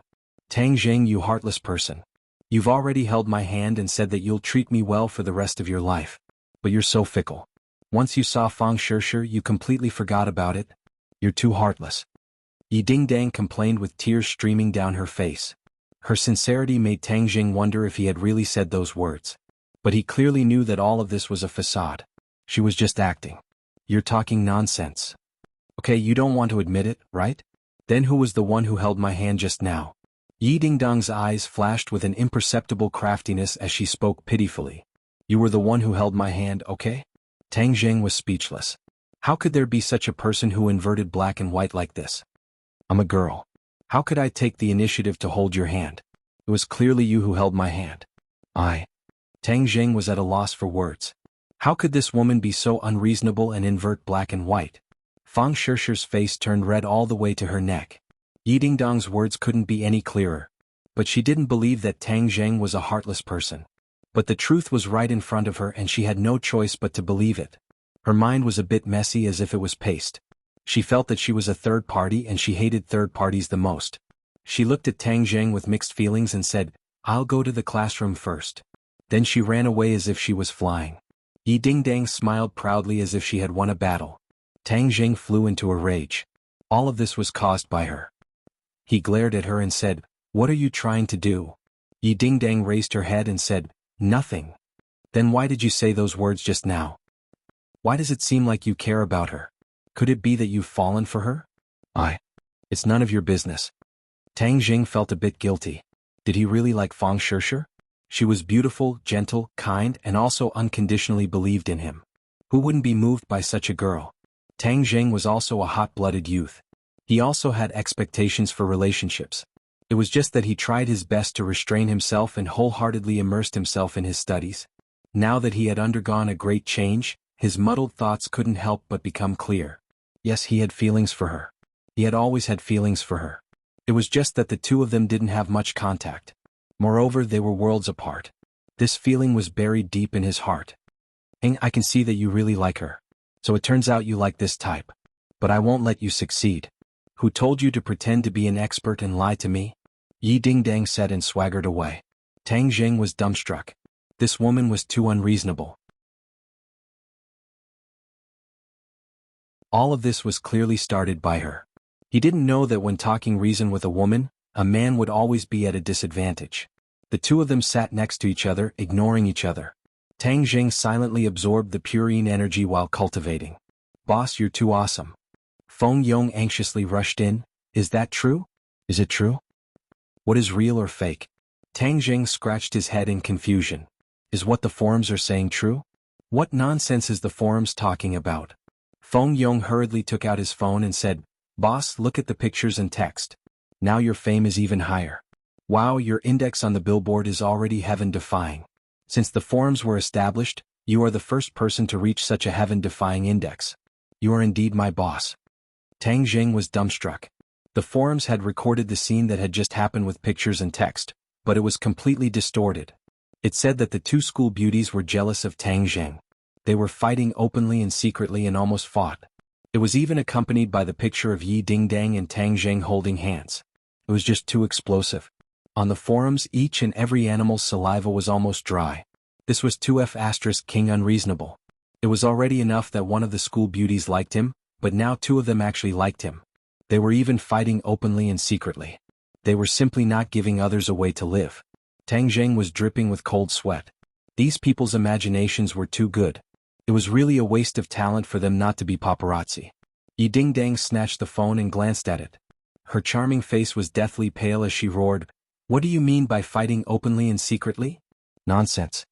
Tang Zheng, you heartless person. You've already held my hand and said that you'll treat me well for the rest of your life. But you're so fickle. Once you saw Fang Shishir, you completely forgot about it. You're too heartless. Yi Dingdang complained with tears streaming down her face. Her sincerity made Tang Zheng wonder if he had really said those words. But he clearly knew that all of this was a facade. She was just acting. You're talking nonsense. Okay, you don't want to admit it, right? Then who was the one who held my hand just now? Yi Dingdang's eyes flashed with an imperceptible craftiness as she spoke pitifully. You were the one who held my hand, okay? Tang Zheng was speechless. How could there be such a person who inverted black and white like this? I'm a girl. How could I take the initiative to hold your hand? It was clearly you who held my hand. Tang Zheng was at a loss for words. How could this woman be so unreasonable and invert black and white? Fang Shishir's face turned red all the way to her neck. Yi Dingdang's words couldn't be any clearer. But she didn't believe that Tang Zheng was a heartless person. But the truth was right in front of her and she had no choice but to believe it. Her mind was a bit messy as if it was paste. She felt that she was a third party and she hated third parties the most. She looked at Tang Zheng with mixed feelings and said, "I'll go to the classroom first." Then she ran away as if she was flying. Yi Dingdang smiled proudly as if she had won a battle. Tang Zheng flew into a rage. All of this was caused by her. He glared at her and said, "What are you trying to do?" Yi Dingdang raised her head and said, "Nothing." "Then why did you say those words just now? Why does it seem like you care about her? Could it be that you've fallen for her?" It's none of your business." Tang Jing felt a bit guilty. Did he really like Fang Shishir? She was beautiful, gentle, kind, and also unconditionally believed in him. Who wouldn't be moved by such a girl? Tang Jing was also a hot-blooded youth. He also had expectations for relationships. It was just that he tried his best to restrain himself and wholeheartedly immersed himself in his studies. Now that he had undergone a great change, his muddled thoughts couldn't help but become clear. Yes, he had feelings for her. He had always had feelings for her. It was just that the two of them didn't have much contact. Moreover, they were worlds apart. This feeling was buried deep in his heart. I can see that you really like her. So it turns out you like this type. But I won't let you succeed. Who told you to pretend to be an expert and lie to me? Yi Dingdang said and swaggered away. Tang Jing was dumbstruck. This woman was too unreasonable. All of this was clearly started by her. He didn't know that when talking reason with a woman, a man would always be at a disadvantage. The two of them sat next to each other, ignoring each other. Tang Jing silently absorbed the purine energy while cultivating. "Boss, you're too awesome." Feng Yong anxiously rushed in. "Is that true? Is it true? What is real or fake?" Tang Jing scratched his head in confusion. Is what the forums are saying true? What nonsense is the forums talking about? Feng Yong hurriedly took out his phone and said, "Boss, look at the pictures and text. Now your fame is even higher. Wow, your index on the billboard is already heaven-defying. Since the forums were established, you are the first person to reach such a heaven-defying index. You are indeed my boss." Tang Jing was dumbstruck. The forums had recorded the scene that had just happened with pictures and text, but it was completely distorted. It said that the two school beauties were jealous of Tang Jing. They were fighting openly and secretly and almost fought. It was even accompanied by the picture of Yi Dingdang and Tang Jing holding hands. It was just too explosive. On the forums, each and every animal's saliva was almost dry. This was 2F** king unreasonable. It was already enough that one of the school beauties liked him, but now two of them actually liked him. They were even fighting openly and secretly. They were simply not giving others a way to live. Tang Jing was dripping with cold sweat. These people's imaginations were too good. It was really a waste of talent for them not to be paparazzi. Yi Dingdang snatched the phone and glanced at it. Her charming face was deathly pale as she roared, "What do you mean by fighting openly and secretly? Nonsense.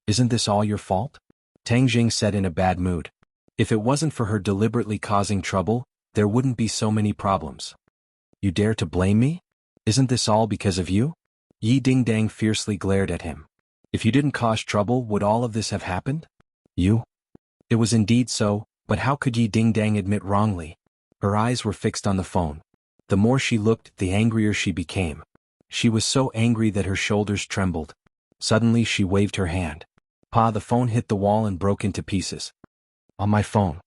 Isn't this all your fault?" Tang Jing said in a bad mood. If it wasn't for her deliberately causing trouble, there wouldn't be so many problems. "You dare to blame me? Isn't this all because of you?" Yi Dingdang fiercely glared at him. "If you didn't cause trouble, would all of this have happened? You?" It was indeed so, but how could Yi Dingdang admit wrongly? Her eyes were fixed on the phone. The more she looked, the angrier she became. She was so angry that her shoulders trembled. Suddenly she waved her hand. Pa! The phone hit the wall and broke into pieces. "On my phone!"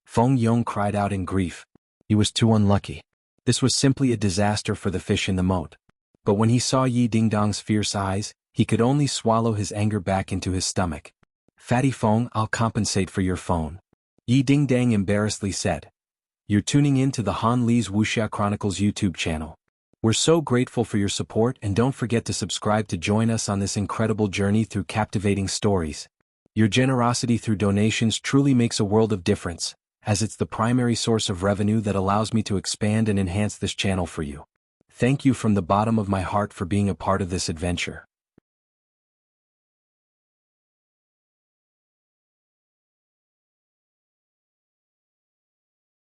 Feng Yong cried out in grief. He was too unlucky. This was simply a disaster for the fish in the moat. But when he saw Yi Dingdang's fierce eyes, he could only swallow his anger back into his stomach. "Fatty Feng, I'll compensate for your phone," Yi Dingdang embarrassedly said. "You're tuning in to the Han Li's Wuxia Chronicles YouTube channel. We're so grateful for your support and don't forget to subscribe to join us on this incredible journey through captivating stories. Your generosity through donations truly makes a world of difference, as it's the primary source of revenue that allows me to expand and enhance this channel for you. Thank you from the bottom of my heart for being a part of this adventure."